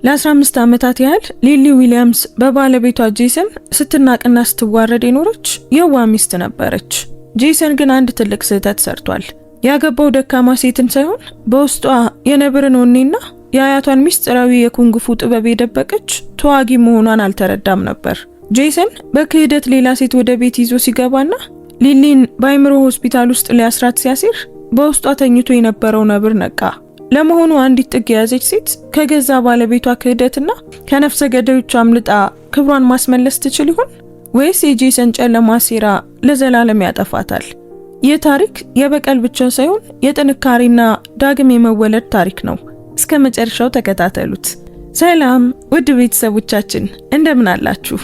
ለ15 ዓመታት ያህል ሊሊ ዊሊያምስ በባለቤቷ ጄሰን ስትናቅና ስትዋረድ የኖረች የዋህ ሚስት ነበረች። ጄሰን ግን አንድ ትልቅ ስህተት ሰርቷል። ያገባው ደካማ ሴትን ሳይሆን በውስጧ የነብርን ወኔና የአያቷን ሚስጥራዊ የኩንግፉ ጥበብ የደበቀች ተዋጊ መሆኗን አልተረዳም ነበር። ጄሰን በክህደት ሌላ ሴት ወደ ቤት ይዞ ሲገባና ሊሊን በአይምሮ ሆስፒታል ውስጥ ሊያስራት ሲያሲር በውስጧ ተኝቶ የነበረው ነብር ነቃ። ለመሆኑ አንዲት ጥግ የያዘች ሴት ከገዛ ባለቤቷ ክህደትና ከነፍሰ ገዳዮች አምልጣ ክብሯን ማስመለስ ትችል ይሆን? ወይስ የጄሰን ጨለማ ሴራ ለዘላለም ያጠፋታል? ይህ ታሪክ የበቀል ብቻ ሳይሆን የጥንካሬና ዳግም የመወለድ ታሪክ ነው። እስከ መጨረሻው ተከታተሉት። ሰላም ውድ ቤተሰቦቻችን እንደምን አላችሁ?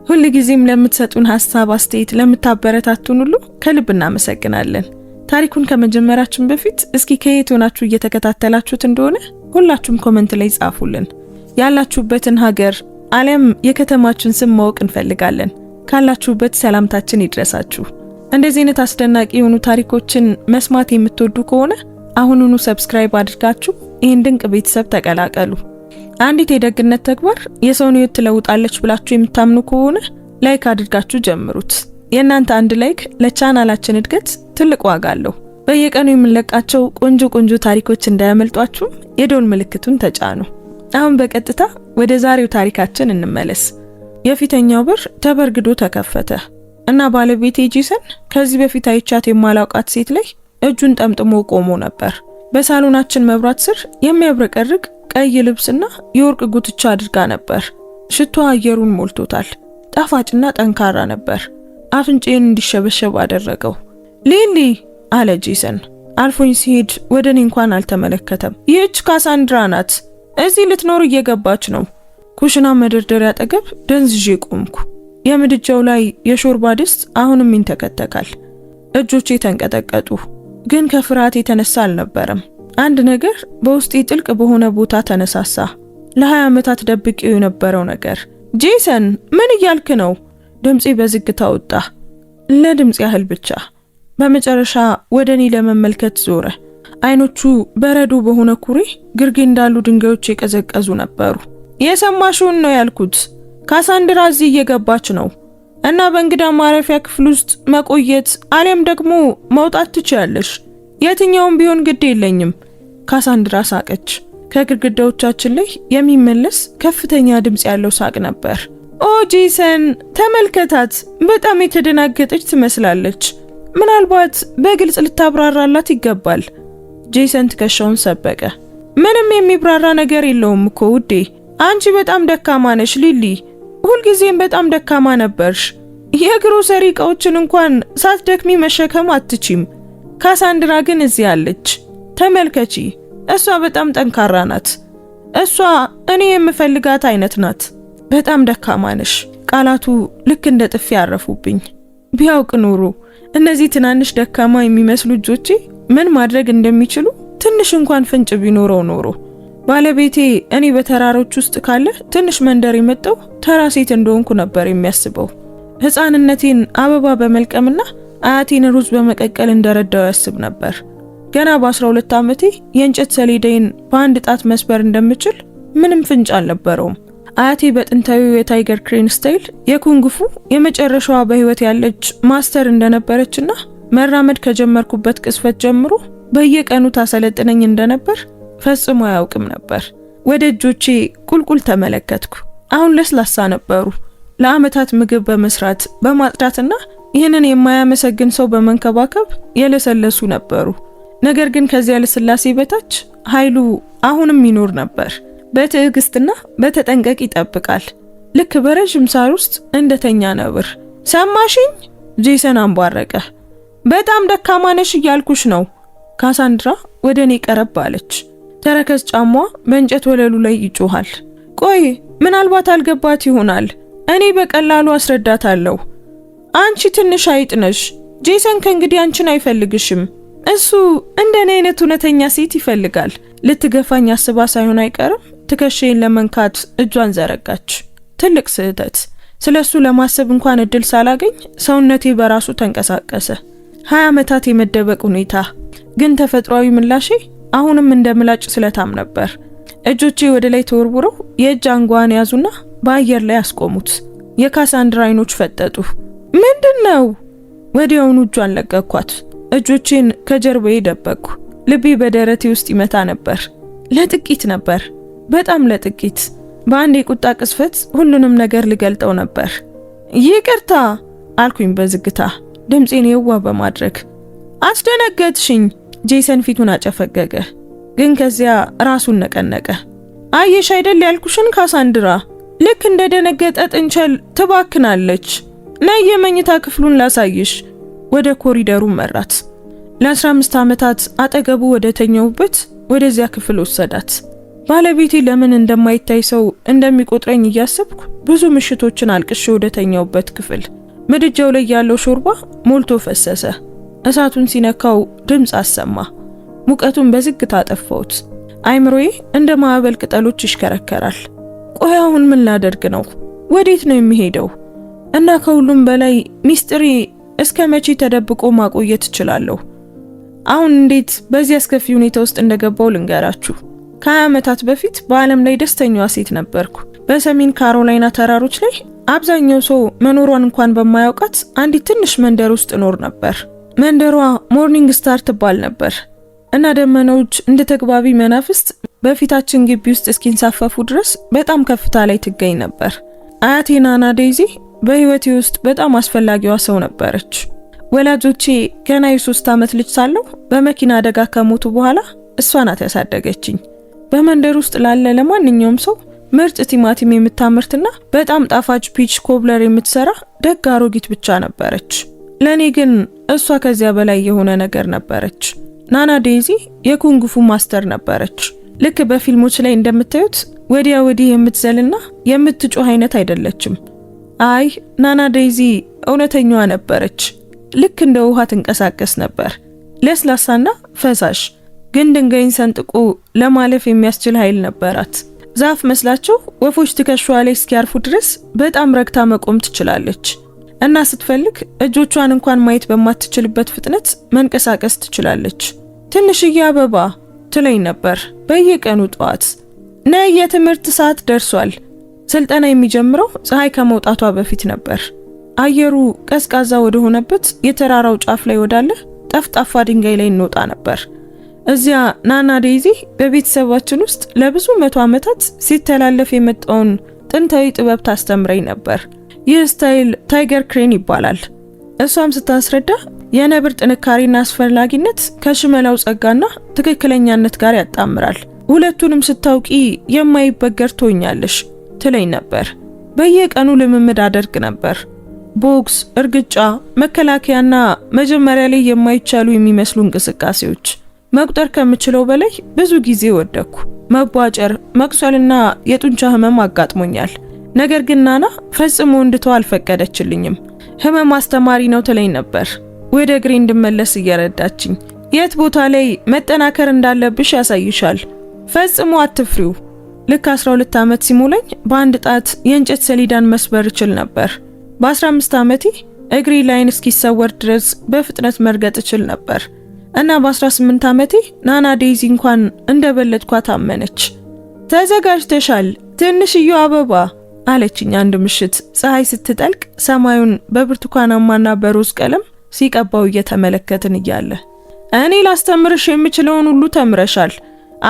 ሁሉ ጊዜም ለምትሰጡን ሐሳብ አስተያየት ለምታበረታቱን ሁሉ ከልብ እናመሰግናለን። ታሪኩን ከመጀመራችን በፊት እስኪ ከየት ሆናችሁ እየተከታተላችሁት እንደሆነ ሁላችሁም ኮሜንት ላይ ጻፉልን። ያላችሁበትን ሀገር ዓለም የከተማችን ስም ማወቅ እንፈልጋለን። ካላችሁበት ሰላምታችን ይድረሳችሁ። እንደዚህ አይነት አስደናቂ የሆኑ ታሪኮችን መስማት የምትወዱ ከሆነ አሁኑኑ ሰብስክራይብ አድርጋችሁ ይህን ድንቅ ቤተሰብ ተቀላቀሉ። አንዲት የደግነት ተግባር የሰውን ሕይወት ትለውጣለች ብላችሁ የምታምኑ ከሆነ ላይክ አድርጋችሁ ጀምሩት። የእናንተ አንድ ላይክ ለቻናላችን እድገት ትልቅ ዋጋ አለው። በየቀኑ የምንለቃቸው ቆንጆ ታሪኮች እንዳያመልጧችሁ የደወል ምልክቱን ተጫኑ። አሁን በቀጥታ ወደ ዛሬው ታሪካችን እንመለስ። የፊተኛው በር ተበርግዶ ተከፈተ እና ባለቤቴ ጄሰን ከዚህ በፊት አይቻት የማላውቃት ሴት ላይ እጁን ጠምጥሞ ቆሞ ነበር። በሳሎናችን መብራት ስር የሚያብረቀርቅ ቀይ ልብስና የወርቅ ጉትቻ አድርጋ ነበር። ሽቶ አየሩን ሞልቶታል። ጣፋጭና ጠንካራ ነበር። አፍንጬን እንዲሸበሸብ አደረገው። ሊሊ አለ ጄሰን። አልፎኝ ሲሄድ ወደኔ እንኳን አልተመለከተም። ይህች ካሳንድራ ናት። እዚህ ልትኖር እየገባች ነው። ኩሽና መደርደሪያ አጠገብ ደንዝዤ ቆምኩ። የምድጃው ላይ የሾርባ ድስት አሁንም ይንተከተካል። እጆቼ ተንቀጠቀጡ፣ ግን ከፍርሃት የተነሳ አልነበረም። አንድ ነገር በውስጤ ጥልቅ በሆነ ቦታ ተነሳሳ። ለ20 ዓመታት ደብቄው የነበረው ነገር። ጄሰን ምን እያልክ ነው? ድምጼ በዝግታ ወጣ፣ ለድምጽ ያህል ብቻ። በመጨረሻ ወደኔ ለመመልከት ዞረ። አይኖቹ በረዶ በሆነ ኩሬ ግርጌ እንዳሉ ድንጋዮች የቀዘቀዙ ነበሩ። የሰማሽውን ነው ያልኩት። ካሳንድራ እዚህ እየገባች ነው እና በእንግዳ ማረፊያ ክፍል ውስጥ መቆየት አሊያም ደግሞ መውጣት ትችያለሽ። የትኛውም ቢሆን ግድ የለኝም። ካሳንድራ ሳቀች። ከግድግዳዎቻችን ላይ የሚመለስ ከፍተኛ ድምጽ ያለው ሳቅ ነበር። ኦ ጄሰን ተመልከታት፣ በጣም የተደናገጠች ትመስላለች። ምናልባት በግልጽ ልታብራራላት ይገባል። ጄሰን ትከሻውን ሰበቀ። ምንም የሚብራራ ነገር የለውም እኮ ውዴ። አንቺ በጣም ደካማ ነሽ ሊሊ፣ ሁልጊዜም በጣም ደካማ ነበርሽ። የግሮሰሪ ዕቃዎችን እንኳን ሳትደክሚ መሸከም አትችም። ካሳንድራ ግን እዚህ አለች። ተመልከቺ፣ እሷ በጣም ጠንካራ ናት። እሷ እኔ የምፈልጋት አይነት ናት። በጣም ደካማ ነሽ። ቃላቱ ልክ እንደ ጥፊ ያረፉብኝ። ቢያውቅ ኖሮ እነዚህ ትናንሽ ደካማ የሚመስሉ እጆቼ ምን ማድረግ እንደሚችሉ ትንሽ እንኳን ፍንጭ ቢኖረው ኖሮ። ባለቤቴ እኔ በተራሮች ውስጥ ካለ ትንሽ መንደር የመጣው ተራ ሴት እንደሆንኩ ነበር የሚያስበው። ሕፃንነቴን አበባ በመልቀምና አያቴን ሩዝ በመቀቀል እንደረዳው ያስብ ነበር። ገና በ12 ዓመቴ የእንጨት ሰሌዳዬን በአንድ ጣት መስበር እንደምችል ምንም ፍንጭ አልነበረውም። አያቴ በጥንታዊው የታይገር ክሬን ስታይል የኩንግፉ የመጨረሻዋ በህይወት ያለች ማስተር እንደነበረችና መራመድ ከጀመርኩበት ቅስፈት ጀምሮ በየቀኑ ታሰለጥነኝ እንደነበር ፈጽሞ አያውቅም ነበር። ወደ እጆቼ ቁልቁል ተመለከትኩ። አሁን ለስላሳ ነበሩ። ለአመታት ምግብ በመስራት በማጥዳትና ይህንን የማያመሰግን ሰው በመንከባከብ የለሰለሱ ነበሩ። ነገር ግን ከዚያ ለስላሴ በታች ኃይሉ አሁንም ይኖር ነበር። በትዕግስትና በተጠንቀቅ ይጠብቃል። ልክ በረጅም ሳር ውስጥ እንደተኛ ነብር። ሰማሽኝ? ጄሰን አንቧረቀ። በጣም ደካማ ነሽ እያልኩሽ ነው። ካሳንድራ ወደኔ ቀረብ አለች። ተረከዝ ጫማዋ በእንጨት ወለሉ ላይ ይጮሃል። ቆይ ምናልባት አልገባት ይሆናል። እኔ በቀላሉ አስረዳታለሁ። አንቺ ትንሽ አይጥ ነሽ። ጄሰን ከእንግዲህ አንቺን አይፈልግሽም። እሱ እንደኔ አይነት እውነተኛ ሴት ይፈልጋል። ልትገፋኝ አስባ ሳይሆን አይቀርም። ትከሻዬን ለመንካት እጇን ዘረጋች። ትልቅ ስህተት። ስለሱ ለማሰብ እንኳን እድል ሳላገኝ ሰውነቴ በራሱ ተንቀሳቀሰ። 20 ዓመታት የመደበቅ ሁኔታ፣ ግን ተፈጥሯዊ ምላሼ አሁንም እንደምላጭ ስለታም ነበር። እጆቼ ወደ ላይ ተወርውረው የእጅ አንጓን ያዙና በአየር ላይ አስቆሙት። የካሳንድራ አይኖች ፈጠጡ። ምንድነው? ወዲያውኑ እጇን ለቀኳት። እጆቼን ከጀርባዬ ደበቅኩ። ልቤ በደረቴ ውስጥ ይመታ ነበር። ለጥቂት ነበር፣ በጣም ለጥቂት። በአንድ የቁጣ ቅስፈት ሁሉንም ነገር ልገልጠው ነበር። ይቅርታ አልኩኝ በዝግታ ድምጼን የዋ በማድረግ። አስደነገጥሽኝ። ጄሰን ፊቱን አጨፈገገ፣ ግን ከዚያ ራሱን ነቀነቀ። አየሽ አይደል ያልኩሽን ካሳንድራ፣ ልክ እንደደነገጠ ጥንቸል ትባክናለች። ነይ የመኝታ ክፍሉን ላሳይሽ። ወደ ኮሪደሩ መራት። ለ15 ዓመታት አጠገቡ ወደ ተኛውበት ወደዚያ ክፍል ወሰዳት። ባለቤቴ ለምን እንደማይታይ ሰው እንደሚቆጥረኝ እያሰብኩ ብዙ ምሽቶችን አልቅሼ ወደ ተኛውበት ክፍል። ምድጃው ላይ ያለው ሾርባ ሞልቶ ፈሰሰ። እሳቱን ሲነካው ድምፅ አሰማ። ሙቀቱን በዝግታ አጠፋሁት። አይምሮዬ እንደ ማዕበል ቅጠሎች ይሽከረከራል። ቆይ አሁን ምን ላደርግ ነው? ወዴት ነው የሚሄደው? እና ከሁሉም በላይ ሚስጥሬ እስከ መቼ ተደብቆ ማቆየት እችላለሁ? አሁን እንዴት በዚህ አስከፊ ሁኔታ ውስጥ እንደገባው ልንገራችሁ። ከ20 ዓመታት በፊት በዓለም ላይ ደስተኛዋ ሴት ነበርኩ። በሰሜን ካሮላይና ተራሮች ላይ አብዛኛው ሰው መኖሯን እንኳን በማያውቃት አንዲት ትንሽ መንደር ውስጥ ኖር ነበር። መንደሯ ሞርኒንግ ስታር ትባል ነበር እና ደመናዎች እንደ ተግባቢ መናፍስት በፊታችን ግቢ ውስጥ እስኪንሳፈፉ ድረስ በጣም ከፍታ ላይ ትገኝ ነበር። አያቴ ናና ዴይዚ በህይወቴ ውስጥ በጣም አስፈላጊዋ ሰው ነበረች። ወላጆቼ ገና የ3 ዓመት ልጅ ሳለሁ በመኪና አደጋ ከሞቱ በኋላ እሷ ናት ያሳደገችኝ። በመንደር ውስጥ ላለ ለማንኛውም ሰው ምርጥ ቲማቲም የምታመርትና በጣም ጣፋጭ ፒች ኮብለር የምትሰራ ደግ አሮጊት ብቻ ነበረች። ለኔ ግን እሷ ከዚያ በላይ የሆነ ነገር ነበረች። ናና ዴይዚ የኩንግፉ ማስተር ነበረች። ልክ በፊልሞች ላይ እንደምታዩት ወዲያ ወዲህ የምትዘልና የምትጮህ አይነት አይደለችም። አይ ናና ዴይዚ እውነተኛዋ ነበረች። ልክ እንደ ውሃ ትንቀሳቀስ ነበር። ለስላሳና ፈሳሽ፣ ግን ድንጋይን ሰንጥቆ ለማለፍ የሚያስችል ኃይል ነበራት። ዛፍ መስላቸው ወፎች ትከሻዋ ላይ እስኪያርፉ ድረስ በጣም ረግታ መቆም ትችላለች እና ስትፈልግ እጆቿን እንኳን ማየት በማትችልበት ፍጥነት መንቀሳቀስ ትችላለች። ትንሽዬ አበባ ትለኝ ነበር በየቀኑ ጠዋት። ነይ የትምህርት ሰዓት ደርሷል። ስልጠና የሚጀምረው ፀሐይ ከመውጣቷ በፊት ነበር። አየሩ ቀዝቃዛ ወደ ሆነበት የተራራው ጫፍ ላይ ወዳለ ጠፍጣፋ ድንጋይ ላይ እንወጣ ነበር። እዚያ ናና ዴይዚ በቤተሰባችን ውስጥ ለብዙ 100 ዓመታት ሲተላለፍ የመጣውን ጥንታዊ ጥበብ ታስተምረኝ ነበር። ይህ ስታይል ታይገር ክሬን ይባላል። እሷም ስታስረዳ የነብር ጥንካሬና አስፈላጊነት ከሽመላው ጸጋና ትክክለኛነት ጋር ያጣምራል። ሁለቱንም ስታውቂ የማይበገር ትሆኛለሽ ትለኝ ነበር። በየቀኑ ልምምድ አደርግ ነበር። ቦክስ፣ እርግጫ፣ መከላከያና መጀመሪያ ላይ የማይቻሉ የሚመስሉ እንቅስቃሴዎች። መቁጠር ከምችለው በላይ ብዙ ጊዜ ወደኩ። መቧጨር፣ መቁሰልና የጡንቻ ህመም አጋጥሞኛል። ነገር ግን ናና ፈጽሞ እንድተው አልፈቀደችልኝም። ህመም አስተማሪ ነው ትለኝ ነበር፣ ወደ እግሬ እንድመለስ እየረዳችኝ። የት ቦታ ላይ መጠናከር እንዳለብሽ ያሳይሻል፣ ፈጽሞ አትፍሪው። ልክ 12 ዓመት ሲሞላኝ በአንድ ጣት የእንጨት ሰሌዳን መስበር እችል ነበር። በ15 ዓመቴ እግሬ ላይን እስኪሰወር ድረስ በፍጥነት መርገጥ እችል ነበር እና በ18 ዓመቴ ናና ዴይዚ እንኳን እንደበለጥኳት አመነች። ተዘጋጅተሻል ትንሽዬው አበባ አለችኝ አንድ ምሽት ፀሐይ ስትጠልቅ ሰማዩን በብርቱካናማና በሮዝ ቀለም ሲቀባው እየተመለከትን እያለ። እኔ ላስተምርሽ የምችለውን ሁሉ ተምረሻል።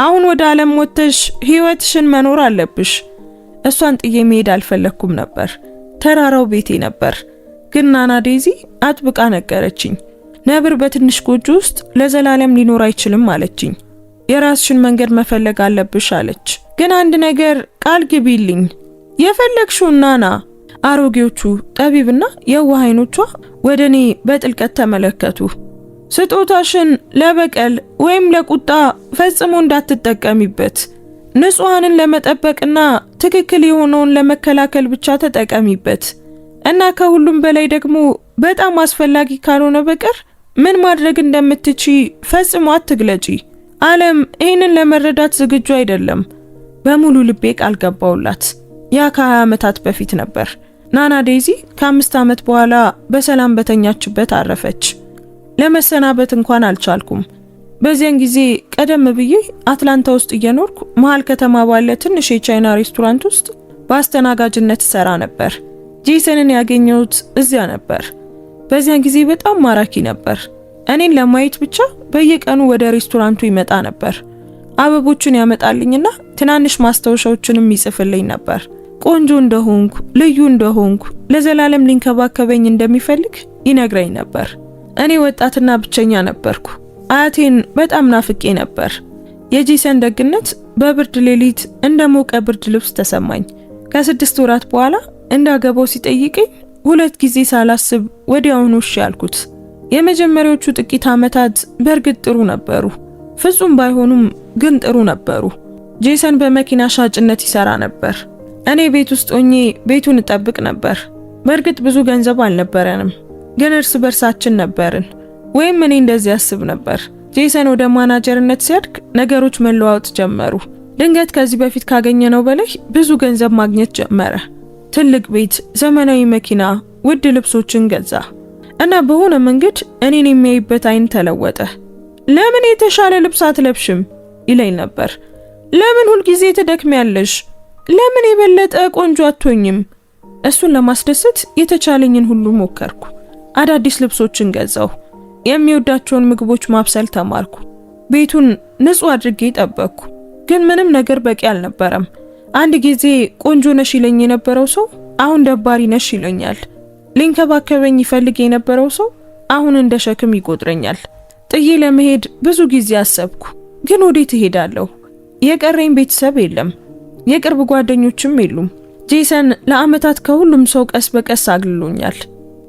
አሁን ወደ ዓለም ወጥተሽ ህይወትሽን መኖር አለብሽ። እሷን ጥዬ መሄድ አልፈለኩም ነበር። ተራራው ቤቴ ነበር። ግን ናና ዴይዚ አጥብቃ ነገረችኝ። ነብር በትንሽ ጎጆ ውስጥ ለዘላለም ሊኖር አይችልም አለችኝ። የራስሽን መንገድ መፈለግ አለብሽ አለች። ግን አንድ ነገር ቃል ግቢልኝ። የፈለግሽውን ናና። አሮጌዎቹ ጠቢብና የዋህ አይኖቿ ወደኔ በጥልቀት ተመለከቱ። ስጦታሽን ለበቀል ወይም ለቁጣ ፈጽሞ እንዳትጠቀሚበት። ንጹሃንን ለመጠበቅና ትክክል የሆነውን ለመከላከል ብቻ ተጠቀሚበት። እና ከሁሉም በላይ ደግሞ በጣም አስፈላጊ ካልሆነ በቀር ምን ማድረግ እንደምትቺ ፈጽሞ አትግለጪ። ዓለም ይህንን ለመረዳት ዝግጁ አይደለም። በሙሉ ልቤ ቃል ገባውላት። ያ ከ20 ዓመታት በፊት ነበር። ናና ዴይዚ ከ5 ዓመት በኋላ በሰላም በተኛችበት አረፈች። ለመሰናበት እንኳን አልቻልኩም። በዚያን ጊዜ ቀደም ብዬ አትላንታ ውስጥ እየኖርኩ መሃል ከተማ ባለ ትንሽ የቻይና ሬስቶራንት ውስጥ በአስተናጋጅነት ሰራ ነበር። ጄሰንን ያገኘሁት እዚያ ነበር። በዚያን ጊዜ በጣም ማራኪ ነበር። እኔን ለማየት ብቻ በየቀኑ ወደ ሬስቶራንቱ ይመጣ ነበር። አበቦችን ያመጣልኝና ትናንሽ ማስታወሻዎችንም ይጽፍልኝ ነበር። ቆንጆ እንደሆንኩ፣ ልዩ እንደሆንኩ፣ ለዘላለም ሊንከባከበኝ እንደሚፈልግ ይነግረኝ ነበር። እኔ ወጣትና ብቸኛ ነበርኩ። አያቴን በጣም ናፍቄ ነበር። የጄሰን ደግነት በብርድ ሌሊት እንደ ሞቀ ብርድ ልብስ ተሰማኝ። ከ6 ወራት በኋላ እንዳገባው ሲጠይቀኝ 2 ጊዜ ሳላስብ ወዲያውኑ እሺ ያልኩት። የመጀመሪያዎቹ ጥቂት ዓመታት በእርግጥ ጥሩ ነበሩ። ፍጹም ባይሆኑም ግን ጥሩ ነበሩ። ጄሰን በመኪና ሻጭነት ይሰራ ነበር። እኔ ቤት ውስጥ ሆኜ ቤቱን እጠብቅ ነበር። በእርግጥ ብዙ ገንዘብ አልነበረንም፣ ግን እርስ በርሳችን ነበርን። ወይም እኔ እንደዚህ አስብ ነበር። ጄሰን ወደ ማናጀርነት ሲያድግ ነገሮች መለዋወጥ ጀመሩ። ድንገት ከዚህ በፊት ካገኘነው በላይ ብዙ ገንዘብ ማግኘት ጀመረ። ትልቅ ቤት፣ ዘመናዊ መኪና፣ ውድ ልብሶችን ገዛ እና በሆነ መንገድ እኔን የሚያይበት አይን ተለወጠ። ለምን የተሻለ ልብስ አትለብሽም ይለኝ ነበር። ለምን ሁልጊዜ ትደክሚያለሽ? ለምን የበለጠ ቆንጆ አትሆኝም? እሱን ለማስደሰት የተቻለኝን ሁሉ ሞከርኩ። አዳዲስ ልብሶችን ገዛው። የሚወዳቸውን ምግቦች ማብሰል ተማርኩ። ቤቱን ንጹህ አድርጌ ጠበቅኩ። ግን ምንም ነገር በቂ አልነበረም። አንድ ጊዜ ቆንጆ ነሽ ይለኝ የነበረው ሰው አሁን ደባሪ ነሽ ይለኛል። ሊንከባከበኝ ይፈልግ የነበረው ሰው አሁን እንደ ሸክም ይቆጥረኛል። ጥዬ ለመሄድ ብዙ ጊዜ አሰብኩ። ግን ወዴት እሄዳለሁ? የቀረኝ ቤተሰብ የለም። የቅርብ ጓደኞችም የሉም። ጄሰን ለዓመታት ከሁሉም ሰው ቀስ በቀስ አግልሎኛል።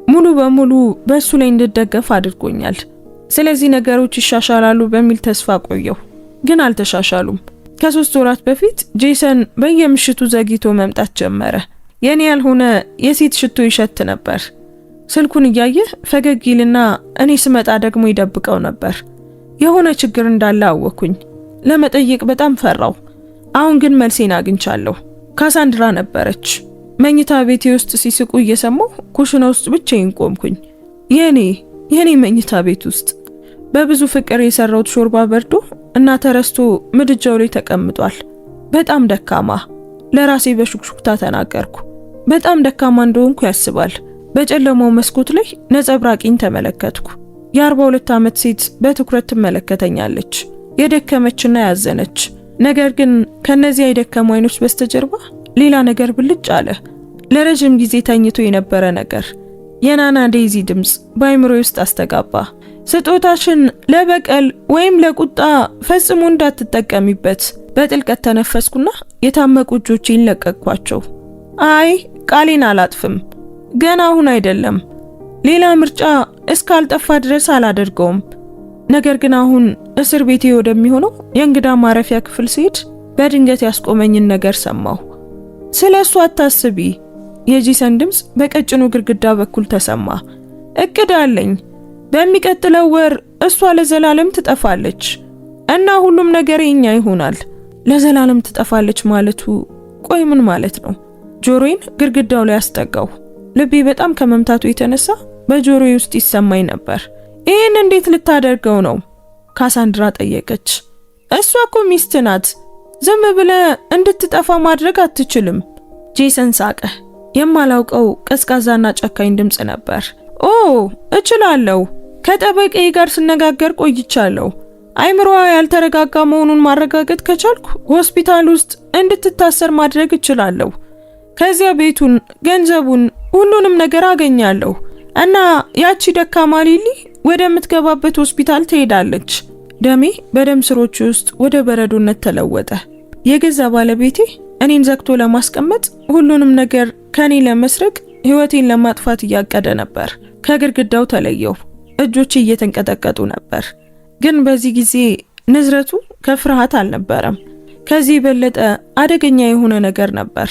ሙሉ በሙሉ በእሱ ላይ እንድደገፍ አድርጎኛል። ስለዚህ ነገሮች ይሻሻላሉ በሚል ተስፋ ቆየሁ። ግን አልተሻሻሉም። ከ3 ወራት በፊት ጄሰን በየምሽቱ ዘግይቶ መምጣት ጀመረ። የኔ ያልሆነ የሴት ሽቶ ይሸት ነበር። ስልኩን እያየ ፈገግ ይልና እኔ ስመጣ ደግሞ ይደብቀው ነበር። የሆነ ችግር እንዳለ አወኩኝ። ለመጠየቅ በጣም ፈራው። አሁን ግን መልሴን አግኝቻለሁ። ካሳንድራ ነበረች። መኝታ ቤቴ ውስጥ ሲስቁ እየሰማሁ ኩሽና ውስጥ ብቻዬን ቆምኩኝ። የኔ መኝታ ቤት ውስጥ በብዙ ፍቅር የሰራሁት ሾርባ በርዶ እና ተረስቶ ምድጃው ላይ ተቀምጧል። በጣም ደካማ። ለራሴ በሹክሹክታ ተናገርኩ። በጣም ደካማ እንደሆንኩ ያስባል። በጨለማው መስኮት ላይ ነጸብራቂን ተመለከትኩ። የ42 ዓመት ሴት በትኩረት ትመለከተኛለች። የደከመችና ያዘነች። ነገር ግን ከነዚህ የደከሙ አይኖች በስተጀርባ ሌላ ነገር ብልጭ አለ። ለረጅም ጊዜ ተኝቶ የነበረ ነገር። የናና ዴይዚ ድምጽ በአይምሮዬ ውስጥ አስተጋባ። ስጦታሽን ለበቀል ወይም ለቁጣ ፈጽሞ እንዳትጠቀሚበት። በጥልቀት ተነፈስኩና የታመቁ እጆቼን ለቀቅኳቸው። አይ ቃሌን አላጥፍም። ገና አሁን አይደለም። ሌላ ምርጫ እስካልጠፋ ድረስ አላደርገውም። ነገር ግን አሁን እስር ቤቴ ወደሚሆነው የእንግዳ ማረፊያ ክፍል ሲሄድ በድንገት ያስቆመኝን ነገር ሰማሁ። ስለሱ አታስቢ። የጄሰን ድምጽ በቀጭኑ ግድግዳ በኩል ተሰማ። እቅድ አለኝ። በሚቀጥለው ወር እሷ ለዘላለም ትጠፋለች እና ሁሉም ነገር የኛ ይሆናል። ለዘላለም ትጠፋለች ማለቱ ቆይ ምን ማለት ነው? ጆሮዬን ግድግዳው ላይ አስጠጋው። ልቤ በጣም ከመምታቱ የተነሳ በጆሮዬ ውስጥ ይሰማኝ ነበር። ይህን እንዴት ልታደርገው ነው? ካሳንድራ ጠየቀች። እሷ እኮ ሚስት ናት። ዝም ብለህ እንድትጠፋ ማድረግ አትችልም። ጄሰን ሳቀ። የማላውቀው ቀዝቃዛና ጨካኝ ድምጽ ነበር። ኦ እችላለሁ። ከጠበቃዬ ጋር ስነጋገር ቆይቻለሁ። አይምሮዋ ያልተረጋጋ መሆኑን ማረጋገጥ ከቻልኩ ሆስፒታል ውስጥ እንድትታሰር ማድረግ እችላለሁ። ከዚያ ቤቱን፣ ገንዘቡን፣ ሁሉንም ነገር አገኛለሁ እና ያቺ ደካማ ሊሊ ወደምትገባበት ሆስፒታል ትሄዳለች። ደሜ በደም ስሮች ውስጥ ወደ በረዶነት ተለወጠ። የገዛ ባለቤቴ እኔን ዘግቶ ለማስቀመጥ ሁሉንም ነገር ከኔ ለመስረቅ ህይወቴን ለማጥፋት እያቀደ ነበር። ከግድግዳው ተለየው። እጆቼ እየተንቀጠቀጡ ነበር። ግን በዚህ ጊዜ ንዝረቱ ከፍርሃት አልነበረም። ከዚህ የበለጠ አደገኛ የሆነ ነገር ነበር።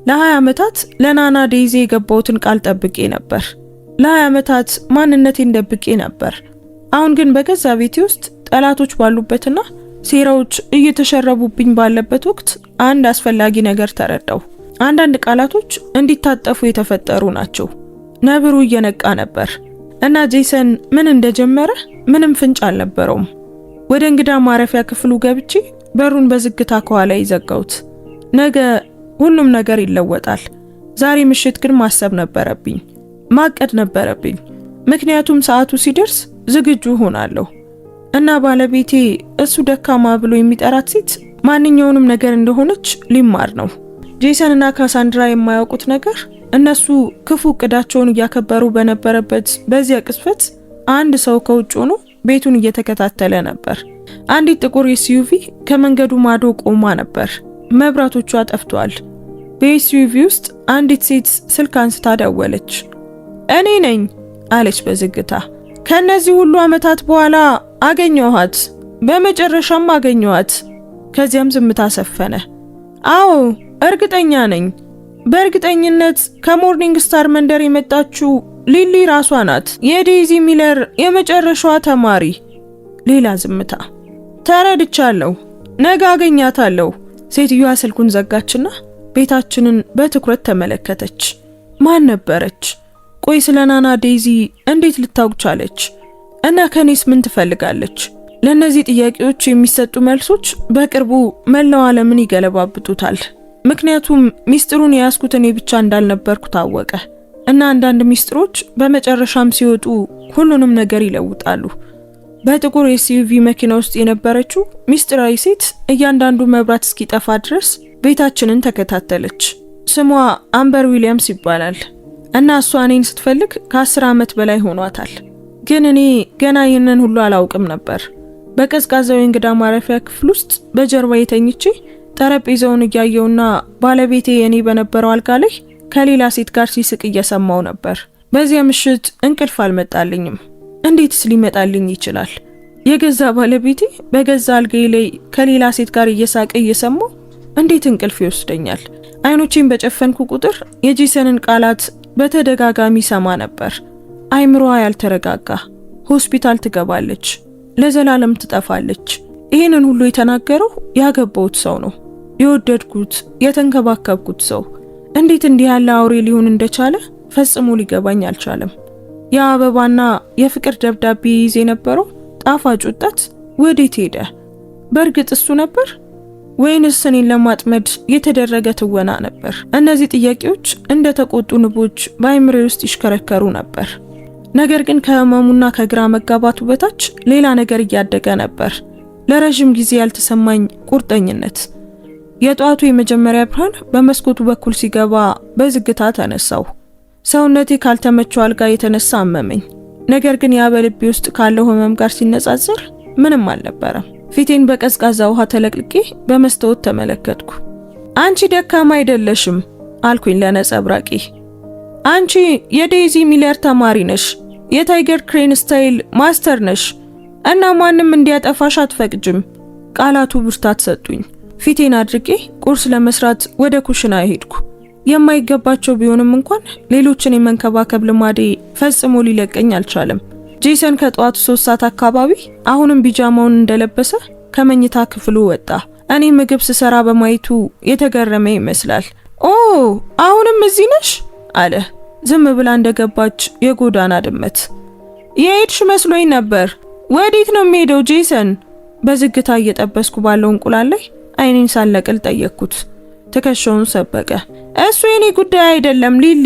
ለ20 ዓመታት ለናና ዴይዚ የገባሁትን ቃል ጠብቄ ነበር። ለ20 ዓመታት ማንነቴን ደብቄ ነበር። አሁን ግን በገዛ ቤቴ ውስጥ ጠላቶች ባሉበትና ሴራዎች እየተሸረቡብኝ ባለበት ወቅት አንድ አስፈላጊ ነገር ተረዳው። አንዳንድ ቃላቶች እንዲታጠፉ የተፈጠሩ ናቸው። ነብሩ እየነቃ ነበር እና ጄሰን ምን እንደጀመረ ምንም ፍንጭ አልነበረውም። ወደ እንግዳ ማረፊያ ክፍሉ ገብቼ በሩን በዝግታ ከኋላ ይዘጋውት። ነገ ሁሉም ነገር ይለወጣል። ዛሬ ምሽት ግን ማሰብ ነበረብኝ፣ ማቀድ ነበረብኝ። ምክንያቱም ሰዓቱ ሲደርስ ዝግጁ ሆናለሁ እና ባለቤቴ እሱ ደካማ ብሎ የሚጠራት ሴት ማንኛውንም ነገር እንደሆነች ሊማር ነው። ጄሰን እና ካሳንድራ የማያውቁት ነገር እነሱ ክፉ እቅዳቸውን እያከበሩ በነበረበት በዚያ ቅጽበት አንድ ሰው ከውጭ ሆኖ ቤቱን እየተከታተለ ነበር። አንዲት ጥቁር ኤስዩቪ ከመንገዱ ማዶ ቆማ ነበር። መብራቶቿ ጠፍተዋል። በኤስዩቪ ውስጥ አንዲት ሴት ስልክ አንስታ ደወለች። እኔ ነኝ አለች በዝግታ። ከነዚህ ሁሉ ዓመታት በኋላ አገኘኋት፣ በመጨረሻም አገኘኋት። ከዚያም ዝምታ ሰፈነ። አዎ እርግጠኛ ነኝ። በእርግጠኝነት ከሞርኒንግ ስታር መንደር የመጣችው ሊሊ ራሷ ናት፣ የዴዚ ሚለር የመጨረሻዋ ተማሪ። ሌላ ዝምታ። ተረድቻለሁ፣ ነገ አገኛታለሁ። ሴትዮዋ ስልኩን ዘጋችና ቤታችንን በትኩረት ተመለከተች። ማን ነበረች? ቆይ ስለ ናና ዴዚ እንዴት ልታውቅ ቻለች? እና ከኔስ ምን ትፈልጋለች? ለነዚህ ጥያቄዎች የሚሰጡ መልሶች በቅርቡ መላው ዓለምን ይገለባብጡታል። ምክንያቱም ሚስጥሩን የያዝኩት እኔ ብቻ እንዳልነበርኩ ታወቀ እና አንዳንድ ሚስጥሮች በመጨረሻም ሲወጡ ሁሉንም ነገር ይለውጣሉ። በጥቁር ኤስዩቪ መኪና ውስጥ የነበረችው ሚስጥራዊ ሴት እያንዳንዱ መብራት እስኪጠፋ ድረስ ቤታችንን ተከታተለች። ስሟ አምበር ዊሊያምስ ይባላል እና እሷ እኔን ስትፈልግ ከ10 ዓመት በላይ ሆኗታል። ግን እኔ ገና ይህንን ሁሉ አላውቅም ነበር። በቀዝቃዛው የእንግዳ ማረፊያ ክፍል ውስጥ በጀርባ የተኝቼ ጠረጴዛውን እያየውና ባለቤቴ የኔ በነበረው አልጋ ላይ ከሌላ ሴት ጋር ሲስቅ እየሰማው ነበር። በዚያ ምሽት እንቅልፍ አልመጣልኝም። እንዴትስ ሊመጣልኝ ይችላል? የገዛ ባለቤቴ በገዛ አልጋዬ ላይ ከሌላ ሴት ጋር እየሳቀ እየሰማው እንዴት እንቅልፍ ይወስደኛል? አይኖቼን በጨፈንኩ ቁጥር የጄሰንን ቃላት በተደጋጋሚ ሰማ ነበር። አይምሮዋ ያልተረጋጋ፣ ሆስፒታል ትገባለች፣ ለዘላለም ትጠፋለች። ይህንን ሁሉ የተናገረው ያገባሁት ሰው ነው። የወደድኩት የተንከባከብኩት ሰው እንዴት እንዲህ ያለ አውሬ ሊሆን እንደቻለ ፈጽሞ ሊገባኝ አልቻለም። የአበባና የፍቅር ደብዳቤ ይዤ የነበረው ጣፋጭ ወጣት ወዴት ሄደ? በእርግጥ እሱ ነበር ወይንስ እኔን ለማጥመድ የተደረገ ትወና ነበር? እነዚህ ጥያቄዎች እንደ ተቆጡ ንቦች በአይምሮዬ ውስጥ ይሽከረከሩ ነበር። ነገር ግን ከህመሙና ከግራ መጋባቱ በታች ሌላ ነገር እያደገ ነበር። ለረጅም ጊዜ ያልተሰማኝ ቁርጠኝነት። የጧቱ የመጀመሪያ ብርሃን በመስኮቱ በኩል ሲገባ በዝግታ ተነሳው። ሰውነቴ ካልተመቸው አልጋ የተነሳ አመመኝ። ነገር ግን ያ በልቤ ውስጥ ካለው ህመም ጋር ሲነጻጸር ምንም አልነበረም። ፊቴን በቀዝቃዛ ውሃ ተለቅልቄ በመስታወት ተመለከትኩ። አንቺ ደካማ አይደለሽም አልኩኝ ለነጸብራቂ። አንቺ የዴዚ ሚለር ተማሪ ነሽ፣ የታይገር ክሬን ስታይል ማስተር ነሽ እና ማንም እንዲያጠፋሽ አትፈቅጅም። ቃላቱ ብርታት ሰጡኝ። ፊቴን አድርቄ ቁርስ ለመስራት ወደ ኩሽና ሄድኩ። የማይገባቸው ቢሆንም እንኳን ሌሎችን የመንከባከብ ልማዴ ፈጽሞ ሊለቀኝ አልቻለም። ጄሰን ከጠዋቱ 3 ሰዓት አካባቢ አሁንም ቢጃማውን እንደለበሰ ከመኝታ ክፍሉ ወጣ። እኔ ምግብ ስሰራ በማየቱ የተገረመ ይመስላል። ኦ አሁንም እዚህ ነሽ አለ፣ ዝም ብላ እንደገባች የጎዳና ድመት። የሄድሽ መስሎኝ ነበር። ወዴት ነው የሚሄደው ጄሰን? በዝግታ እየጠበስኩ ባለው እንቁላል ላይ አይኔን ሳለቅል ጠየቅኩት። ትከሻውን ሰበቀ። እሱ የኔ ጉዳይ አይደለም ሊሊ።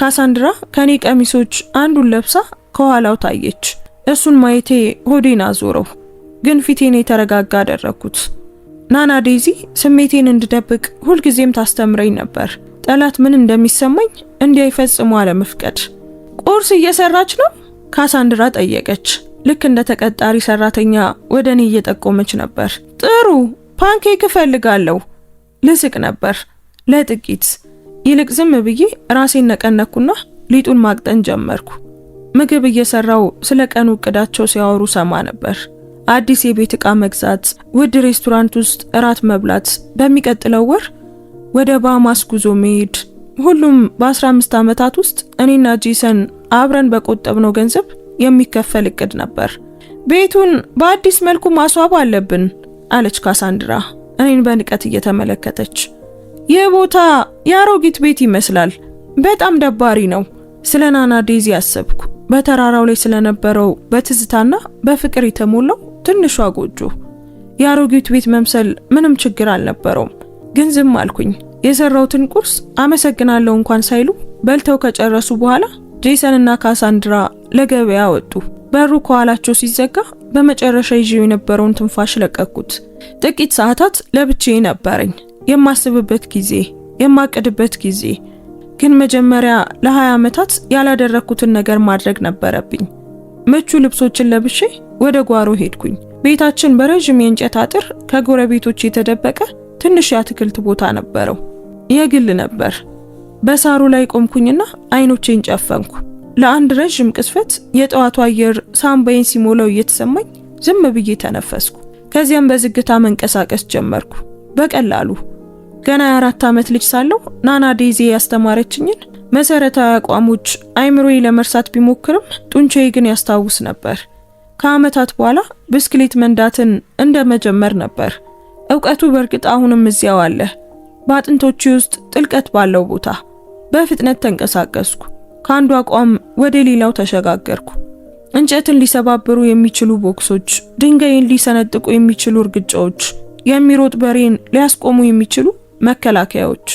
ካሳንድራ ከኔ ቀሚሶች አንዱን ለብሳ ከኋላው ታየች። እሱን ማየቴ ሆዴን አዞረው፣ ግን ፊቴን የተረጋጋ አደረኩት። ናና ዴዚ ስሜቴን እንድደብቅ ሁልጊዜም ታስተምረኝ ነበር። ጠላት ምን እንደሚሰማኝ እንዲያይፈጽሙ አለመፍቀድ። ቁርስ እየሰራች ነው? ካሳንድራ ጠየቀች። ልክ እንደ ተቀጣሪ ሰራተኛ ወደ እኔ እየጠቆመች ነበር። ጥሩ ፓንኬክ እፈልጋለሁ። ልስቅ ነበር ለጥቂት። ይልቅ ዝም ብዬ ራሴን ነቀነኩና ሊጡን ማቅጠን ጀመርኩ። ምግብ እየሰራው ስለ ቀኑ እቅዳቸው ሲያወሩ ሰማ ነበር። አዲስ የቤት ዕቃ መግዛት፣ ውድ ሬስቶራንት ውስጥ እራት መብላት፣ በሚቀጥለው ወር ወደ ባሃማስ ጉዞ መሄድ። ሁሉም በ15 ዓመታት ውስጥ እኔና ጄሰን አብረን በቆጠብነው ገንዘብ የሚከፈል እቅድ ነበር። ቤቱን በአዲስ መልኩ ማስዋብ አለብን አለች ካሳንድራ እኔን በንቀት እየተመለከተች። ይህ ቦታ የአሮጊት ቤት ይመስላል፣ በጣም ደባሪ ነው። ስለ ናና ዴዚ አሰብኩ። በተራራው ላይ ስለነበረው በትዝታና በፍቅር የተሞላው ትንሿ ጎጆ። የአሮጊት ቤት መምሰል ምንም ችግር አልነበረውም። ግን ዝም አልኩኝ። የሰራውትን ቁርስ አመሰግናለሁ እንኳን ሳይሉ በልተው ከጨረሱ በኋላ ጄሰንና ካሳንድራ ለገበያ ወጡ። በሩ ከኋላቸው ሲዘጋ በመጨረሻ ይዤው የነበረውን ትንፋሽ ለቀኩት። ጥቂት ሰዓታት ለብቻዬ ነበረኝ። የማስብበት ጊዜ፣ የማቅድበት ጊዜ። ግን መጀመሪያ ለ20 ዓመታት ያላደረኩትን ነገር ማድረግ ነበረብኝ። ምቹ ልብሶችን ለብሼ ወደ ጓሮ ሄድኩኝ። ቤታችን በረጅም የእንጨት አጥር ከጎረቤቶች የተደበቀ ትንሽ የአትክልት ቦታ ነበረው። የግል ነበር። በሳሩ ላይ ቆምኩኝና አይኖቼን ጨፈንኩ። ለአንድ ረጅም ቅስፈት የጠዋቱ አየር ሳምባዬን ሲሞላው እየተሰማኝ ዝም ብዬ ተነፈስኩ። ከዚያም በዝግታ መንቀሳቀስ ጀመርኩ። በቀላሉ ገና የ4 ዓመት ልጅ ሳለሁ ናና ዴዚ ያስተማረችኝን መሰረታዊ አቋሞች አይምሮዬ ለመርሳት ቢሞክርም ጡንቻዬ ግን ያስታውስ ነበር። ከዓመታት በኋላ ብስክሌት መንዳትን እንደመጀመር ነበር። ዕውቀቱ በእርግጥ አሁንም እዚያው አለ፣ በአጥንቶቼ ውስጥ ጥልቀት ባለው ቦታ። በፍጥነት ተንቀሳቀስኩ። ከአንዱ አቋም ወደ ሌላው ተሸጋገርኩ። እንጨትን ሊሰባብሩ የሚችሉ ቦክሶች፣ ድንጋይን ሊሰነጥቁ የሚችሉ እርግጫዎች፣ የሚሮጥ በሬን ሊያስቆሙ የሚችሉ መከላከያዎች።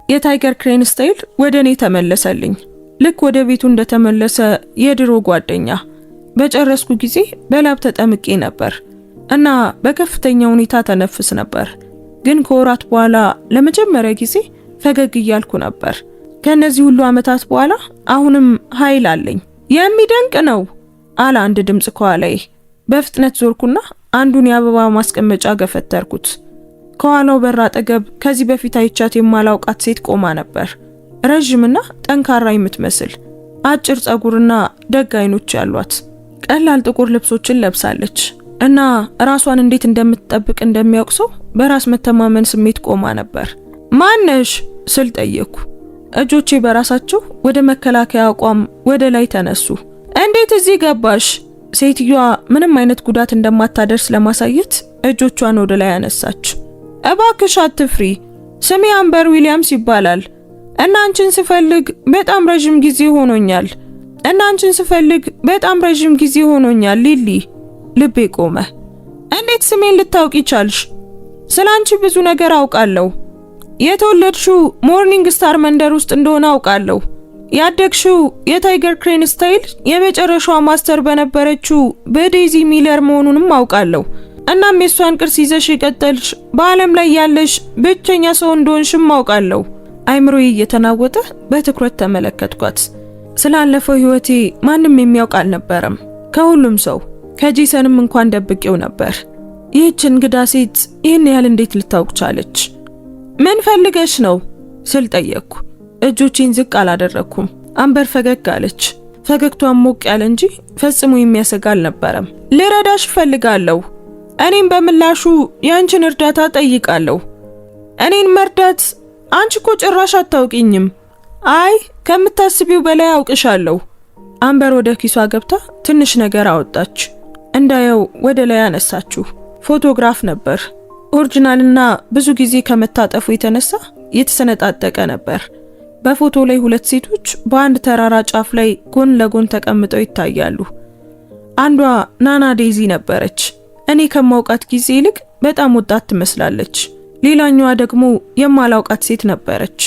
የታይገር ክሬን ስታይል ወደ እኔ ተመለሰልኝ። ልክ ወደ ቤቱ እንደተመለሰ የድሮ ጓደኛ። በጨረስኩ ጊዜ በላብ ተጠምቄ ነበር እና በከፍተኛ ሁኔታ ተነፍስ ነበር። ግን ከወራት በኋላ ለመጀመሪያ ጊዜ ፈገግ እያልኩ ነበር። ከነዚህ ሁሉ ዓመታት በኋላ አሁንም ኃይል አለኝ። የሚደንቅ ነው አለ አንድ ድምጽ ከኋላዬ። በፍጥነት ዞርኩና አንዱን የአበባ ማስቀመጫ ገፈተርኩት። ከኋላው በር አጠገብ ከዚህ በፊት አይቻት የማላውቃት ሴት ቆማ ነበር። ረጅምና ጠንካራ የምትመስል አጭር ጸጉርና ደግ አይኖች ያሏት። ቀላል ጥቁር ልብሶችን ለብሳለች እና ራሷን እንዴት እንደምትጠብቅ እንደሚያውቅ ሰው በራስ መተማመን ስሜት ቆማ ነበር። ማነሽ ስል ጠየቅኩ። እጆቼ በራሳቸው ወደ መከላከያ አቋም ወደ ላይ ተነሱ። እንዴት እዚህ ገባሽ? ሴትዮዋ ምንም አይነት ጉዳት እንደማታደርስ ለማሳየት እጆቿን ወደ ላይ አነሳች። እባክሽ አትፍሪ። ስሜ አምበር ዊሊያምስ ይባላል እና አንቺን ስፈልግ በጣም ረጅም ጊዜ ሆኖኛል ሊሊ። ልቤ ቆመ። እንዴት ስሜን ልታውቂ ቻልሽ? ስላንቺ ብዙ ነገር አውቃለሁ። የተወለድሽው ሞርኒንግ ስታር መንደር ውስጥ እንደሆነ አውቃለሁ። ያደግሽው የታይገር ክሬን ስታይል የመጨረሻዋ ማስተር በነበረችው በዴዚ ሚለር መሆኑንም አውቃለሁ። እናም የሷን ቅርስ ይዘሽ የቀጠልሽ በዓለም ላይ ያለሽ ብቸኛ ሰው እንደሆንሽም አውቃለሁ። አይምሮዬ እየተናወጠ በትኩረት ተመለከትኳት። ስላለፈው ህይወቴ ማንም የሚያውቅ አልነበረም። ከሁሉም ሰው ከጄሰንም እንኳን ደብቄው ነበር። ይህች እንግዳ ሴት ይህን ያህል እንዴት ልታውቅ ቻለች? ምን ፈልገሽ ነው ስል ጠየቅኩ። እጆቼን ዝቅ አላደረኩም። አምበር ፈገግ አለች። ፈገግቷን ሞቅ ያለ እንጂ ፈጽሞ የሚያሰጋ አልነበረም። ልረዳሽ ፈልጋለሁ። እኔም በምላሹ ያንቺን እርዳታ ጠይቃለሁ። እኔን መርዳት? አንቺ እኮ ጭራሽ አታውቂኝም። አይ ከምታስቢው በላይ አውቅሻለሁ። አምበር ወደ ኪሷ ገብታ ትንሽ ነገር አወጣች። እንዳየው ወደ ላይ አነሳችሁ። ፎቶግራፍ ነበር። ኦሪጂናልና ብዙ ጊዜ ከመታጠፉ የተነሳ የተሰነጣጠቀ ነበር። በፎቶ ላይ 2 ሴቶች በአንድ ተራራ ጫፍ ላይ ጎን ለጎን ተቀምጠው ይታያሉ። አንዷ ናና ዴዚ ነበረች። እኔ ከማውቃት ጊዜ ይልቅ በጣም ወጣት ትመስላለች። ሌላኛዋ ደግሞ የማላውቃት ሴት ነበረች፣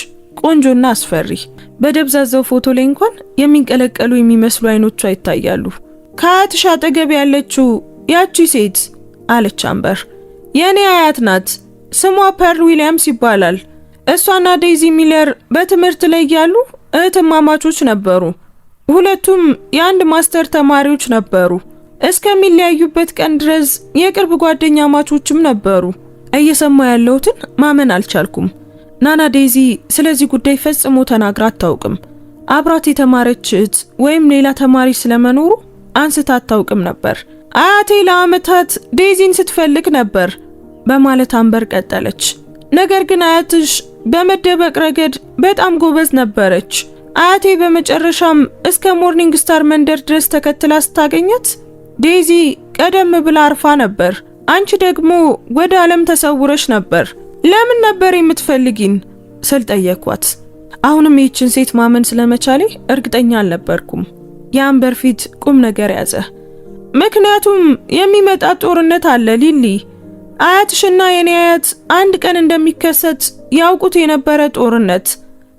ቆንጆና አስፈሪ። በደብዛዛው ፎቶ ላይ እንኳን የሚንቀለቀሉ የሚመስሉ አይኖቿ ይታያሉ። ከአያትሽ አጠገብ ያለችው ያቺ ሴት አለች አምበር። የኔ አያት ናት። ስሟ ፐርል ዊሊያምስ ይባላል። እሷና ዴዚ ሚለር በትምህርት ላይ ያሉ እህትማማቾች ነበሩ። ሁለቱም የአንድ ማስተር ተማሪዎች ነበሩ። እስከሚለያዩበት ቀን ድረስ የቅርብ ጓደኛማቾችም ነበሩ። እየሰማ ያለሁትን ማመን አልቻልኩም። ናና ዴዚ ስለዚህ ጉዳይ ፈጽሞ ተናግራ አታውቅም። አብራት የተማረች እህት ወይም ሌላ ተማሪ ስለመኖሩ አንስታ አታውቅም ነበር። አያቴ ለዓመታት ዴዚን ስትፈልግ ነበር በማለት አምበር ቀጠለች። ነገር ግን አያትሽ በመደበቅ ረገድ በጣም ጎበዝ ነበረች። አያቴ በመጨረሻም እስከ ሞርኒንግ ስታር መንደር ድረስ ተከትላ ስታገኛት ዴዚ ቀደም ብላ አርፋ ነበር። አንቺ ደግሞ ወደ ዓለም ተሰውረሽ ነበር። ለምን ነበር የምትፈልጊን ስል ጠየኳት። አሁንም ይህችን ሴት ማመን ስለመቻሌ እርግጠኛ አልነበርኩም። የአምበር ፊት ቁም ነገር ያዘ። ምክንያቱም የሚመጣ ጦርነት አለ ሊሊ። አያትሽና የኔ አያት አንድ ቀን እንደሚከሰት ያውቁት የነበረ ጦርነት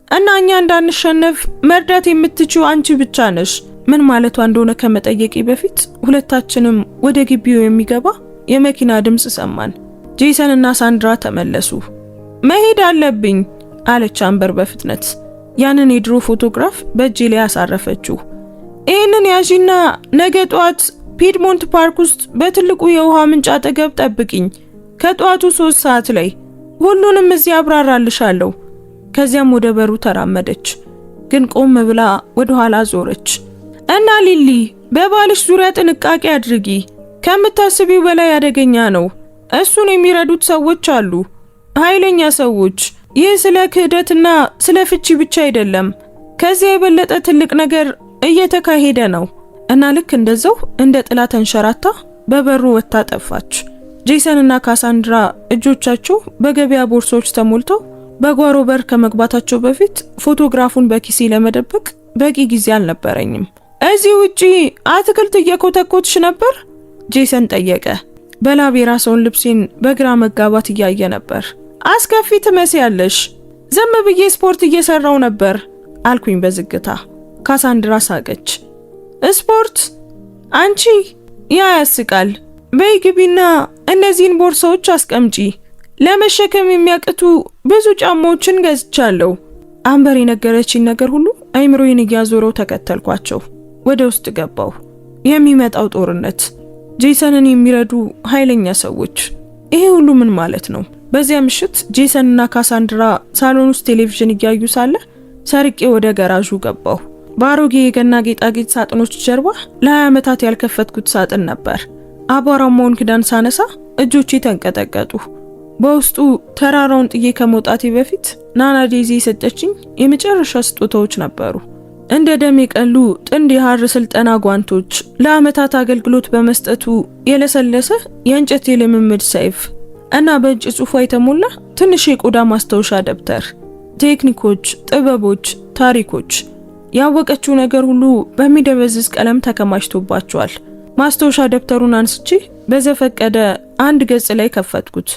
እና እኛ እንዳንሸነፍ መርዳት የምትችው አንቺ ብቻ ነሽ። ምን ማለቷ እንደሆነ ከመጠየቄ በፊት ሁለታችንም ወደ ግቢው የሚገባ የመኪና ድምጽ ሰማን። ጄሰን እና ሳንድራ ተመለሱ። መሄድ አለብኝ አለች አምበር በፍጥነት። ያንን የድሮ ፎቶግራፍ በእጄ ላይ አሳረፈችው። ይህንን ያዢና ነገ ጧት ፒድሞንት ፓርክ ውስጥ በትልቁ የውሃ ምንጭ አጠገብ ጠብቂኝ ከጧቱ 3 ሰዓት ላይ ሁሉንም እዚህ አብራራልሻለሁ። ከዚያም ወደ በሩ ተራመደች፣ ግን ቆም ብላ ወደ ኋላ ዞረች። እና ሊሊ በባልሽ ዙሪያ ጥንቃቄ አድርጊ፣ ከምታስቢው በላይ አደገኛ ነው። እሱን የሚረዱት ሰዎች አሉ፣ ኃይለኛ ሰዎች። ይህ ስለ ክህደትና ስለ ፍቺ ብቻ አይደለም፣ ከዚያ የበለጠ ትልቅ ነገር እየተካሄደ ነው። እና ልክ እንደዛው እንደ ጥላ ተንሸራታ በበሩ ወጥታ ጠፋች። ጄሰን እና ካሳንድራ እጆቻቸው በገበያ ቦርሳዎች ተሞልተው በጓሮ በር ከመግባታቸው በፊት ፎቶግራፉን በኪሴ ለመደበቅ በቂ ጊዜ አልነበረኝም። እዚህ ውጪ አትክልት እየኮተኮትሽ ነበር? ጄሰን ጠየቀ። በላብ የራሰውን ልብሴን በግራ መጋባት እያየ ነበር። አስከፊ ትመስያለሽ። ዝም ብዬ ስፖርት እየሰራው ነበር አልኩኝ በዝግታ። ካሳንድራ ሳቀች። ስፖርት? አንቺ? ያ ያስቃል። በይ ግቢና እነዚህን ቦርሳዎች አስቀምጪ። ለመሸከም የሚያቅቱ ብዙ ጫማዎችን ገዝቻለሁ። አምበር የነገረችኝ ነገር ሁሉ አይምሮዬን እያዞረው ተከተልኳቸው። ወደ ውስጥ ገባው። የሚመጣው ጦርነት፣ ጄሰንን የሚረዱ ኃይለኛ ሰዎች። ይሄ ሁሉ ምን ማለት ነው? በዚያ ምሽት ጄሰን እና ካሳንድራ ሳሎን ውስጥ ቴሌቪዥን እያዩ ሳለ ሰርቄ ወደ ገራዡ ገባው። በአሮጌ የገና ጌጣጌጥ ሳጥኖች ጀርባ ለ20 ዓመታት ያልከፈትኩት ሳጥን ነበር። አቧራማውን ክዳን ሳነሳ እጆቼ ተንቀጠቀጡ። በውስጡ ተራራውን ጥዬ ከመውጣቴ በፊት ናና ዴዚ የሰጠችኝ የመጨረሻ ስጦታዎች ነበሩ። እንደ ደም የቀሉ ጥንድ የሐር ስልጠና ጓንቶች፣ ለዓመታት አገልግሎት በመስጠቱ የለሰለሰ የእንጨት የልምምድ ሰይፍ እና በእጅ ጽሑፍ የተሞላ ትንሽ የቆዳ ማስታወሻ ደብተር። ቴክኒኮች፣ ጥበቦች፣ ታሪኮች፣ ያወቀችው ነገር ሁሉ በሚደበዝዝ ቀለም ተከማችቶባቸዋል። ማስታወሻ ደብተሩን አንስቼ በዘፈቀደ አንድ ገጽ ላይ ከፈትኩት።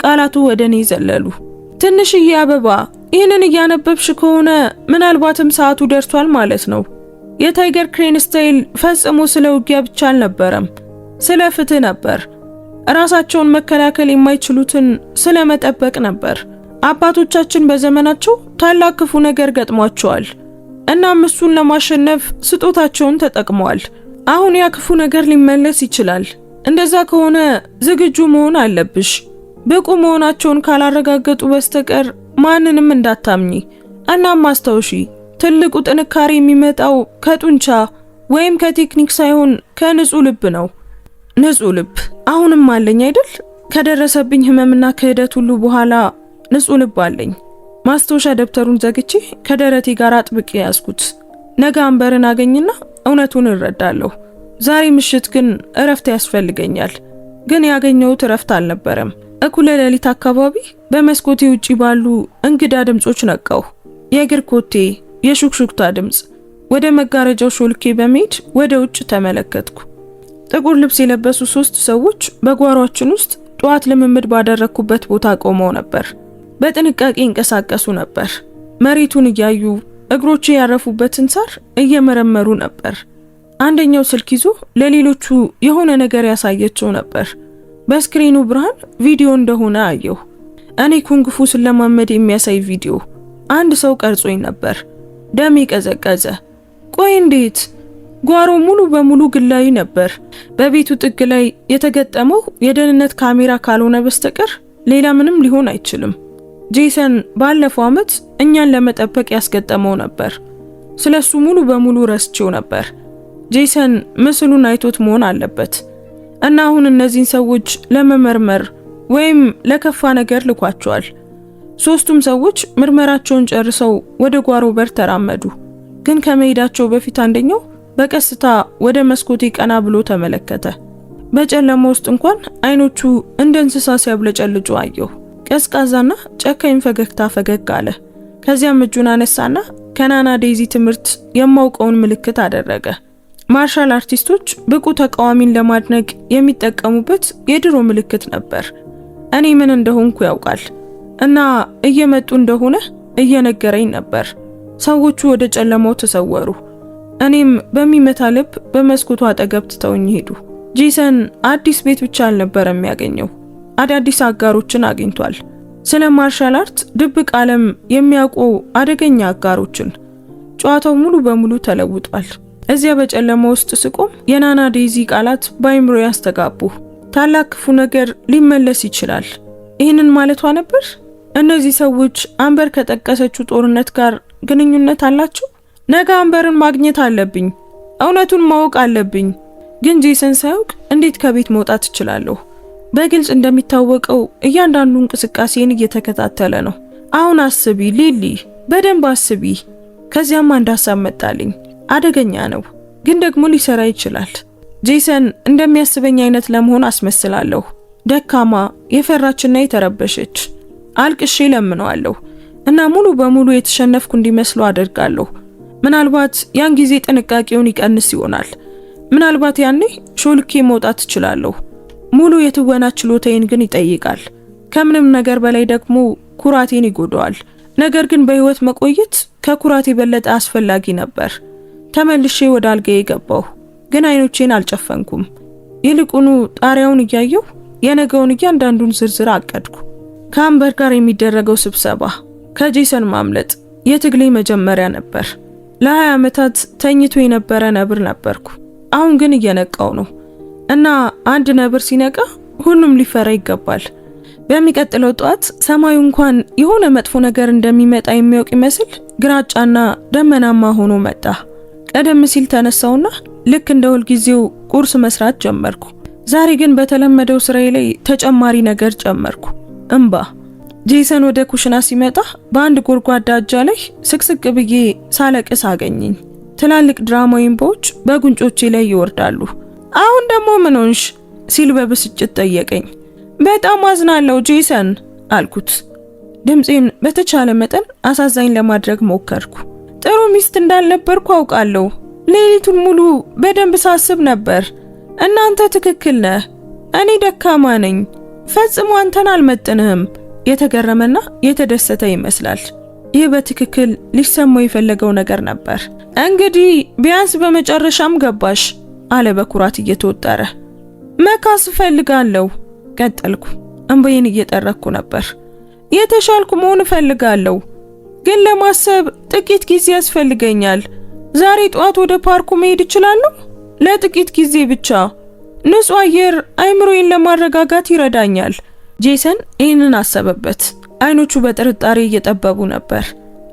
ቃላቱ ወደ እኔ ዘለሉ። ትንሽዬ አበባ፣ ይህንን እያነበብሽ ከሆነ ምናልባትም ሰዓቱ ደርሷል ማለት ነው። የታይገር ክሬን ስታይል ፈጽሞ ስለ ውጊያ ብቻ አልነበረም፣ ስለ ፍትህ ነበር። ራሳቸውን መከላከል የማይችሉትን ስለ መጠበቅ ነበር። አባቶቻችን በዘመናቸው ታላቅ ክፉ ነገር ገጥሟቸዋል። እናም እሱን ለማሸነፍ ስጦታቸውን ተጠቅመዋል። አሁን ያ ክፉ ነገር ሊመለስ ይችላል። እንደዛ ከሆነ ዝግጁ መሆን አለብሽ። ብቁ መሆናቸውን ካላረጋገጡ በስተቀር ማንንም እንዳታምኚ። እናም አስታውሺ፣ ትልቁ ጥንካሬ የሚመጣው ከጡንቻ ወይም ከቴክኒክ ሳይሆን ከንጹህ ልብ ነው። ንጹህ ልብ አሁንም አለኝ አይደል? ከደረሰብኝ ህመምና ክህደት ሁሉ በኋላ ንጹህ ልብ አለኝ። ማስታወሻ ደብተሩን ዘግቼ ከደረቴ ጋር አጥብቄ ያዝኩት። ነገ አምበርን አገኝና እውነቱን እረዳለሁ። ዛሬ ምሽት ግን እረፍት ያስፈልገኛል። ግን ያገኘሁት እረፍት አልነበረም። እኩለ ሌሊት አካባቢ በመስኮቴ ውጪ ባሉ እንግዳ ድምጾች ነቃው። የእግር ኮቴ፣ የሹክሹክታ ድምጽ። ወደ መጋረጃው ሾልኬ በመሄድ ወደ ውጭ ተመለከትኩ። ጥቁር ልብስ የለበሱ 3 ሰዎች በጓሯችን ውስጥ ጧት ልምምድ ባደረኩበት ቦታ ቆመው ነበር። በጥንቃቄ ይንቀሳቀሱ ነበር። መሬቱን እያዩ እግሮቼ ያረፉበትን ሳር እየመረመሩ ነበር። አንደኛው ስልክ ይዞ ለሌሎቹ የሆነ ነገር ያሳየቸው ነበር። በስክሪኑ ብርሃን ቪዲዮ እንደሆነ አየሁ። እኔ ኩንግፉ ስለማመድ የሚያሳይ ቪዲዮ። አንድ ሰው ቀርጾኝ ነበር። ደሜ ቀዘቀዘ። ቆይ እንዴት? ጓሮ ሙሉ በሙሉ ግላዊ ነበር። በቤቱ ጥግ ላይ የተገጠመው የደህንነት ካሜራ ካልሆነ በስተቀር ሌላ ምንም ሊሆን አይችልም። ጄሰን ባለፈው ዓመት እኛን ለመጠበቅ ያስገጠመው ነበር። ስለሱ ሙሉ በሙሉ ረስቼው ነበር። ጄሰን ምስሉን አይቶት መሆን አለበት እና አሁን እነዚህን ሰዎች ለመመርመር ወይም ለከፋ ነገር ልኳቸዋል። 3ቱም ሰዎች ምርመራቸውን ጨርሰው ወደ ጓሮ በር ተራመዱ። ግን ከመሄዳቸው በፊት አንደኛው በቀስታ ወደ መስኮቴ ቀና ብሎ ተመለከተ። በጨለማ ውስጥ እንኳን አይኖቹ እንደ እንስሳ ሲያብለጨልጩ አየሁ። ቀዝቃዛና ጨካኝ ፈገግታ ፈገግ አለ። ከዚያም እጁን አነሳና ከናና ዴዚ ትምህርት የማውቀውን ምልክት አደረገ። ማርሻል አርቲስቶች ብቁ ተቃዋሚን ለማድነቅ የሚጠቀሙበት የድሮ ምልክት ነበር። እኔ ምን እንደሆንኩ ያውቃል እና እየመጡ እንደሆነ እየነገረኝ ነበር። ሰዎቹ ወደ ጨለማው ተሰወሩ። እኔም በሚመታ ልብ በመስኮቱ አጠገብ ትተውኝ ሄዱ። ጄሰን አዲስ ቤት ብቻ አልነበረም ያገኘው፣ አዳዲስ አጋሮችን አግኝቷል። ስለ ማርሻል አርት ድብቅ ዓለም የሚያውቁ አደገኛ አጋሮችን። ጨዋታው ሙሉ በሙሉ ተለውጧል። እዚያ በጨለማ ውስጥ ስቆም የናና ዴዚ ቃላት በአይምሮ ያስተጋቡ። ታላቅ ክፉ ነገር ሊመለስ ይችላል። ይህንን ማለቷ ነበር። እነዚህ ሰዎች አምበር ከጠቀሰችው ጦርነት ጋር ግንኙነት አላቸው። ነገ አምበርን ማግኘት አለብኝ። እውነቱን ማወቅ አለብኝ። ግን ጄሰን ሳያውቅ እንዴት ከቤት መውጣት እችላለሁ? በግልጽ እንደሚታወቀው እያንዳንዱ እንቅስቃሴን እየተከታተለ ነው። አሁን አስቢ ሊሊ፣ በደንብ አስቢ። ከዚያም አንድ ሐሳብ መጣልኝ። አደገኛ ነው፣ ግን ደግሞ ሊሰራ ይችላል። ጄሰን እንደሚያስበኝ አይነት ለመሆን አስመስላለሁ። ደካማ፣ የፈራችና የተረበሸች። አልቅሼ ለምነዋለሁ እና ሙሉ በሙሉ የተሸነፍኩ እንዲመስሉ አደርጋለሁ። ምናልባት ያን ጊዜ ጥንቃቄውን ይቀንስ ይሆናል። ምናልባት ያኔ ሾልኬ መውጣት እችላለሁ። ሙሉ የትወና ችሎታዬን ግን ይጠይቃል። ከምንም ነገር በላይ ደግሞ ኩራቴን ይጎዳዋል። ነገር ግን በህይወት መቆየት ከኩራት የበለጠ አስፈላጊ ነበር። ተመልሼ ወደ አልጋዬ ገባሁ፣ ግን አይኖቼን አልጨፈንኩም። ይልቁኑ ጣሪያውን እያየሁ የነገውን እያንዳንዱን ዝርዝር አቀድኩ። ከአምበር ጋር የሚደረገው ስብሰባ፣ ከጄሰን ማምለጥ የትግሌ መጀመሪያ ነበር። ለ20 ዓመታት ተኝቶ የነበረ ነብር ነበርኩ። አሁን ግን እየነቃው ነው እና አንድ ነብር ሲነቃ ሁሉም ሊፈራ ይገባል። በሚቀጥለው ጧት ሰማዩ እንኳን የሆነ መጥፎ ነገር እንደሚመጣ የሚያውቅ ይመስል ግራጫና ደመናማ ሆኖ መጣ። ቀደም ሲል ተነሳውና ልክ እንደ ሁልጊዜው ቁርስ መስራት ጀመርኩ። ዛሬ ግን በተለመደው ስራዬ ላይ ተጨማሪ ነገር ጨመርኩ፣ እንባ። ጄሰን ወደ ኩሽና ሲመጣ በአንድ ጎድጓዳ እጃ ላይ ስቅስቅ ብዬ ሳለቅስ አገኘኝ። ትላልቅ ድራማዊ እንባዎች በጉንጮቼ ላይ ይወርዳሉ። አሁን ደግሞ ምን ሆንሽ ሲል በብስጭት ጠየቀኝ። በጣም አዝናለሁ ጄሰን አልኩት። ድምፄን በተቻለ መጠን አሳዛኝ ለማድረግ ሞከርኩ። ጥሩ ሚስት እንዳልነበርኩ አውቃለሁ። ሌሊቱን ሙሉ በደንብ ሳስብ ነበር። እናንተ ትክክል ነህ፣ እኔ ደካማ ነኝ። ፈጽሞ አንተን አልመጥንህም። የተገረመና የተደሰተ ይመስላል። ይህ በትክክል ሊሰማው የፈለገው ነገር ነበር። እንግዲህ ቢያንስ በመጨረሻም ገባሽ አለ በኩራት እየተወጠረ። መካስ እፈልጋለሁ ቀጠልኩ። እንባዬን እየጠረኩ ነበር። የተሻልኩ መሆን እፈልጋለሁ፣ ግን ለማሰብ ጥቂት ጊዜ ያስፈልገኛል። ዛሬ ጧት ወደ ፓርኩ መሄድ እችላለሁ? ለጥቂት ጊዜ ብቻ። ንጹህ አየር አይምሮዬን ለማረጋጋት ይረዳኛል። ጄሰን ይህንን አሰበበት። አይኖቹ በጥርጣሬ እየጠበቡ ነበር።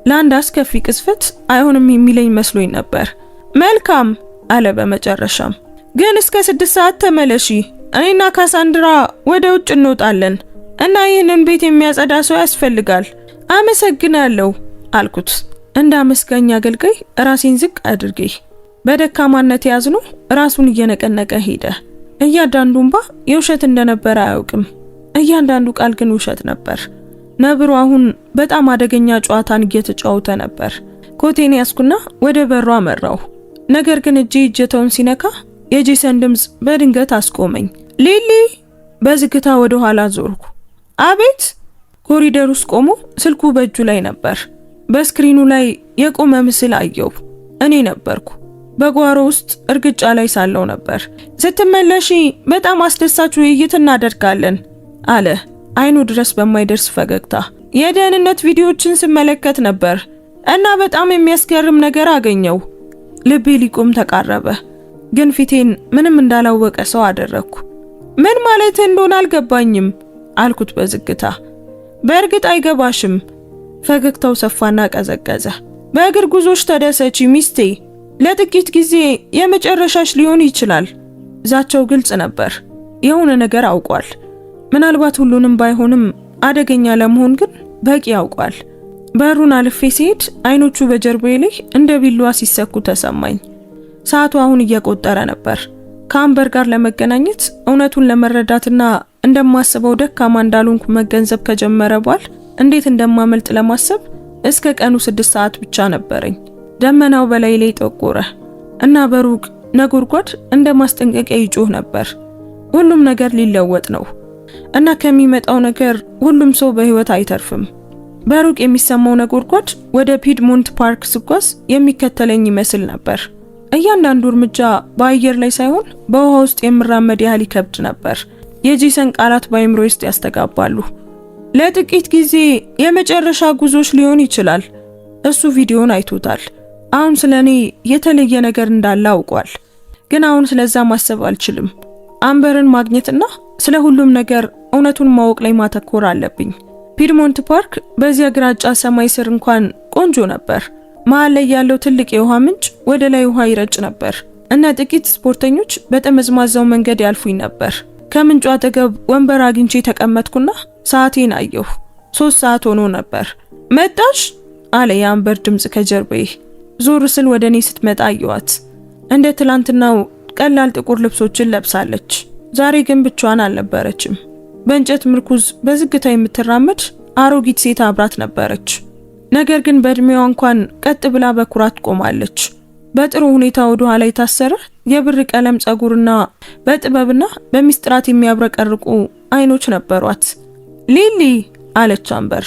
ለአንድ አስከፊ ቅስፈት አይሆንም የሚለኝ መስሎኝ ነበር። መልካም አለ በመጨረሻም። ግን እስከ 6 ሰዓት ተመለሺ። እኔና ካሳንድራ ወደ ውጭ እንወጣለን እና ይህንን ቤት የሚያጸዳ ሰው ያስፈልጋል። አመሰግናለሁ አልኩት። እንደ አመስጋኝ አገልጋይ ራሴን ዝቅ አድርጌ። በደካማነት ያዝኖ ራሱን እየነቀነቀ ሄደ። እያንዳንዱ እንባ የውሸት እንደነበረ አያውቅም። እያንዳንዱ ቃል ግን ውሸት ነበር። ነብሩ አሁን በጣም አደገኛ ጨዋታን እየተጫወተ ነበር። ኮቴን ያስኩና ወደ በሩ አመራው። ነገር ግን እጀታውን ሲነካ የጄሰን ድምጽ በድንገት አስቆመኝ። ሊሊ! በዝግታ ወደ ኋላ ዞርኩ። አቤት! ኮሪደር ውስጥ ቆሞ ስልኩ በእጁ ላይ ነበር። በስክሪኑ ላይ የቆመ ምስል አየው። እኔ ነበርኩ። በጓሮ ውስጥ እርግጫ ላይ ሳለው ነበር። ስትመለሺ በጣም አስደሳች ውይይት እናደርጋለን አለ፣ አይኑ ድረስ በማይደርስ ፈገግታ። የደህንነት ቪዲዮዎችን ስመለከት ነበር እና በጣም የሚያስገርም ነገር አገኘው። ልቤ ሊቆም ተቃረበ፣ ግን ፊቴን ምንም እንዳላወቀ ሰው አደረኩ። ምን ማለት እንደሆነ አልገባኝም አልኩት በዝግታ። በእርግጥ አይገባሽም። ፈገግታው ሰፋና ቀዘቀዘ። በእግር ጉዞሽ ተደሰቺ ሚስቴ። ለጥቂት ጊዜ የመጨረሻሽ ሊሆን ይችላል። ዛቻው ግልጽ ነበር። የሆነ ነገር አውቋል። ምናልባት ሁሉንም ባይሆንም አደገኛ ለመሆን ግን በቂ ያውቋል። በሩን አልፌ ሲሄድ አይኖቹ በጀርባዬ ላይ እንደ ቢላዋ ሲሰኩ ተሰማኝ። ሰዓቱ አሁን እየቆጠረ ነበር። ከአምበር ጋር ለመገናኘት እውነቱን ለመረዳትና እንደማስበው ደካማ እንዳልሆንኩ መገንዘብ ከጀመረ በኋላ እንዴት እንደማመልጥ ለማሰብ እስከ ቀኑ 6 ሰዓት ብቻ ነበረኝ። ደመናው በላይ ላይ ጠቆረ እና በሩቅ ነጎድጓድ እንደ ማስጠንቀቂያ ይጮህ ነበር። ሁሉም ነገር ሊለወጥ ነው እና ከሚመጣው ነገር ሁሉም ሰው በህይወት አይተርፍም። በሩቅ የሚሰማው ነጎድጓድ ወደ ፒድሞንት ፓርክ ስጓዝ የሚከተለኝ ይመስል ነበር። እያንዳንዱ እርምጃ በአየር ላይ ሳይሆን በውሃ ውስጥ የምራመድ ያህል ይከብድ ነበር። የጄሰን ቃላት በአይምሮ ውስጥ ያስተጋባሉ። ለጥቂት ጊዜ የመጨረሻ ጉዞሽ ሊሆን ይችላል። እሱ ቪዲዮን አይቶታል። አሁን ስለኔ የተለየ ነገር እንዳለ አውቋል። ግን አሁን ስለዛ ማሰብ አልችልም። አምበርን ማግኘትና ስለ ሁሉም ነገር እውነቱን ማወቅ ላይ ማተኮር አለብኝ። ፒድሞንት ፓርክ በዚያ ግራጫ ሰማይ ስር እንኳን ቆንጆ ነበር። መሃል ላይ ያለው ትልቅ የውሃ ምንጭ ወደ ላይ ውሃ ይረጭ ነበር እና ጥቂት ስፖርተኞች በጠመዝማዛው መንገድ ያልፉኝ ነበር። ከምንጩ አጠገብ ወንበር አግኝቼ ተቀመጥኩና ሰዓቴን አየሁ። 3 ሰዓት ሆኖ ነበር። መጣሽ አለ የአምበር ድምጽ ከጀርባዬ። ዞር ስል ወደ እኔ ስትመጣ አየኋት። እንደ ትላንትናው ቀላል ጥቁር ልብሶችን ለብሳለች። ዛሬ ግን ብቻዋን አልነበረችም። በእንጨት ምርኩዝ በዝግታ የምትራመድ አሮጊት ሴት አብራት ነበረች። ነገር ግን በእድሜዋ እንኳን ቀጥ ብላ በኩራት ቆማለች። በጥሩ ሁኔታ ወደ ኋላ የታሰረ የብር ቀለም ጸጉርና በጥበብና በሚስጥራት የሚያብረቀርቁ አይኖች ነበሯት። ሊሊ አለች አምበር።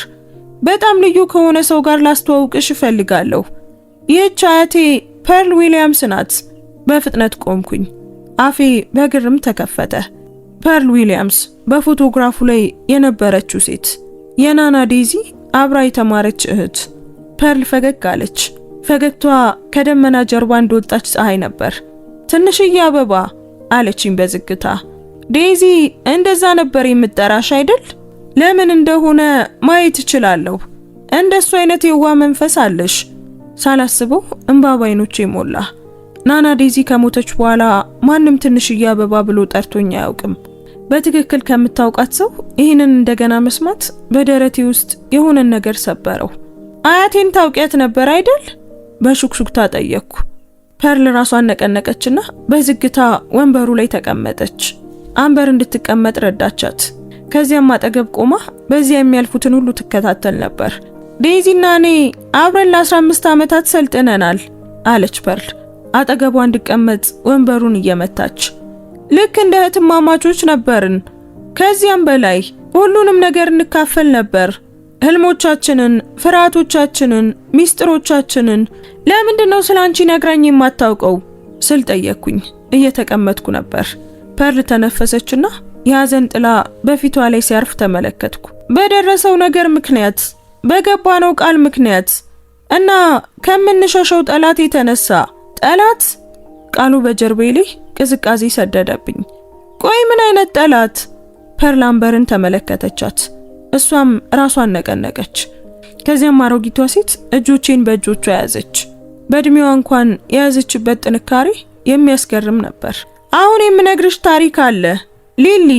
በጣም ልዩ ከሆነ ሰው ጋር ላስተዋውቅሽ እፈልጋለሁ። ይህች አያቴ ፐርል ዊሊያምስ ናት። በፍጥነት ቆምኩኝ። አፌ በግርም ተከፈተ። ፐርል ዊሊያምስ በፎቶግራፉ ላይ የነበረችው ሴት፣ የናና ዴዚ አብራ የተማረች እህት። ፐርል ፈገግ አለች። ፈገግቷ ከደመና ጀርባ እንደወጣች ፀሐይ ነበር። ትንሽዬ አበባ አለችኝ በዝግታ። ዴዚ እንደዛ ነበር የምትጠራሽ አይደል? ለምን እንደሆነ ማየት እችላለሁ። እንደሱ አይነት የዋ መንፈስ አለሽ። ሳላስበው እንባ ባይኖቼ ሞላ። ናና ዴዚ ከሞተች በኋላ ማንም ትንሽዬ አበባ ብሎ ጠርቶኝ አያውቅም። በትክክል ከምታውቃት ሰው ይህንን እንደገና መስማት በደረቴ ውስጥ የሆነን ነገር ሰበረው። አያቴን ታውቂያት ነበር አይደል? በሹክሹክታ ጠየቅኩ። ፐርል ራሷን ነቀነቀችና በዝግታ ወንበሩ ላይ ተቀመጠች። አምበር እንድትቀመጥ ረዳቻት። ከዚያም አጠገብ ቆማ በዚያ የሚያልፉትን ሁሉ ትከታተል ነበር። ዴዚና እኔ አብረን ለ15 ዓመታት ሰልጥነናል አለች ፐርል አጠገቧ እንድቀመጥ ወንበሩን እየመታች። ልክ እንደ እህትማማቾች ነበርን። ከዚያም በላይ ሁሉንም ነገር እንካፈል ነበር። ህልሞቻችንን፣ ፍርሃቶቻችንን፣ ሚስጥሮቻችንን። ለምንድን ነው ስላንቺ ነግራኝ የማታውቀው ስል ጠየቅኩኝ። እየተቀመጥኩ ነበር። ፐርል ተነፈሰችና የሐዘን ጥላ በፊቷ ላይ ሲያርፍ ተመለከትኩ። በደረሰው ነገር ምክንያት፣ በገባነው ቃል ምክንያት እና ከምንሸሸው ጠላት የተነሳ። ጠላት? ቃሉ በጀርባዬ ላይ ቅዝቃዜ ሰደደብኝ። ቆይ ምን አይነት ጠላት? ፐርል አምበርን ተመለከተቻት። እሷም ራሷን ነቀነቀች። ከዚያም አሮጊቷ ሴት እጆቼን በእጆቿ ያዘች። በእድሜዋ እንኳን የያዘችበት ጥንካሬ የሚያስገርም ነበር። አሁን የምነግርሽ ታሪክ አለ ሊሊ።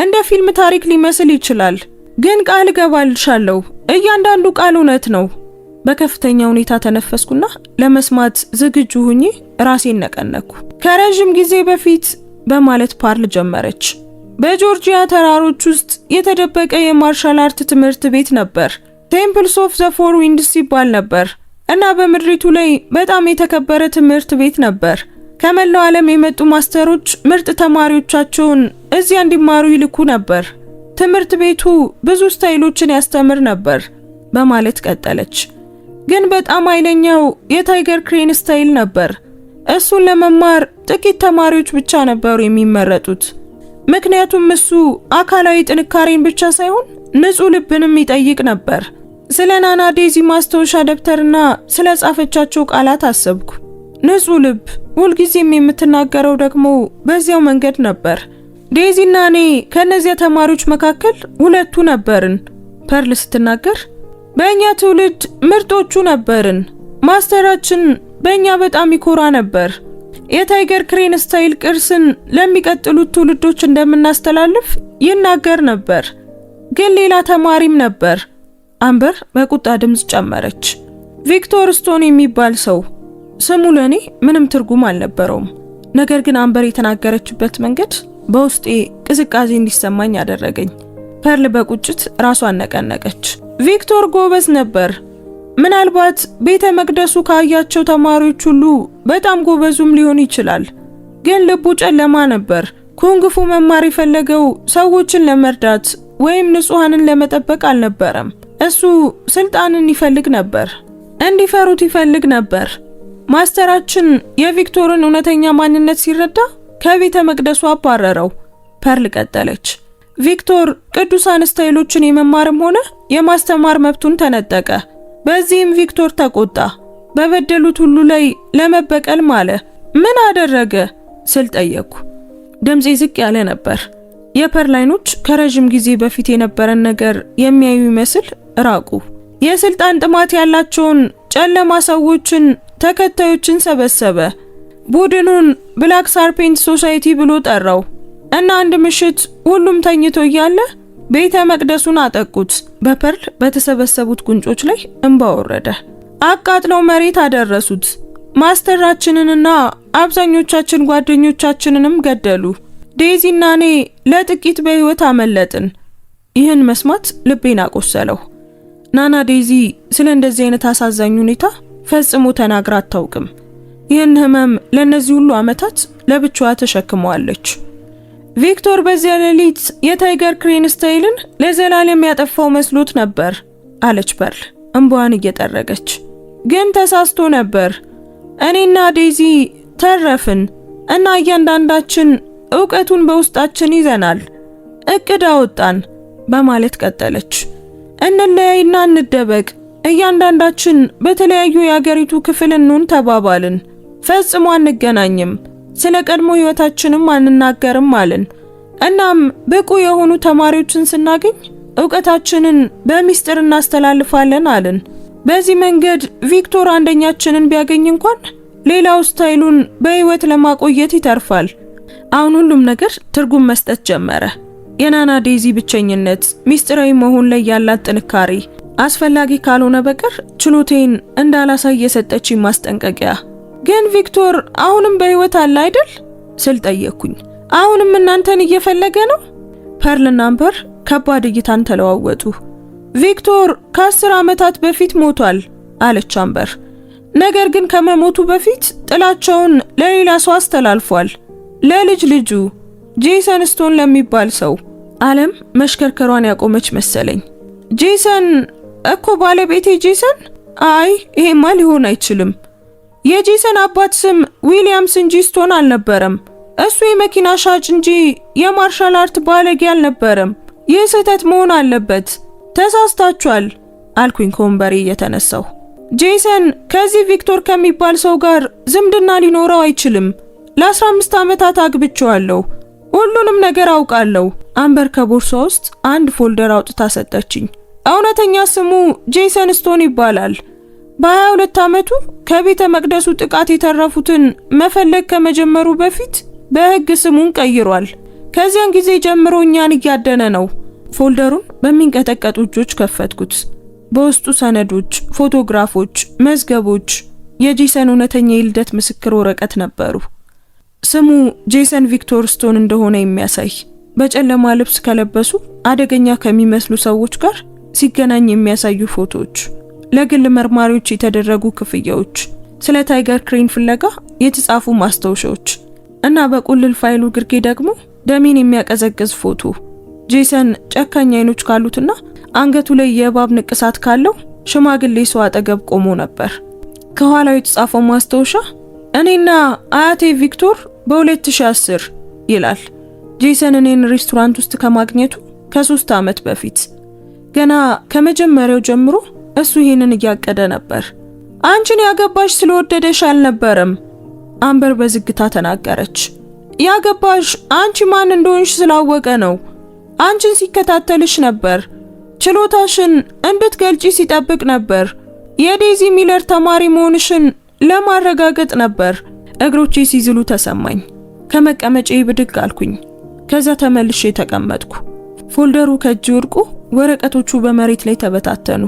እንደ ፊልም ታሪክ ሊመስል ይችላል፣ ግን ቃል እገባልሻለሁ እያንዳንዱ ቃል እውነት ነው። በከፍተኛ ሁኔታ ተነፈስኩና ለመስማት ዝግጁ ሁኜ ራሴን ነቀነኩ። ከረጅም ጊዜ በፊት በማለት ፐርል ጀመረች። በጆርጂያ ተራሮች ውስጥ የተደበቀ የማርሻል አርት ትምህርት ቤት ነበር። ቴምፕልስ ኦፍ ዘ ፎር ዊንድስ ይባል ነበር እና በምድሪቱ ላይ በጣም የተከበረ ትምህርት ቤት ነበር። ከመላው ዓለም የመጡ ማስተሮች ምርጥ ተማሪዎቻቸውን እዚያ እንዲማሩ ይልኩ ነበር። ትምህርት ቤቱ ብዙ ስታይሎችን ያስተምር ነበር በማለት ቀጠለች። ግን በጣም ኃይለኛው የታይገር ክሬን ስታይል ነበር። እሱን ለመማር ጥቂት ተማሪዎች ብቻ ነበሩ የሚመረጡት። ምክንያቱም እሱ አካላዊ ጥንካሬን ብቻ ሳይሆን ንጹህ ልብንም ይጠይቅ ነበር። ስለ ናና ዴዚ ማስታወሻ ደብተርና ስለ ጻፈቻቸው ቃላት አሰብኩ። ንጹህ ልብ፣ ሁልጊዜም የምትናገረው ደግሞ በዚያው መንገድ ነበር። ዴዚና እኔ ከነዚያ ተማሪዎች መካከል ሁለቱ ነበርን። ፐርል ስትናገር በእኛ ትውልድ ምርጦቹ ነበርን። ማስተራችን በእኛ በጣም ይኮራ ነበር። የታይገር ክሬን ስታይል ቅርስን ለሚቀጥሉት ትውልዶች እንደምናስተላልፍ ይናገር ነበር። ግን ሌላ ተማሪም ነበር። አምበር በቁጣ ድምጽ ጨመረች። ቪክቶር ስቶን የሚባል ሰው። ስሙ ለኔ ምንም ትርጉም አልነበረውም። ነገር ግን አምበር የተናገረችበት መንገድ በውስጤ ቅዝቃዜ እንዲሰማኝ አደረገኝ። ፐርል በቁጭት ራሷን ነቀነቀች። ቪክቶር ጎበዝ ነበር። ምናልባት ቤተ መቅደሱ ካያቸው ተማሪዎች ሁሉ በጣም ጎበዙም ሊሆን ይችላል። ግን ልቡ ጨለማ ነበር። ኩንግፉ መማር የፈለገው ሰዎችን ለመርዳት ወይም ንጹሃንን ለመጠበቅ አልነበረም። እሱ ስልጣንን ይፈልግ ነበር፣ እንዲፈሩት ይፈልግ ነበር። ማስተራችን የቪክቶርን እውነተኛ ማንነት ሲረዳ ከቤተ መቅደሱ አባረረው። ፐርል ቀጠለች። ቪክቶር ቅዱሳን ስታይሎችን የመማርም ሆነ የማስተማር መብቱን ተነጠቀ። በዚህም ቪክቶር ተቆጣ። በበደሉት ሁሉ ላይ ለመበቀል ማለ። ምን አደረገ ስል ጠየቅኩ። ድምጼ ዝቅ ያለ ነበር። የፐርል አይኖች ከረጅም ጊዜ በፊት የነበረን ነገር የሚያዩ ይመስል ራቁ። የስልጣን ጥማት ያላቸውን ጨለማ ሰዎችን ተከታዮችን ሰበሰበ። ቡድኑን ብላክ ሳርፔንት ሶሳይቲ ብሎ ጠራው እና አንድ ምሽት ሁሉም ተኝቶ እያለ ቤተ መቅደሱን አጠቁት። በፐርል በተሰበሰቡት ጉንጮች ላይ እንባ ወረደ። አቃጥለው መሬት አደረሱት። ማስተራችንንና አብዛኞቻችን ጓደኞቻችንንም ገደሉ። ዴዚና እኔ ለጥቂት በህይወት አመለጥን። ይህን መስማት ልቤን አቆሰለው። ናና ዴዚ ስለ እንደዚህ አይነት አሳዛኝ ሁኔታ ፈጽሞ ተናግራ አታውቅም። ይህን ህመም ለነዚህ ሁሉ ዓመታት ለብቻዋ ተሸክመዋለች። ቪክቶር በዚያ ሌሊት የታይገር ክሬን ስታይልን ለዘላለም ያጠፋው መስሎት ነበር አለች ፐርል እንባዋን እየጠረገች። ግን ተሳስቶ ነበር። እኔና ዴዚ ተረፍን እና እያንዳንዳችን ዕውቀቱን በውስጣችን ይዘናል። እቅድ አወጣን በማለት ቀጠለች። እንለያይና እንደበቅ፣ እያንዳንዳችን በተለያዩ የአገሪቱ ክፍል እንሁን ተባባልን። ፈጽሞ አንገናኝም፣ ስለ ቀድሞ ህይወታችንም አንናገርም አልን። እናም ብቁ የሆኑ ተማሪዎችን ስናገኝ ዕውቀታችንን በሚስጥር እናስተላልፋለን አልን። በዚህ መንገድ ቪክቶር አንደኛችንን ቢያገኝ እንኳን ሌላው ስታይሉን በህይወት ለማቆየት ይተርፋል። አሁን ሁሉም ነገር ትርጉም መስጠት ጀመረ። የናና ዴዚ ብቸኝነት፣ ሚስጥራዊ መሆን ላይ ያላት ጥንካሬ፣ አስፈላጊ ካልሆነ በቀር ችሎቴን እንዳላሳይ የሰጠችኝ ማስጠንቀቂያ። ግን ቪክቶር አሁንም በህይወት አለ አይደል ስል ጠየቅኩኝ። አሁንም እናንተን እየፈለገ ነው? ፐርልና አምበር ከባድ እይታን ተለዋወጡ። ቪክቶር ከ10 ዓመታት በፊት ሞቷል አለች አምበር። ነገር ግን ከመሞቱ በፊት ጥላቸውን ለሌላ ሰው አስተላልፏል። ለልጅ ልጁ ጄሰን ስቶን ለሚባል ሰው። ዓለም መሽከርከሯን ያቆመች መሰለኝ። ጄሰን እኮ ባለቤቴ ጄሰን? አይ ይሄማ ሊሆን አይችልም። የጄሰን አባት ስም ዊሊያምስ እንጂ ስቶን አልነበረም። እሱ የመኪና ሻጭ እንጂ የማርሻል አርት ባለጌ አልነበረም። ይህ ስህተት መሆን አለበት። ተሳስታችኋል አልኩኝ ከወንበሬ እየተነሳሁ። ጄሰን ከዚህ ቪክቶር ከሚባል ሰው ጋር ዝምድና ሊኖረው አይችልም። ለ15 ዓመታት አግብቼዋለሁ። ሁሉንም ነገር አውቃለሁ። አምበር ከቦርሷ ውስጥ አንድ ፎልደር አውጥታ ሰጠችኝ። እውነተኛ ስሙ ጄሰን ስቶን ይባላል። በ22 ዓመቱ ከቤተ መቅደሱ ጥቃት የተረፉትን መፈለግ ከመጀመሩ በፊት በሕግ ስሙን ቀይሯል። ከዚያን ጊዜ ጀምሮ እኛን እያደነ ነው። ፎልደሩን በሚንቀጠቀጡ እጆች ከፈትኩት። በውስጡ ሰነዶች፣ ፎቶግራፎች፣ መዝገቦች፣ የጄሰን እውነተኛ የልደት ምስክር ወረቀት ነበሩ። ስሙ ጄሰን ቪክቶር ስቶን እንደሆነ የሚያሳይ፣ በጨለማ ልብስ ከለበሱ አደገኛ ከሚመስሉ ሰዎች ጋር ሲገናኝ የሚያሳዩ ፎቶዎች፣ ለግል መርማሪዎች የተደረጉ ክፍያዎች፣ ስለ ታይገር ክሬን ፍለጋ የተጻፉ ማስታወሻዎች እና በቁልል ፋይሉ ግርጌ ደግሞ ደሜን የሚያቀዘቅዝ ፎቶ። ጄሰን ጨካኝ አይኖች ካሉትና አንገቱ ላይ የእባብ ንቅሳት ካለው ሽማግሌ ሰው አጠገብ ቆሞ ነበር። ከኋላው የተጻፈው ማስታወሻ እኔና አያቴ ቪክቶር በ2010 ይላል። ጄሰን እኔን ሬስቶራንት ውስጥ ከማግኘቱ ከ3 ዓመት በፊት ገና ከመጀመሪያው ጀምሮ እሱ ይሄንን እያቀደ ነበር። አንቺን ያገባሽ ስለወደደሽ አልነበረም፣ አምበር በዝግታ ተናገረች። ያገባሽ አንቺ ማን እንደሆንሽ ስላወቀ ነው። አንቺን ሲከታተልሽ ነበር። ችሎታሽን እንድትገልጪ ሲጠብቅ ነበር። የዴዚ ሚለር ተማሪ መሆንሽን ለማረጋገጥ ነበር። እግሮቼ ሲዝሉ ተሰማኝ። ከመቀመጫዬ ብድግ አልኩኝ። ከዛ ተመልሼ ተቀመጥኩ። ፎልደሩ ከእጅ ወድቆ ወረቀቶቹ በመሬት ላይ ተበታተኑ።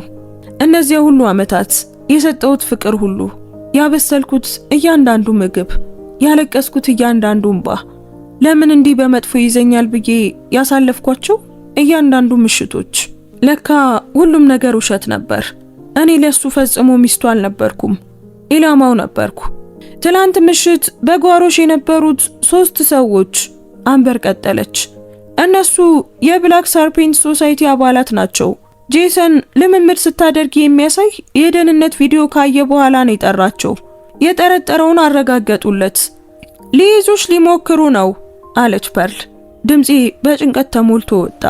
እነዚያ ሁሉ ዓመታት የሰጠሁት ፍቅር ሁሉ፣ ያበሰልኩት እያንዳንዱ ምግብ፣ ያለቀስኩት እያንዳንዱ እንባ፣ ለምን እንዲህ በመጥፎ ይዘኛል ብዬ ያሳለፍኳቸው እያንዳንዱ ምሽቶች፣ ለካ ሁሉም ነገር ውሸት ነበር። እኔ ለሱ ፈጽሞ ሚስቱ አልነበርኩም፣ ኢላማው ነበርኩ። ትላንት ምሽት በጓሮሽ የነበሩት 3 ሰዎች፣ አምበር ቀጠለች። እነሱ የብላክ ሰርፔንት ሶሳይቲ አባላት ናቸው። ጄሰን ልምምድ ስታደርግ የሚያሳይ የደህንነት ቪዲዮ ካየ በኋላ ነው የጠራቸው። የጠረጠረውን አረጋገጡለት። ሊይዙሽ ሊሞክሩ ነው አለች ፐርል። ድምፄ በጭንቀት ተሞልቶ ወጣ።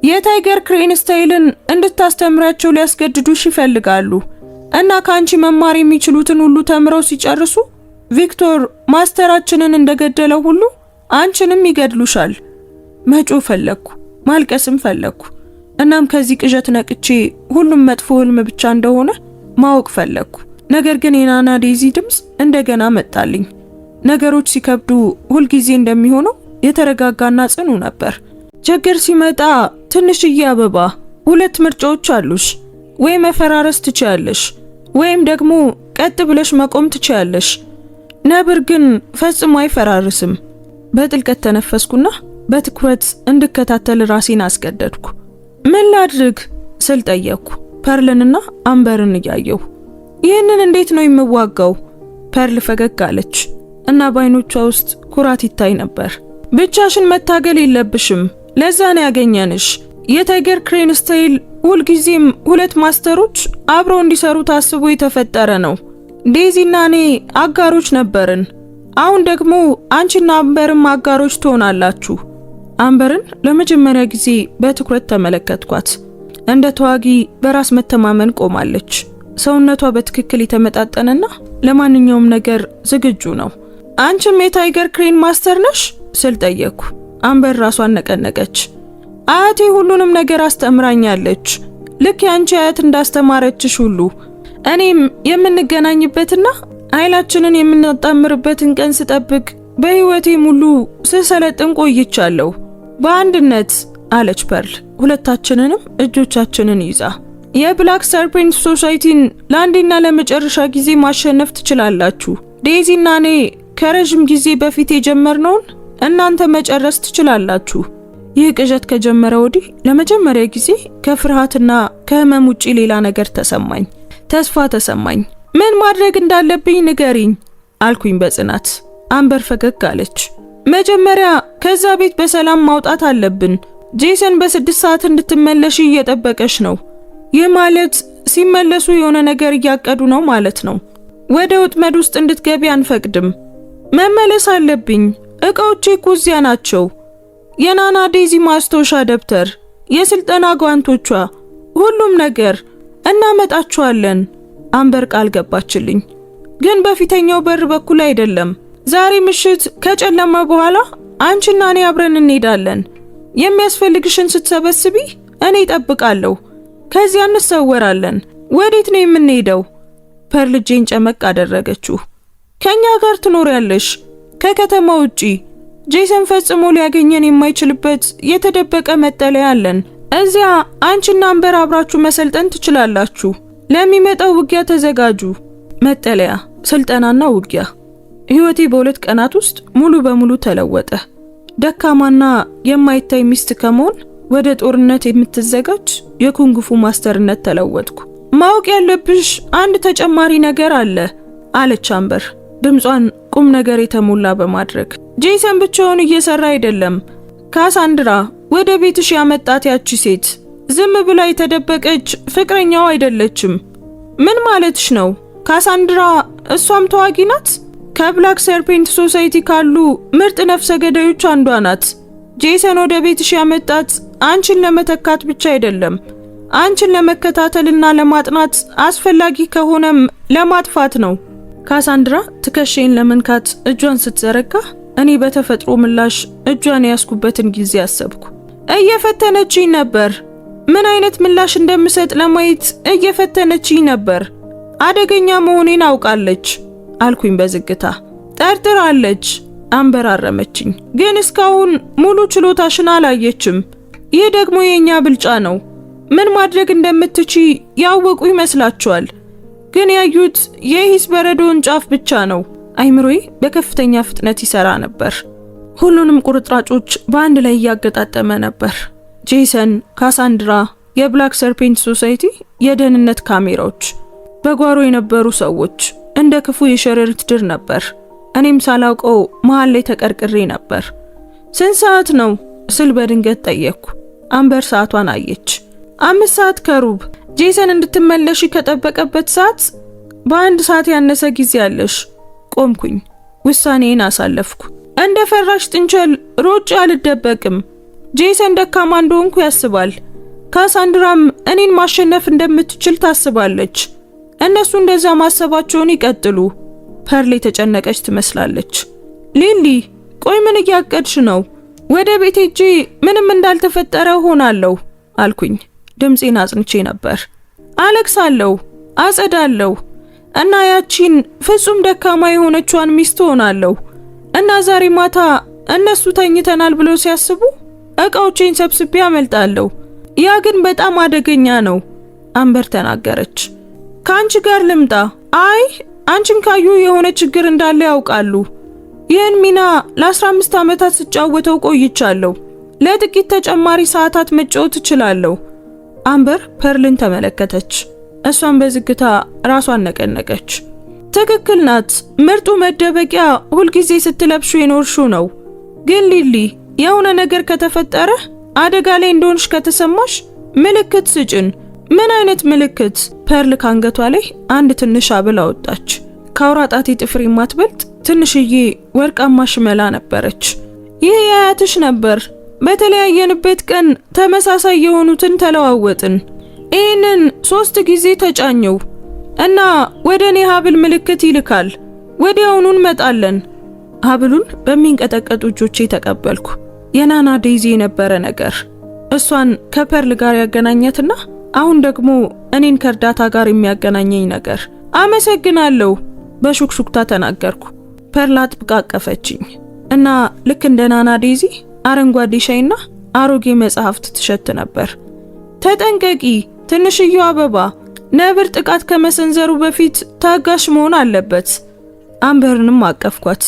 የታይገር ክሬን ስታይልን እንድታስተምራቸው ሊያስገድዱሽ ይፈልጋሉ እና ካንቺ መማር የሚችሉትን ሁሉ ተምረው ሲጨርሱ ቪክቶር ማስተራችንን እንደገደለው ሁሉ አንቺንም ይገድሉሻል። መጮህ ፈለኩ፣ ማልቀስም ፈለኩ። እናም ከዚህ ቅዠት ነቅቼ ሁሉም መጥፎ ህልም ብቻ እንደሆነ ማወቅ ፈለኩ። ነገር ግን የናና ዴዚ ድምፅ እንደገና መጣልኝ። ነገሮች ሲከብዱ ሁልጊዜ እንደሚሆነው የተረጋጋና ጽኑ ነበር። ችግር ሲመጣ ትንሽዬ አበባ፣ 2 ምርጫዎች አሉሽ። ወይ መፈራረስ ትችያለሽ፣ ወይም ደግሞ ቀጥ ብለሽ መቆም ትችያለሽ። ነብር ግን ፈጽሞ አይፈራርስም። በጥልቀት ተነፈስኩና በትኩረት እንድከታተል ራሴን አስገደድኩ። ምን ላድርግ ስል ጠየቅኩ፣ ፐርልንና አምበርን እያየሁ። ይህንን እንዴት ነው የምዋጋው? ፐርል ፈገግ አለች እና በዓይኖቿ ውስጥ ኩራት ይታይ ነበር። ብቻሽን መታገል የለብሽም፣ ለዛ ነው ያገኘንሽ። የታይገር ክሬን ስታይል ሁልጊዜም 2 ማስተሮች አብረው እንዲሰሩ ታስቦ የተፈጠረ ነው። ዴዚና እኔ አጋሮች ነበርን። አሁን ደግሞ አንቺና አምበርም አጋሮች ትሆናላችሁ። አምበርን ለመጀመሪያ ጊዜ በትኩረት ተመለከትኳት። እንደ ተዋጊ በራስ መተማመን ቆማለች። ሰውነቷ በትክክል የተመጣጠነና ለማንኛውም ነገር ዝግጁ ነው። አንቺም የታይገር ክሬን ማስተር ነሽ ስል ጠየቅኩ። አምበር ራሷን ነቀነቀች። አያቴ ሁሉንም ነገር አስተምራኛለች፣ ልክ ያንቺ አያት እንዳስተማረችሽ ሁሉ። እኔም የምንገናኝበትና ኃይላችንን የምናጣምርበትን ቀን ስጠብቅ በህይወቴ ሙሉ ስሰለጥን ቆይቻለሁ። በአንድነት አለች ፐርል፣ ሁለታችንንም እጆቻችንን ይዛ። የብላክ ሰርፔንት ሶሳይቲን ለአንዴና ለመጨረሻ ጊዜ ማሸነፍ ትችላላችሁ። ዴዚና እኔ ከረጅም ጊዜ በፊት የጀመርነውን እናንተ መጨረስ ትችላላችሁ። ይህ ቅዠት ከጀመረ ወዲህ ለመጀመሪያ ጊዜ ከፍርሃትና ከህመም ውጪ ሌላ ነገር ተሰማኝ። ተስፋ ተሰማኝ። ምን ማድረግ እንዳለብኝ ንገሪኝ አልኩኝ በጽናት። አምበር ፈገግ አለች። መጀመሪያ ከዛ ቤት በሰላም ማውጣት አለብን። ጄሰን በ6 ሰዓት እንድትመለሽ እየጠበቀሽ ነው። ይህ ማለት ሲመለሱ የሆነ ነገር እያቀዱ ነው ማለት ነው። ወደ ወጥመድ ውስጥ እንድትገቢ አንፈቅድም። መመለስ አለብኝ። እቃዎቼ እኮ እዚያ ናቸው። የናና ዴዚ ማስታወሻ ደብተር፣ የስልጠና ጓንቶቿ፣ ሁሉም ነገር እናመጣቸዋለን። አምበር ቃል ገባችልኝ። ግን በፊተኛው በር በኩል አይደለም። ዛሬ ምሽት ከጨለማ በኋላ አንቺና እኔ አብረን እንሄዳለን። የሚያስፈልግሽን ስትሰበስቢ እኔ እጠብቃለሁ። ከዚያ እንሰወራለን። ወዴት ነው የምንሄደው? ፐርል እጄን ጨመቅ አደረገችው። ከኛ ጋር ትኖሪያለሽ፣ ከከተማ ውጪ። ጄሰን ፈጽሞ ሊያገኘን የማይችልበት የተደበቀ መጠለያ አለን። እዚያ አንቺና አምበር አብራችሁ መሰልጠን ትችላላችሁ። ለሚመጣው ውጊያ ተዘጋጁ። መጠለያ፣ ስልጠናና ውጊያ። ህይወቴ በ2 ቀናት ውስጥ ሙሉ በሙሉ ተለወጠ። ደካማና የማይታይ ሚስት ከመሆን ወደ ጦርነት የምትዘጋጅ የኩንግፉ ማስተርነት ተለወጥኩ። ማወቅ ያለብሽ አንድ ተጨማሪ ነገር አለ አለች አምበር፣ ድምጿን ቁም ነገር የተሞላ በማድረግ። ጄሰን ብቻውን እየሰራ አይደለም። ካሳንድራ ወደ ቤትሽ ያመጣት ያቺ ሴት ዝም ብላ የተደበቀች ፍቅረኛው አይደለችም። ምን ማለትሽ ነው? ካሳንድራ እሷም ተዋጊ ናት። ከብላክ ሰርፔንት ሶሳይቲ ካሉ ምርጥ ነፍሰ ገዳዮች አንዷ ናት። ጄሰን ወደ ቤትሽ ያመጣት አንቺን ለመተካት ብቻ አይደለም፣ አንቺን ለመከታተልና ለማጥናት አስፈላጊ ከሆነም ለማጥፋት ነው። ካሳንድራ ትከሻዬን ለመንካት እጇን ስትዘረጋ እኔ በተፈጥሮ ምላሽ እጇን ያስኩበትን ጊዜ አሰብኩ። እየፈተነችኝ ነበር። ምን አይነት ምላሽ እንደምሰጥ ለማየት እየፈተነችኝ ነበር። አደገኛ መሆኔን አውቃለች አልኩኝ በዝግታ። ጠርጥራለች፣ አምበር አረመችኝ። ግን እስካሁን ሙሉ ችሎታሽን አላየችም። ይህ ደግሞ የኛ ብልጫ ነው። ምን ማድረግ እንደምትችይ ያወቁ ይመስላችኋል፣ ግን ያዩት የሂስ በረዶን ጫፍ ብቻ ነው። አይምሮዬ በከፍተኛ ፍጥነት ይሰራ ነበር። ሁሉንም ቁርጥራጮች በአንድ ላይ እያገጣጠመ ነበር። ጄሰን፣ ካሳንድራ፣ የብላክ ሰርፔንት ሶሳይቲ የደህንነት ካሜራዎች፣ በጓሮ የነበሩ ሰዎች፣ እንደ ክፉ የሸረሪት ድር ነበር። እኔም ሳላውቀው መሃል ላይ ተቀርቅሬ ነበር። ስንት ሰዓት ነው ስል በድንገት ጠየቅኩ። አምበር ሰዓቷን አየች። 5 ሰዓት ከሩብ። ጄሰን እንድትመለሺ ከጠበቀበት ሰዓት በ1 ሰዓት ያነሰ ጊዜ አለሽ። ቆምኩኝ። ውሳኔን አሳለፍኩ። እንደ ፈራሽ ጥንቸል ሮጬ አልደበቅም። ጄሰን ደካማ እንደሆንኩ ያስባል። ካሳንድራም እኔን ማሸነፍ እንደምትችል ታስባለች። እነሱ እንደዛ ማሰባቸውን ይቀጥሉ። ፐርል የተጨነቀች ትመስላለች። ሊሊ ቆይ ምን እያቀድሽ ነው? ወደ ቤት ሄጄ ምንም እንዳልተፈጠረ ሆናለሁ አልኩኝ። ድምጼን አጽንቼ ነበር። አለቅሳለሁ፣ አጸዳለሁ እና ያቺን ፍጹም ደካማ የሆነችዋን ሚስት ሆናለሁ እና ዛሬ ማታ እነሱ ተኝተናል ብለው ሲያስቡ እቃዎቼን ሰብስቤ አመልጣለሁ። ያ ግን በጣም አደገኛ ነው አምበር ተናገረች። ከአንቺ ጋር ልምጣ? አይ አንቺን ካዩ የሆነ ችግር እንዳለ ያውቃሉ። ይህን ሚና ለ15 ዓመታት ስጫወተው ቆይቻለሁ። ለጥቂት ተጨማሪ ሰዓታት መጫወት እችላለሁ። አምበር ፐርልን ተመለከተች። እሷን በዝግታ ራሷን ነቀነቀች። ትክክል ናት። ምርጡ መደበቂያ ሁልጊዜ ስትለብሹ የኖርሽው ነው። ግን ሊሊ የሆነ ነገር ከተፈጠረ አደጋ ላይ እንደሆንሽ ከተሰማሽ ምልክት ስጭን። ምን አይነት ምልክት? ፐርል ካንገቷ ላይ አንድ ትንሽ ሐብል አወጣች። ከአውራ ጣቴ ጥፍር የማትበልጥ ትንሽዬ ወርቃማ ሽመላ ነበረች። ይህ የአያትሽ ነበር። በተለያየንበት ቀን ተመሳሳይ የሆኑትን ተለዋወጥን። ይህንን 3 ጊዜ ተጫኘው እና ወደ እኔ ሐብል ምልክት ይልካል። ወዲያውኑ እንመጣለን። ሐብሉን በሚንቀጠቀጡ እጆቼ ተቀበልኩ። የናና ዴዚ የነበረ ነገር እሷን ከፐርል ጋር ያገናኘትና አሁን ደግሞ እኔን ከእርዳታ ጋር የሚያገናኘኝ ነገር። አመሰግናለሁ በሹክሹክታ ተናገርኩ። ፐርል አጥብቃ አቀፈችኝ እና ልክ እንደ ናና ዴዚ አረንጓዴ ሻይና አሮጌ መጽሐፍት ትሸት ነበር። ተጠንቀቂ ትንሽዬው አበባ፣ ነብር ጥቃት ከመሰንዘሩ በፊት ታጋሽ መሆን አለበት። አምበርንም አቀፍኳት።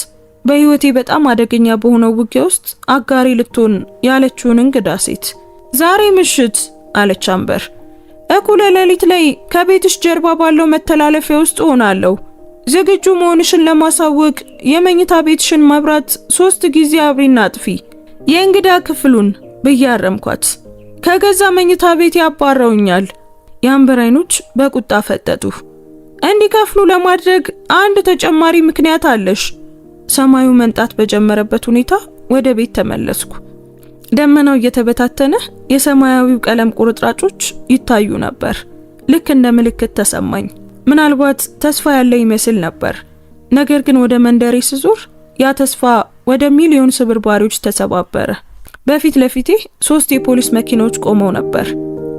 በህይወቴ በጣም አደገኛ በሆነው ውጊያ ውስጥ አጋሪ ልትሆን ያለችውን እንግዳ ሴት። ዛሬ ምሽት አለች አምበር፣ እኩለ ሌሊት ላይ ከቤትሽ ጀርባ ባለው መተላለፊያ ውስጥ ሆናለሁ። ዝግጁ መሆንሽን ለማሳወቅ የመኝታ ቤትሽን መብራት 3 ጊዜ አብሪና አጥፊ። የእንግዳ ክፍሉን ብያረምኳት። ከገዛ መኝታ ቤት ያባረውኛል። የአምበር አይኖች በቁጣ ፈጠጡ። እንዲከፍሉ ለማድረግ አንድ ተጨማሪ ምክንያት አለሽ። ሰማዩ መንጣት በጀመረበት ሁኔታ ወደ ቤት ተመለስኩ። ደመናው እየተበታተነ የሰማያዊው ቀለም ቁርጥራጮች ይታዩ ነበር። ልክ እንደ ምልክት ተሰማኝ። ምናልባት ተስፋ ያለ ይመስል ነበር። ነገር ግን ወደ መንደሬ ስዞር ያ ተስፋ ወደ ሚሊዮን ስብርባሪዎች ተሰባበረ። በፊት ለፊቴ 3 የፖሊስ መኪናዎች ቆመው ነበር።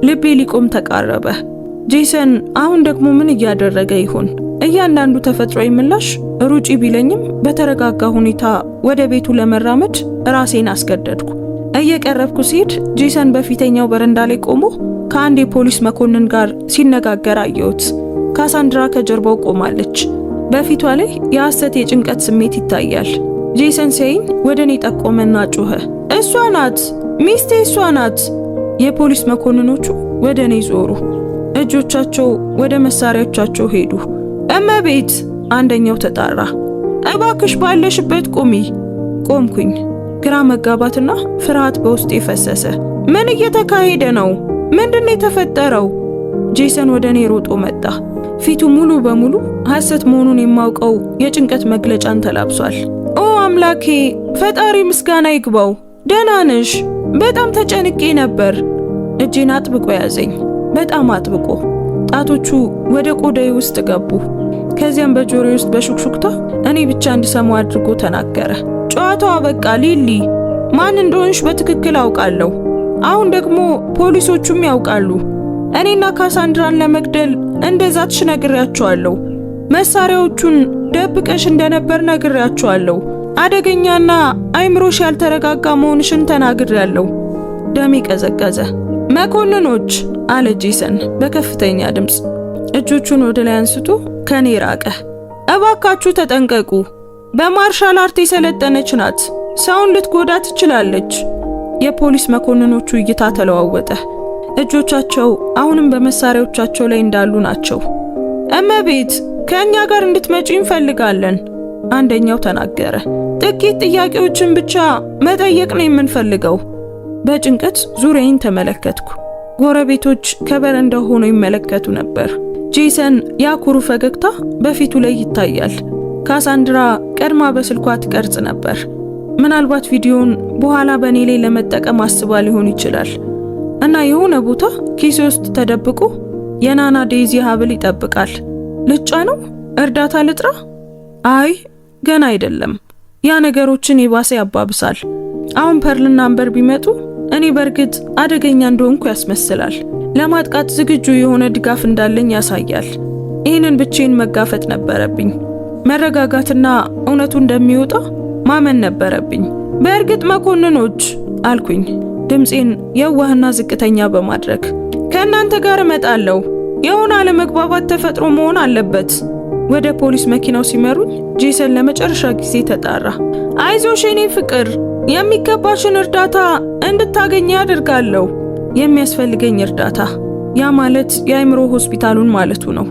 ልቤ ሊቆም ተቃረበ። ጄሰን አሁን ደግሞ ምን እያደረገ ይሆን? እያንዳንዱ ተፈጥሯዊ ምላሽ ሩጪ ቢለኝም በተረጋጋ ሁኔታ ወደ ቤቱ ለመራመድ ራሴን አስገደድኩ። እየቀረብኩ ሲሄድ ጄሰን በፊተኛው በረንዳ ላይ ቆሞ ከአንድ የፖሊስ መኮንን ጋር ሲነጋገር አየሁት። ካሳንድራ ከጀርባው ቆማለች። በፊቷ ላይ የሐሰት የጭንቀት ስሜት ይታያል። ጄሰን ሲያየኝ ወደ እኔ ጠቆመና ጮኸ። እሷ ናት ሚስቴ፣ እሷ ናት። የፖሊስ መኮንኖቹ ወደ እኔ ዞሩ። እጆቻቸው ወደ መሳሪያዎቻቸው ሄዱ። እመቤት፣ አንደኛው ተጣራ። እባክሽ ባለሽበት ቁሚ። ቆምኩኝ። ግራ መጋባትና ፍርሃት በውስጤ ፈሰሰ። ምን እየተካሄደ ነው? ምንድነው የተፈጠረው? ጄሰን ወደ እኔ ሮጦ መጣ። ፊቱ ሙሉ በሙሉ ሐሰት መሆኑን የማውቀው የጭንቀት መግለጫን ተላብሷል። ኦ አምላኬ፣ ፈጣሪ ምስጋና ይግባው። ደህና ነሽ? በጣም ተጨንቄ ነበር። እጄን አጥብቆ ያዘኝ፣ በጣም አጥብቆ። ጣቶቹ ወደ ቆዳዬ ውስጥ ገቡ። ከዚያም በጆሮዬ ውስጥ በሹክሹክታ እኔ ብቻ እንድሰማው አድርጎ ተናገረ። ጨዋታው አበቃ ሊሊ። ማን እንደሆንሽ በትክክል አውቃለሁ። አሁን ደግሞ ፖሊሶቹም ያውቃሉ። እኔና ካሳንድራን ለመግደል እንደዛትሽ ነግሬያቸዋለሁ። መሳሪያዎቹን ደብቀሽ እንደነበር ነግሬያቸዋለሁ። አደገኛና አይምሮሽ ያልተረጋጋ መሆንሽን ተናግሬያለሁ። ደሜ ቀዘቀዘ። መኮንኖች አለ ጄሰን በከፍተኛ ድምፅ። እጆቹን ወደ ላይ አንስቶ ከኔ ራቀ። እባካችሁ ተጠንቀቁ። በማርሻል አርት የሰለጠነች ናት። ሰውን ልትጎዳ ትችላለች። የፖሊስ መኮንኖቹ እይታ ተለዋወጠ። እጆቻቸው አሁንም በመሳሪያዎቻቸው ላይ እንዳሉ ናቸው። እመቤት፣ ከኛ ጋር እንድትመጪ እንፈልጋለን አንደኛው ተናገረ። ጥቂት ጥያቄዎችን ብቻ መጠየቅ ነው የምንፈልገው። በጭንቀት ዙሪያዬን ተመለከትኩ። ጎረቤቶች ከበረንዳው ሆነው ይመለከቱ ነበር። ጄሰን ያኩሩ ፈገግታ በፊቱ ላይ ይታያል። ካሳንድራ ቀድማ በስልኳ ትቀርጽ ነበር። ምናልባት ቪዲዮን በኋላ በኔ ላይ ለመጠቀም አስባ ሊሆን ይችላል። እና የሆነ ቦታ ኪሴ ውስጥ ተደብቆ የናና ዴዚ ሀብል ይጠብቃል። ልጫ ነው? እርዳታ ልጥራ? አይ ገና አይደለም። ያ ነገሮችን የባሰ ያባብሳል። አሁን ፐርልና አምበር ቢመጡ እኔ በርግጥ አደገኛ እንደሆንኩ ያስመስላል። ለማጥቃት ዝግጁ የሆነ ድጋፍ እንዳለኝ ያሳያል። ይህንን ብቻዬን መጋፈጥ ነበረብኝ። መረጋጋትና እውነቱ እንደሚወጣ ማመን ነበረብኝ። በእርግጥ መኮንኖች አልኩኝ፣ ድምፄን የዋህና ዝቅተኛ በማድረግ ከእናንተ ጋር እመጣለሁ። የሆነ አለመግባባት ተፈጥሮ መሆን አለበት። ወደ ፖሊስ መኪናው ሲመሩኝ ጄሰን ለመጨረሻ ጊዜ ተጣራ። አይዞሽ የኔ ፍቅር፣ የሚገባሽን እርዳታ እንድታገኝ ያደርጋለሁ። የሚያስፈልገኝ እርዳታ፣ ያ ማለት የአእምሮ ሆስፒታሉን ማለቱ ነው።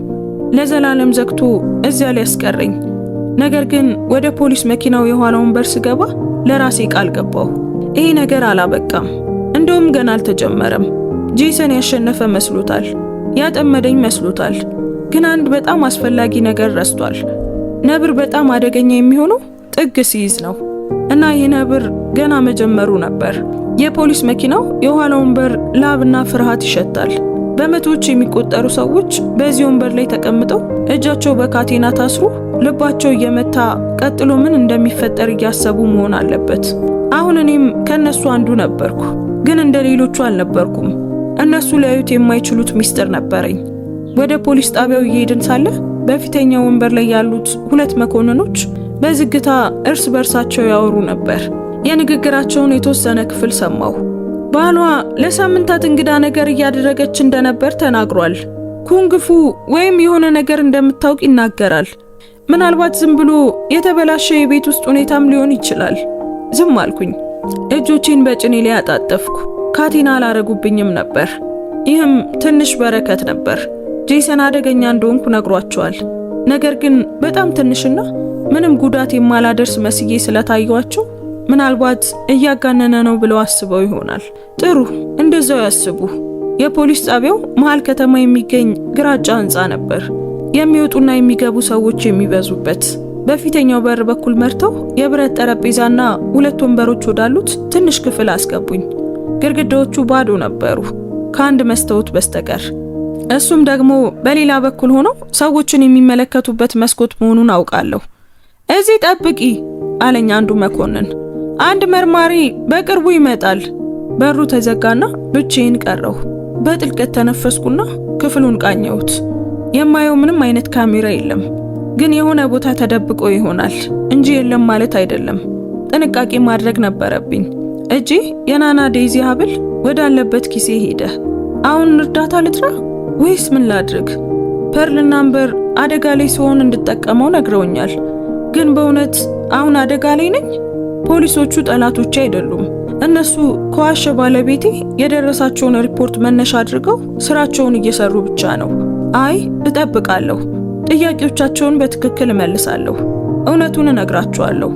ለዘላለም ዘግቶ እዚያ ሊያስቀረኝ። ነገር ግን ወደ ፖሊስ መኪናው የኋላውን በር ስገባ ለራሴ ቃል ገባሁ። ይሄ ነገር አላበቃም፣ እንደውም ገና አልተጀመረም። ጄሰን ያሸነፈ መስሎታል፣ ያጠመደኝ መስሎታል። ግን አንድ በጣም አስፈላጊ ነገር ረስቷል። ነብር በጣም አደገኛ የሚሆነው ጥግ ሲይዝ ነው። እና ይህ ነብር ገና መጀመሩ ነበር። የፖሊስ መኪናው የኋላውን በር ላብና ፍርሃት ይሸታል። በመቶዎች የሚቆጠሩ ሰዎች በዚህ ወንበር ላይ ተቀምጠው እጃቸው በካቴና ታስሮ ልባቸው እየመታ ቀጥሎ ምን እንደሚፈጠር እያሰቡ መሆን አለበት። አሁን እኔም ከነሱ አንዱ ነበርኩ፣ ግን እንደ ሌሎቹ አልነበርኩም። እነሱ ሊያዩት የማይችሉት ሚስጥር ነበረኝ። ወደ ፖሊስ ጣቢያው እየሄድን ሳለ በፊተኛው ወንበር ላይ ያሉት ሁለት መኮንኖች በዝግታ እርስ በርሳቸው ያወሩ ነበር። የንግግራቸውን የተወሰነ ክፍል ሰማሁ። ባሏ ለሳምንታት እንግዳ ነገር እያደረገች እንደነበር ተናግሯል። ኩንግፉ ወይም የሆነ ነገር እንደምታውቅ ይናገራል። ምናልባት ዝም ብሎ የተበላሸ የቤት ውስጥ ሁኔታም ሊሆን ይችላል። ዝም አልኩኝ። እጆቼን በጭኔ ላይ አጣጠፍኩ። ካቴና አላረጉብኝም ነበር። ይህም ትንሽ በረከት ነበር። ጄሰን አደገኛ እንደሆንኩ ነግሯቸዋል። ነገር ግን በጣም ትንሽና ምንም ጉዳት የማላደርስ መስዬ ስለታየዋቸው ምናልባት እያጋነነ ነው ብለው አስበው ይሆናል። ጥሩ፣ እንደዛው ያስቡ። የፖሊስ ጣቢያው መሃል ከተማ የሚገኝ ግራጫ ህንጻ ነበር፣ የሚወጡና የሚገቡ ሰዎች የሚበዙበት። በፊተኛው በር በኩል መርተው የብረት ጠረጴዛና ሁለት ወንበሮች ወዳሉት ትንሽ ክፍል አስገቡኝ። ግድግዳዎቹ ባዶ ነበሩ ከአንድ መስታወት በስተቀር። እሱም ደግሞ በሌላ በኩል ሆነው ሰዎችን የሚመለከቱበት መስኮት መሆኑን አውቃለሁ። እዚህ ጠብቂ አለኝ አንዱ መኮንን። አንድ መርማሪ በቅርቡ ይመጣል። በሩ ተዘጋና ብቻዬን ቀረሁ። በጥልቀት ተነፈስኩና ክፍሉን ቃኘሁት። የማየው ምንም አይነት ካሜራ የለም፣ ግን የሆነ ቦታ ተደብቆ ይሆናል እንጂ የለም ማለት አይደለም። ጥንቃቄ ማድረግ ነበረብኝ። እጄ የናና ዴዚ ሀብል ወዳለበት ኪሴ ሄደ። አሁን እርዳታ ልጥራ ወይስ ምን ላድርግ? ፐርልና አምበር አደጋ ላይ ሲሆን እንድጠቀመው ነግረውኛል። ግን በእውነት አሁን አደጋ ላይ ነኝ? ፖሊሶቹ ጠላቶች አይደሉም። እነሱ ከዋሸ ባለቤቴ የደረሳቸውን ሪፖርት መነሻ አድርገው ስራቸውን እየሰሩ ብቻ ነው። አይ እጠብቃለሁ። ጥያቄዎቻቸውን በትክክል እመልሳለሁ። እውነቱን እነግራቸዋለሁ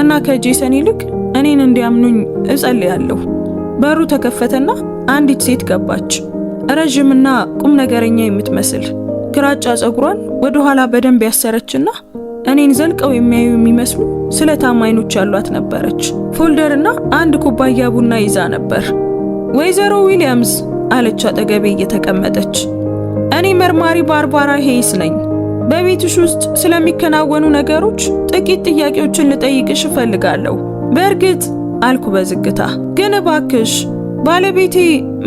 እና ከጄሰን ይልቅ እኔን እንዲያምኑኝ እጸልያለሁ። በሩ ተከፈተና አንዲት ሴት ገባች። ረጅምና ቁም ነገረኛ የምትመስል ግራጫ ጸጉሯን ወደ ኋላ በደንብ ያሰረችና እኔን ዘልቀው የሚያዩ የሚመስሉ ስለታም አይኖች ያሏት ነበረች። ፎልደርና አንድ ኩባያ ቡና ይዛ ነበር። ወይዘሮ ዊሊያምስ አለች አጠገቤ እየተቀመጠች። እኔ መርማሪ ባርባራ ሄይስ ነኝ። በቤትሽ ውስጥ ስለሚከናወኑ ነገሮች ጥቂት ጥያቄዎችን ልጠይቅሽ እፈልጋለሁ። በእርግጥ አልኩ በዝግታ። ግን እባክሽ ባለቤቴ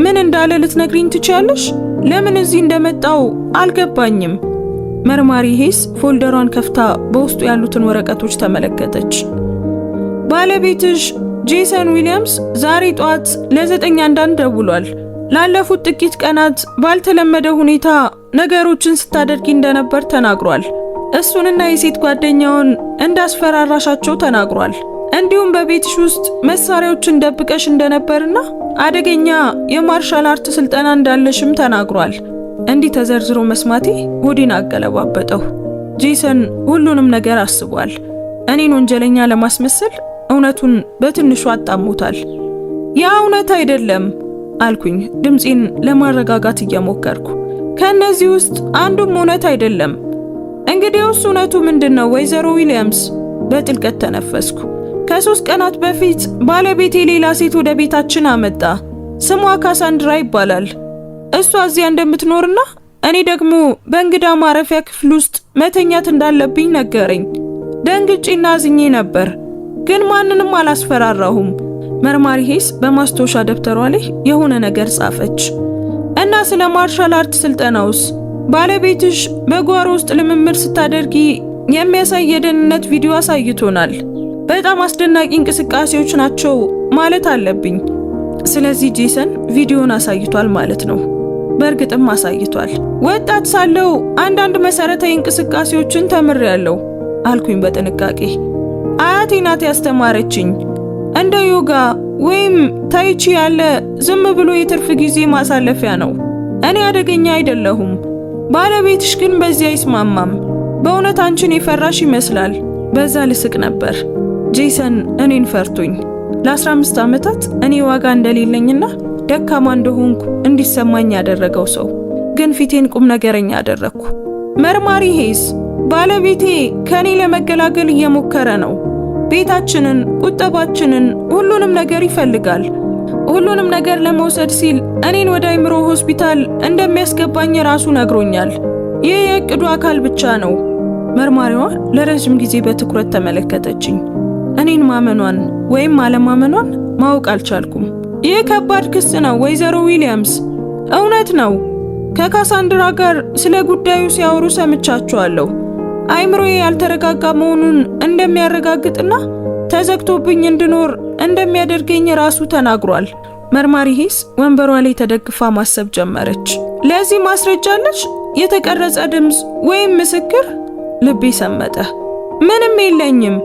ምን እንዳለ ልትነግሪኝ ትችያለሽ? ለምን እዚህ እንደመጣው አልገባኝም። መርማሪ ሄይስ ፎልደሯን ከፍታ በውስጡ ያሉትን ወረቀቶች ተመለከተች። ባለቤትሽ ጄሰን ዊሊያምስ ዛሬ ጧት ለ9:01 ደውሏል። ላለፉት ጥቂት ቀናት ባልተለመደ ሁኔታ ነገሮችን ስታደርጊ እንደነበር ተናግሯል። እሱንና የሴት ጓደኛውን እንዳስፈራራሻቸው ተናግሯል። እንዲሁም በቤትሽ ውስጥ መሳሪያዎችን ደብቀሽ እንደነበርና አደገኛ የማርሻል አርት ስልጠና እንዳለሽም ተናግሯል። እንዲህ ተዘርዝሮ መስማቴ ሆዴን አገለባበጠው። ጄሰን ሁሉንም ነገር አስቧል። እኔን ወንጀለኛ ለማስመሰል እውነቱን በትንሹ አጣሞታል። ያ እውነት አይደለም አልኩኝ ድምጼን ለማረጋጋት እየሞከርኩ። ከነዚህ ውስጥ አንዱም እውነት አይደለም። እንግዲያውስ እውነቱ ምንድነው ወይዘሮ ዊሊያምስ? በጥልቀት ተነፈስኩ። ከ3 ቀናት በፊት ባለቤቴ ሌላ ሴት ወደ ቤታችን አመጣ። ስሟ ካሳንድራ ይባላል። እሷ እዚያ እንደምትኖርና እኔ ደግሞ በእንግዳ ማረፊያ ክፍል ውስጥ መተኛት እንዳለብኝ ነገረኝ። ደንግጬና አዝኜ ነበር፣ ግን ማንንም አላስፈራራሁም። መርማሪ ሄስ በማስታወሻ ደብተሯ ላይ የሆነ ነገር ጻፈች እና ስለ ማርሻል አርት ስልጠናውስ? ባለቤትሽ በጓሮ ውስጥ ልምምድ ስታደርጊ የሚያሳይ የደህንነት ቪዲዮ አሳይቶናል። በጣም አስደናቂ እንቅስቃሴዎች ናቸው ማለት አለብኝ። ስለዚህ ጄሰን ቪዲዮን አሳይቷል ማለት ነው። በእርግጥም አሳይቷል። ወጣት ሳለው አንዳንድ መሰረታዊ እንቅስቃሴዎችን ተምሬያለሁ አልኩኝ በጥንቃቄ። አያቴ ናት ያስተማረችኝ። እንደ ዮጋ ወይም ታይቺ ያለ ዝም ብሎ የትርፍ ጊዜ ማሳለፊያ ነው። እኔ አደገኛ አይደለሁም። ባለቤትሽ ግን በዚህ አይስማማም። በእውነት አንቺን የፈራሽ ይመስላል። በዛ ልስቅ ነበር። ጄሰን እኔን ፈርቶኝ ለ15 ዓመታት እኔ ዋጋ እንደሌለኝና ደካማ እንደሆንኩ እንዲሰማኝ ያደረገው ሰው ግን ፊቴን ቁም ነገረኛ አደረኩ። መርማሪ ሄስ ባለቤቴ ከኔ ለመገላገል እየሞከረ ነው። ቤታችንን፣ ቁጠባችንን፣ ሁሉንም ነገር ይፈልጋል። ሁሉንም ነገር ለመውሰድ ሲል እኔን ወደ አይምሮ ሆስፒታል እንደሚያስገባኝ ራሱ ነግሮኛል። ይህ የእቅዱ አካል ብቻ ነው። መርማሪዋ ለረጅም ጊዜ በትኩረት ተመለከተችኝ። እኔን ማመኗን ወይም አለማመኗን ማወቅ አልቻልኩም። ይህ ከባድ ክስ ነው ወይዘሮ ዊሊያምስ። እውነት ነው። ከካሳንድራ ጋር ስለ ጉዳዩ ሲያወሩ ሰምቻቸዋለሁ። አይምሮዬ ያልተረጋጋ መሆኑን እንደሚያረጋግጥና ተዘግቶብኝ እንድኖር እንደሚያደርገኝ ራሱ ተናግሯል። መርማሪ ሄስ ወንበሯ ላይ ተደግፋ ማሰብ ጀመረች። ለዚህ ማስረጃ አለሽ? የተቀረጸ ድምፅ ወይም ምስክር? ልቤ ሰመጠ። ምንም የለኝም።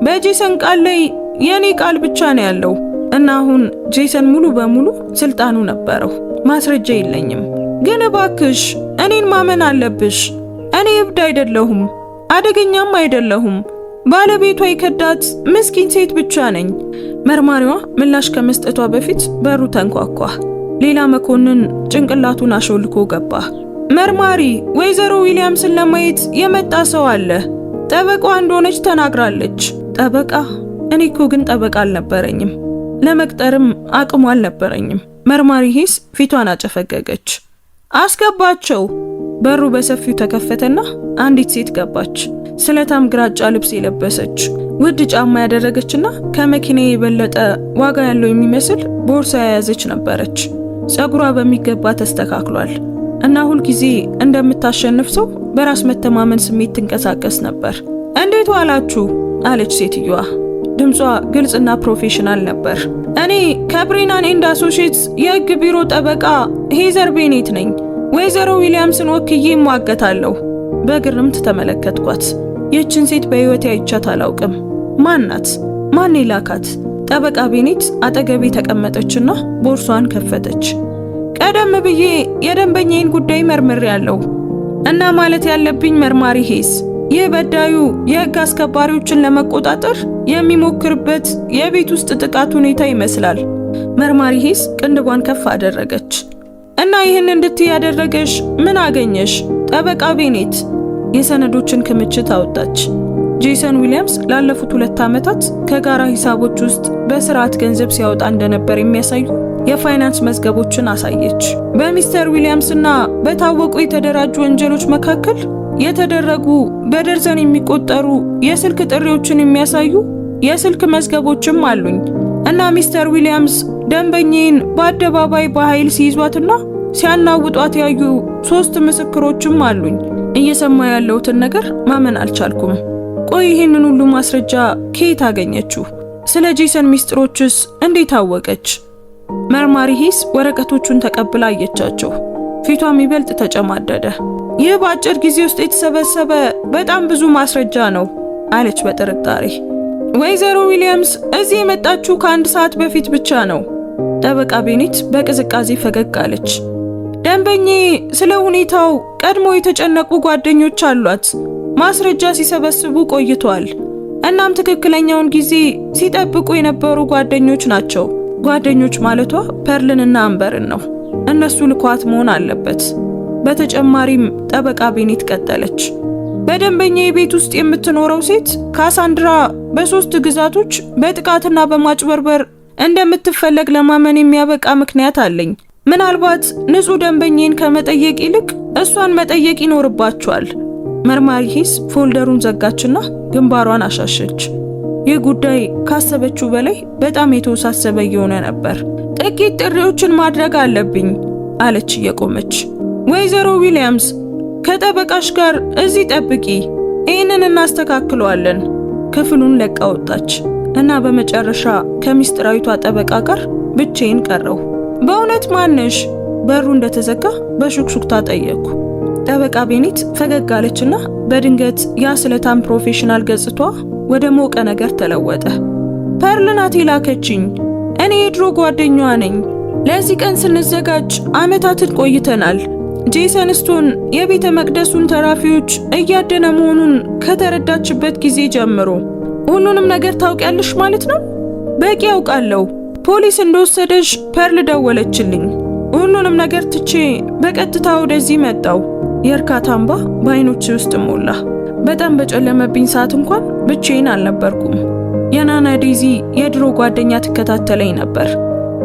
በጄሰን ቃል ላይ የኔ ቃል ብቻ ነው ያለው እና አሁን ጄሰን ሙሉ በሙሉ ስልጣኑ ነበረው። ማስረጃ የለኝም። ግን እባክሽ እኔን ማመን አለብሽ። እኔ እብድ አይደለሁም፣ አደገኛም አይደለሁም። ባለቤቷ የከዳት ምስኪን ሴት ብቻ ነኝ። መርማሪዋ ምላሽ ከመስጠቷ በፊት በሩ ተንኳኳ። ሌላ መኮንን ጭንቅላቱን አሾልኮ ገባ። መርማሪ ወይዘሮ ዊሊያምስን ለማየት የመጣ ሰው አለ። ጠበቃዋ እንደሆነች ተናግራለች። ጠበቃ? እኔ እኮ ግን ጠበቃ አልነበረኝም። ለመቅጠርም አቅሙ አልነበረኝም። መርማሪ ሄስ ፊቷን አጨፈገገች። አስገባቸው። በሩ በሰፊው ተከፈተና አንዲት ሴት ገባች። ስለታም ግራጫ ልብስ የለበሰች፣ ውድ ጫማ ያደረገችና ከመኪና የበለጠ ዋጋ ያለው የሚመስል ቦርሳ የያዘች ነበረች። ጸጉሯ በሚገባ ተስተካክሏል እና ሁል ጊዜ እንደምታሸንፍ ሰው በራስ መተማመን ስሜት ትንቀሳቀስ ነበር። እንዴት ዋላችሁ አለች ሴትዮዋ። ድምጿ ግልጽና ፕሮፌሽናል ነበር። እኔ ከብሬናን ኤንድ አሶሺየትስ የህግ ቢሮ ጠበቃ ሄዘር ቤኔት ነኝ። ወይዘሮ ዊሊያምስን ወክዬ እሟገታለሁ። በግርምት ተመለከትኳት። ይህችን ሴት በህይወቴ አይቻት አላውቅም። ማን ናት? ማን ላካት? ጠበቃ ቤኔት አጠገቤ ተቀመጠችና ቦርሷን ከፈተች። ቀደም ብዬ የደንበኛዬን ጉዳይ መርምሬያለሁ እና ማለት ያለብኝ መርማሪ ሄስ ይህ በዳዩ የህግ አስከባሪዎችን ለመቆጣጠር የሚሞክርበት የቤት ውስጥ ጥቃት ሁኔታ ይመስላል። መርማሪ ሄስ ቅንድቧን ከፍ አደረገች። እና ይህን እንድትይ ያደረገሽ ምን አገኘሽ? ጠበቃ ቤኔት የሰነዶችን ክምችት አወጣች። ጄሰን ዊሊያምስ ላለፉት 2 ዓመታት ከጋራ ሂሳቦች ውስጥ በስርዓት ገንዘብ ሲያወጣ እንደነበር የሚያሳዩ የፋይናንስ መዝገቦችን አሳየች። በሚስተር ዊሊያምስና በታወቁ የተደራጁ ወንጀሎች መካከል የተደረጉ በደርዘን የሚቆጠሩ የስልክ ጥሪዎችን የሚያሳዩ የስልክ መዝገቦችም አሉኝ እና ሚስተር ዊሊያምስ ደንበኛዬን በአደባባይ በኃይል ሲይዟትና ሲያናውጧት ያዩ 3 ምስክሮችም አሉኝ። እየሰማ ያለሁትን ነገር ማመን አልቻልኩም። ቆይ ይህንን ሁሉ ማስረጃ ከየት አገኘችው? ስለ ጄሰን ሚስጥሮችስ እንዴት አወቀች? መርማሪ ሄስ ወረቀቶቹን ተቀብላ አየቻቸው። ፊቷም ይበልጥ ተጨማደደ። ይህ በአጭር ጊዜ ውስጥ የተሰበሰበ በጣም ብዙ ማስረጃ ነው አለች በጥርጣሬ። ወይዘሮ ዊሊያምስ እዚህ የመጣችው ከ1 ሰዓት በፊት ብቻ ነው። ጠበቃ ቤኔት በቅዝቃዜ ፈገግ አለች። ደንበኛዬ ስለ ሁኔታው ቀድሞ የተጨነቁ ጓደኞች አሏት። ማስረጃ ሲሰበስቡ ቆይቷል። እናም ትክክለኛውን ጊዜ ሲጠብቁ የነበሩ ጓደኞች ናቸው። ጓደኞች ማለቷ ፐርልንና አምበርን ነው። እነሱ ልኳት መሆን አለበት። በተጨማሪም ጠበቃ ቤኔት ቀጠለች። በደንበኛ ቤት ውስጥ የምትኖረው ሴት ካሳንድራ በ3 ግዛቶች በጥቃትና በማጭበርበር እንደምትፈለግ ለማመን የሚያበቃ ምክንያት አለኝ። ምናልባት ንጹህ ደንበኛን ከመጠየቅ ይልቅ እሷን መጠየቅ ይኖርባቸዋል። መርማሪ ሂስ ፎልደሩን ዘጋችና ግንባሯን አሻሸች። ይህ ጉዳይ ካሰበችው በላይ በጣም የተወሳሰበ እየሆነ ነበር። ጥቂት ጥሪዎችን ማድረግ አለብኝ አለች እየቆመች። ወይዘሮ ዊሊያምስ ከጠበቃሽ ጋር እዚህ ጠብቂ፣ ይህንን እናስተካክለዋለን። ክፍሉን ለቃ ወጣች እና በመጨረሻ ከሚስጥራዊቷ ጠበቃ ጋር ብቻዬን ቀረው። በእውነት ማነሽ? በሩ እንደተዘጋ በሹክሹክታ ጠየቁ። ጠበቃ ቤኔት ፈገግ አለችና በድንገት ያ ስለታም ፕሮፌሽናል ገጽቷ ወደ ሞቀ ነገር ተለወጠ። ፐርል ናት የላከችኝ። እኔ የድሮ ጓደኛዋ ነኝ። ለዚህ ቀን ስንዘጋጅ ዓመታትን ቆይተናል። ጄሰን ስቶን የቤተ መቅደሱን ተራፊዎች እያደነ መሆኑን ከተረዳችበት ጊዜ ጀምሮ ሁሉንም ነገር ታውቂያለሽ ማለት ነው? በቂ ያውቃለሁ። ፖሊስ እንደወሰደሽ ፐርል ደወለችልኝ። ሁሉንም ነገር ትቼ በቀጥታ ወደዚህ መጣው። የእርካታ እንባ በዓይኖቼ ውስጥ ሞላ። በጣም በጨለመብኝ ሰዓት እንኳን ብቻዬን አልነበርኩም። የናና ዴዚ የድሮ ጓደኛ ትከታተለኝ ነበር።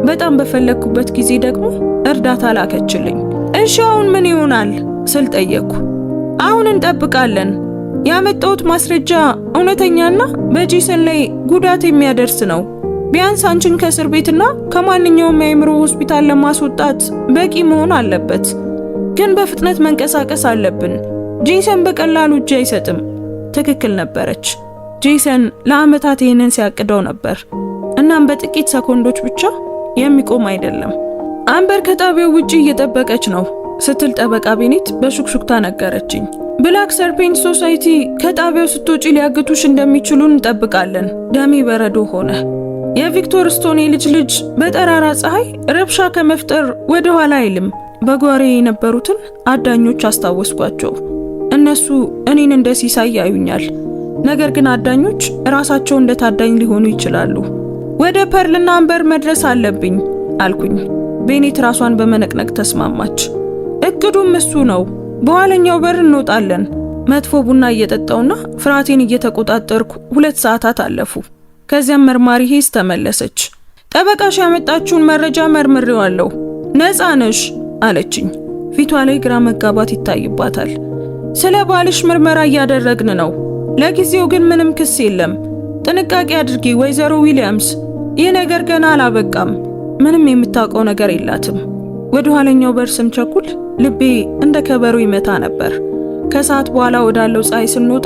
በጣም በፈለግኩበት ጊዜ ደግሞ እርዳታ ላከችልኝ። እሺ አሁን ምን ይሆናል ስል ጠየቅኩ። አሁን እንጠብቃለን። ያመጣሁት ማስረጃ እውነተኛና በጄሰን ላይ ጉዳት የሚያደርስ ነው። ቢያንስ አንቺን ከእስር ቤትና ከማንኛውም የአእምሮ ሆስፒታል ለማስወጣት በቂ መሆን አለበት። ግን በፍጥነት መንቀሳቀስ አለብን። ጄሰን በቀላሉ እጅ አይሰጥም። ትክክል ነበረች። ጄሰን ለዓመታት ይህንን ሲያቅደው ነበር። እናም በጥቂት ሰኮንዶች ብቻ የሚቆም አይደለም። አምበር ከጣቢያው ውጪ እየጠበቀች ነው ስትል ጠበቃ ቤኔት በሹክሹክታ ነገረችኝ። ብላክ ሰርፔንት ሶሳይቲ ከጣቢያው ስትወጪ ሊያግቱሽ እንደሚችሉ እንጠብቃለን። ደሜ በረዶ ሆነ። የቪክቶር ስቶን ልጅ በጠራራ ፀሐይ ረብሻ ከመፍጠር ወደ ኋላ አይልም። በጓሬ የነበሩትን አዳኞች አስታወስኳቸው። እነሱ እኔን እንደ ሲሳይ ያዩኛል። ነገር ግን አዳኞች ራሳቸው እንደ ታዳኝ ሊሆኑ ይችላሉ። ወደ ፐርልና አምበር መድረስ አለብኝ አልኩኝ። ቤኔት ራሷን በመነቅነቅ ተስማማች። እቅዱም እሱ ነው። በኋለኛው በር እንወጣለን። መጥፎ ቡና እየጠጣውና ፍርሃቴን እየተቆጣጠርኩ 2 ሰዓታት አለፉ። ከዚያም መርማሪ ሂስ ተመለሰች። ጠበቃሽ ያመጣችውን መረጃ መርምሬዋለሁ፣ ነፃ ነሽ አለችኝ። ፊቷ ላይ ግራ መጋባት ይታይባታል። ስለ ባልሽ ምርመራ እያደረግን ነው። ለጊዜው ግን ምንም ክስ የለም። ጥንቃቄ አድርጊ ወይዘሮ ዊሊያምስ። ይህ ነገር ገና አላበቃም። ምንም የምታውቀው ነገር የላትም። ወደ ኋለኛው በር ስንቸኩል ልቤ እንደ ከበሮ ይመታ ነበር። ከሰዓት በኋላ ወዳለው ፀሐይ ስንወጣ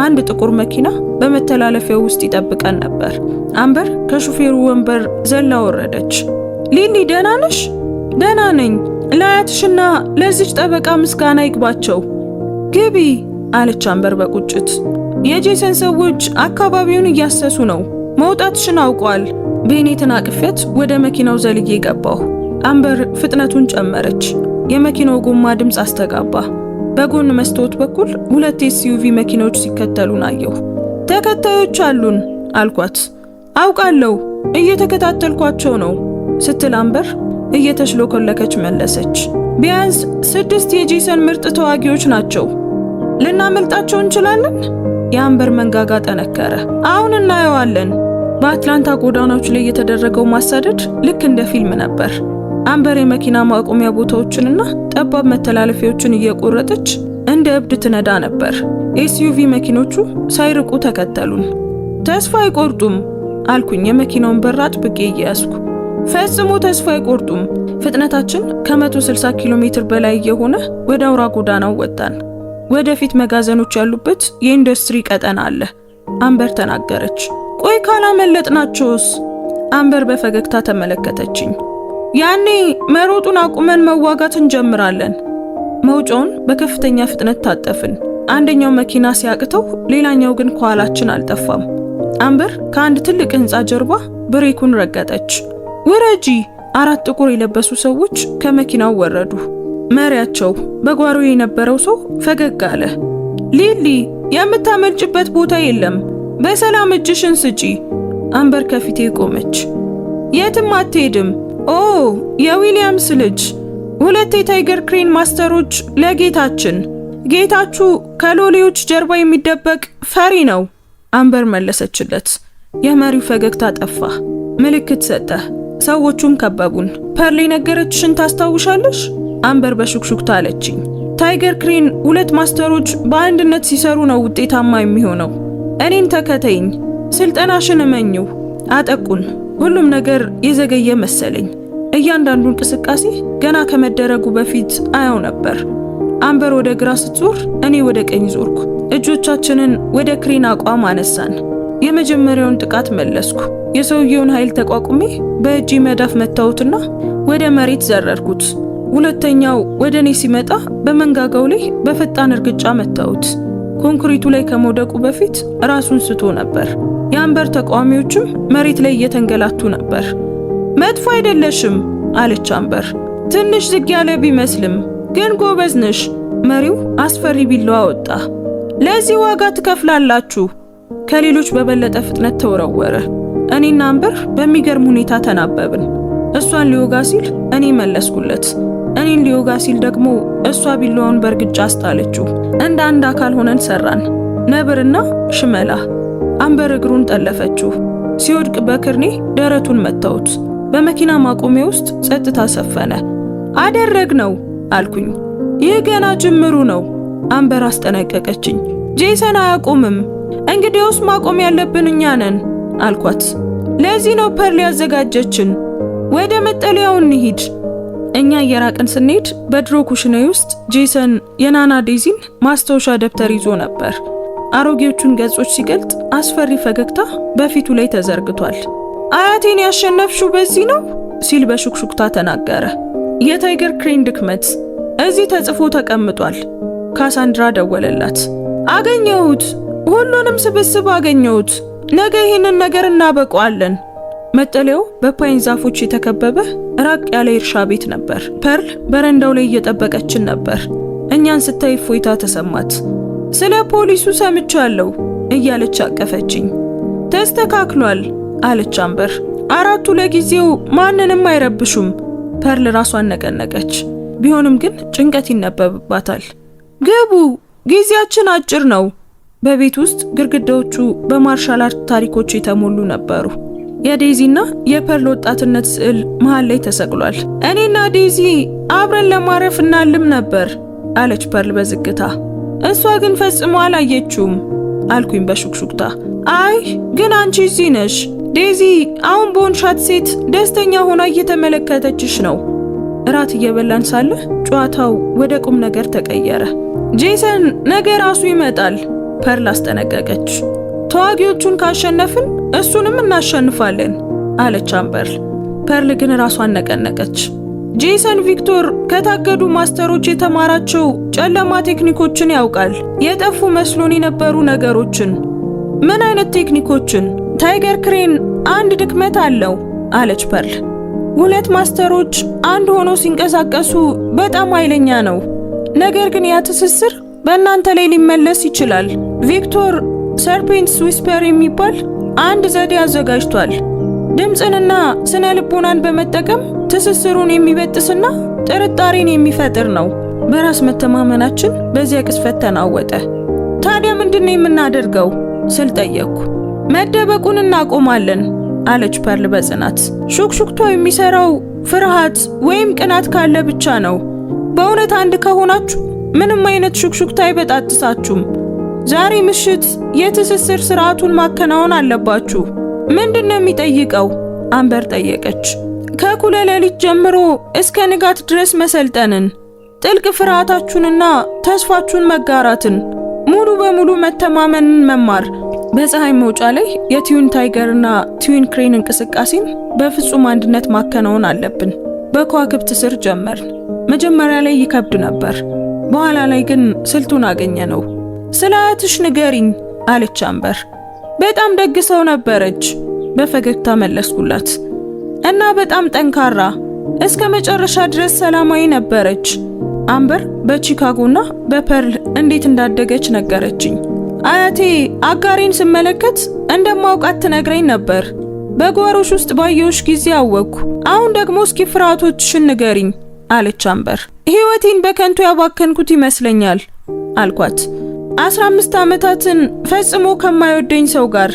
አንድ ጥቁር መኪና በመተላለፊያው ውስጥ ይጠብቀን ነበር። አምበር ከሹፌሩ ወንበር ዘላ ወረደች። ሊሊ ደህና ነሽ? ደህና ነኝ። ለአያትሽና ለዚች ጠበቃ ምስጋና ይግባቸው። ግቢ አለች አምበር በቁጭት። የጄሰን ሰዎች አካባቢውን እያሰሱ ነው። መውጣትሽን አውቀዋል። ቤኔትን አቅፌት ወደ መኪናው ዘልዬ ገባሁ። አምበር ፍጥነቱን ጨመረች። የመኪናው ጎማ ድምፅ አስተጋባ። በጎን መስታወት በኩል 2 ኤስዩቪ መኪናዎች ሲከተሉን አየሁ። ተከታዮች አሉን አልኳት። አውቃለሁ፣ እየተከታተልኳቸው ነው ስትል አምበር እየተሽሎኮለከች መለሰች። ቢያንስ 6 የጄሰን ምርጥ ተዋጊዎች ናቸው። ልናመልጣቸው እንችላለን? የአምበር መንጋጋ ጠነከረ። አሁን እናየዋለን። በአትላንታ ጎዳናዎች ላይ የተደረገው ማሳደድ ልክ እንደ ፊልም ነበር። አምበር የመኪና ማቆሚያ ቦታዎችንና ጠባብ መተላለፊያዎችን እየቆረጠች እንደ እብድ ትነዳ ነበር። ኤስዩቪ መኪኖቹ ሳይርቁ ተከተሉን። ተስፋ አይቆርጡም አልኩኝ የመኪናውን በር አጥብቄ እያያዝኩ። ፈጽሞ ተስፋ አይቆርጡም። ፍጥነታችን ከ160 ኪሎ ሜትር በላይ የሆነ ወደ አውራ ጎዳናው ወጣን። ወደፊት መጋዘኖች ያሉበት የኢንዱስትሪ ቀጠና አለ አምበር ተናገረች። ቆይ ካላመለጥናቸውስ? አምበር በፈገግታ ተመለከተችኝ። ያኔ መሮጡን አቁመን መዋጋት እንጀምራለን። መውጫውን በከፍተኛ ፍጥነት ታጠፍን። አንደኛው መኪና ሲያቅተው ሌላኛው ግን ከኋላችን አልጠፋም። አምበር ከአንድ ትልቅ ህንጻ ጀርባ ብሬኩን ረገጠች። ውረጂ! 4 ጥቁር የለበሱ ሰዎች ከመኪናው ወረዱ። መሪያቸው በጓሮ የነበረው ሰው ፈገግ አለ። ሊሊ የምታመልጭበት ቦታ የለም። በሰላም እጅሽን ስጪ። አምበር ከፊቴ ቆመች። የትም አትሄድም። ኦ የዊሊያምስ ልጅ፣ 2 የታይገር ክሬን ማስተሮች ለጌታችን። ጌታችሁ ከሎሌዎች ጀርባ የሚደበቅ ፈሪ ነው። አምበር መለሰችለት። የመሪው ፈገግታ ጠፋ። ምልክት ሰጠ። ሰዎቹም ከበቡን። ፐርል ነገረችሽን ታስታውሻለሽ? አምበር በሹክሹክታ አለችኝ። ታይገር ክሬን 2 ማስተሮች በአንድነት ሲሰሩ ነው ውጤታማ የሚሆነው። እኔን ተከተይኝ። ስልጠናሽን እመኚው። አጠቁን። ሁሉም ነገር የዘገየ መሰለኝ። እያንዳንዱ እንቅስቃሴ ገና ከመደረጉ በፊት አያው ነበር። አምበር ወደ ግራ ስትዞር እኔ ወደ ቀኝ ዞርኩ። እጆቻችንን ወደ ክሬን አቋም አነሳን። የመጀመሪያውን ጥቃት መለስኩ። የሰውየውን ኃይል ተቋቁሜ በእጄ መዳፍ መታውትና ወደ መሬት ዘረርኩት። ሁለተኛው ወደ እኔ ሲመጣ በመንጋጋው ላይ በፈጣን እርግጫ መታውት። ኮንክሪቱ ላይ ከመውደቁ በፊት ራሱን ስቶ ነበር። የአምበር ተቃዋሚዎችም መሬት ላይ እየተንገላቱ ነበር። መጥፎ አይደለሽም አለች አምበር። ትንሽ ዝግ ያለ ቢመስልም ግን ጎበዝ ነሽ። መሪው አስፈሪ ቢላዋ ወጣ። ለዚህ ዋጋ ትከፍላላችሁ። ከሌሎች በበለጠ ፍጥነት ተወረወረ። እኔና አምበር በሚገርም ሁኔታ ተናበብን። እሷን ሊወጋ ሲል እኔ መለስኩለት። እኔን ሊወጋ ሲል ደግሞ እሷ ቢላዋውን በእርግጫ አስጣለችው። እንደ አንድ አካል ሆነን ሰራን። ነብርና ሽመላ። አምበር እግሩን ጠለፈችው። ሲወድቅ በክርኔ ደረቱን መታውት። በመኪና ማቆሚያ ውስጥ ጸጥታ ሰፈነ። አደረግነው አልኩኝ። ይህ ገና ጅምሩ ነው። አምበር አስጠነቀቀችኝ። ጄሰን አያቆምም። እንግዲያውስ ማቆም ያለብን እኛ ነን አልኳት። ለዚህ ነው ፐርል ያዘጋጀችን። ወደ መጠለያው እንሂድ። እኛ እየራቅን ስንሄድ በድሮ ኩሽናዬ ውስጥ ጄሰን የናና ዴዚን ማስታወሻ ደብተር ይዞ ነበር። አሮጌዎቹን ገጾች ሲገልጥ አስፈሪ ፈገግታ በፊቱ ላይ ተዘርግቷል። አያቴን ያሸነፍሽው በዚህ ነው ሲል በሹክሹክታ ተናገረ። የታይገር ክሬን ድክመት እዚህ ተጽፎ ተቀምጧል። ካሳንድራ ደወለላት። አገኘሁት፣ ሁሉንም ስብስብ አገኘሁት። ነገ ይህንን ነገር እናበቀዋለን። መጠለያው በፓይን ዛፎች የተከበበ ራቅ ያለ እርሻ ቤት ነበር። ፐርል በረንዳው ላይ እየጠበቀችን ነበር። እኛን ስታይ እፎይታ ተሰማት። ስለ ፖሊሱ ሰምቻለሁ እያለች አቀፈችኝ። ተስተካክሏል አለች አምበር። 4ቱ ለጊዜው ማንንም አይረብሹም። ፐርል ራሷን ነቀነቀች። ቢሆንም ግን ጭንቀት ይነበብባታል። ግቡ፣ ጊዜያችን አጭር ነው። በቤት ውስጥ ግድግዳዎቹ በማርሻል አርት ታሪኮች የተሞሉ ነበሩ። የዴዚና የፐርል ወጣትነት ስዕል መሃል ላይ ተሰቅሏል። እኔና ዴዚ አብረን ለማረፍ እናልም ነበር አለች ፐርል በዝግታ። እሷ ግን ፈጽሞ አላየችውም አልኩኝ በሹክሹክታ። አይ ግን አንቺ እዚህ ነሽ። ዴዚ አሁን በሆንሻት ሴት ደስተኛ ሆና እየተመለከተችሽ ነው። እራት እየበላን ሳለ ጨዋታው ወደ ቁም ነገር ተቀየረ። ጄሰን ነገ ራሱ ይመጣል ፐርል አስጠነቀቀች። ተዋጊዎቹን ካሸነፍን እሱንም እናሸንፋለን አለች አምበር። ፐርል ግን ራሷን ነቀነቀች። ጄሰን ቪክቶር ከታገዱ ማስተሮች የተማራቸው ጨለማ ቴክኒኮችን ያውቃል። የጠፉ መስሎን የነበሩ ነገሮችን። ምን አይነት ቴክኒኮችን? ታይገር ክሬን አንድ ድክመት አለው አለች ፐርል። 2 ማስተሮች አንድ ሆነው ሲንቀሳቀሱ በጣም ኃይለኛ ነው። ነገር ግን ያ ትስስር በእናንተ ላይ ሊመለስ ይችላል። ቪክቶር ሰርፔንትስ ዊስፐር የሚባል አንድ ዘዴ አዘጋጅቷል። ድምፅንና ስነ ልቦናን በመጠቀም ትስስሩን የሚበጥስና ጥርጣሬን የሚፈጥር ነው። በራስ መተማመናችን በዚያ ቅስፈት ተናወጠ። ታዲያ ምንድነው የምናደርገው ስል ጠየቅኩ። መደበቁን እናቆማለን አለች ፐርል በጽናት። ሹክሹክታው የሚሰራው ፍርሃት ወይም ቅናት ካለ ብቻ ነው። በእውነት አንድ ከሆናችሁ ምንም አይነት ሹክሹክታ አይበጣጥሳችሁም። ዛሬ ምሽት የትስስር ስርዓቱን ማከናወን አለባችሁ። ምንድነው የሚጠይቀው? አምበር ጠየቀች። ከእኩለ ሌሊት ጀምሮ እስከ ንጋት ድረስ መሰልጠንን፣ ጥልቅ ፍርሃታችሁንና ተስፋችሁን መጋራትን፣ ሙሉ በሙሉ መተማመንን መማር። በፀሐይ መውጫ ላይ የትዊን ታይገርና ትዊን ክሬን እንቅስቃሴን በፍጹም አንድነት ማከናወን አለብን። በከዋክብት ስር ጀመርን። መጀመሪያ ላይ ይከብድ ነበር። በኋላ ላይ ግን ስልቱን አገኘነው። ስለ አያትሽ ንገሪኝ አለች አምበር። በጣም ደግ ሰው ነበረች በፈገግታ መለስኩላት። እና በጣም ጠንካራ፣ እስከ መጨረሻ ድረስ ሰላማዊ ነበረች። አምበር በቺካጎና በፐርል እንዴት እንዳደገች ነገረችኝ። አያቴ አጋሬን ስመለከት እንደማውቃት ትነግረኝ ነበር። በጓሮሽ ውስጥ ባየሁሽ ጊዜ አወቅኩ። አሁን ደግሞ እስኪ ፍርሃቶችሽን ንገሪኝ አለች አምበር። ሕይወቴን በከንቱ ያባከንኩት ይመስለኛል አልኳት። 15 ዓመታትን ፈጽሞ ከማይወደኝ ሰው ጋር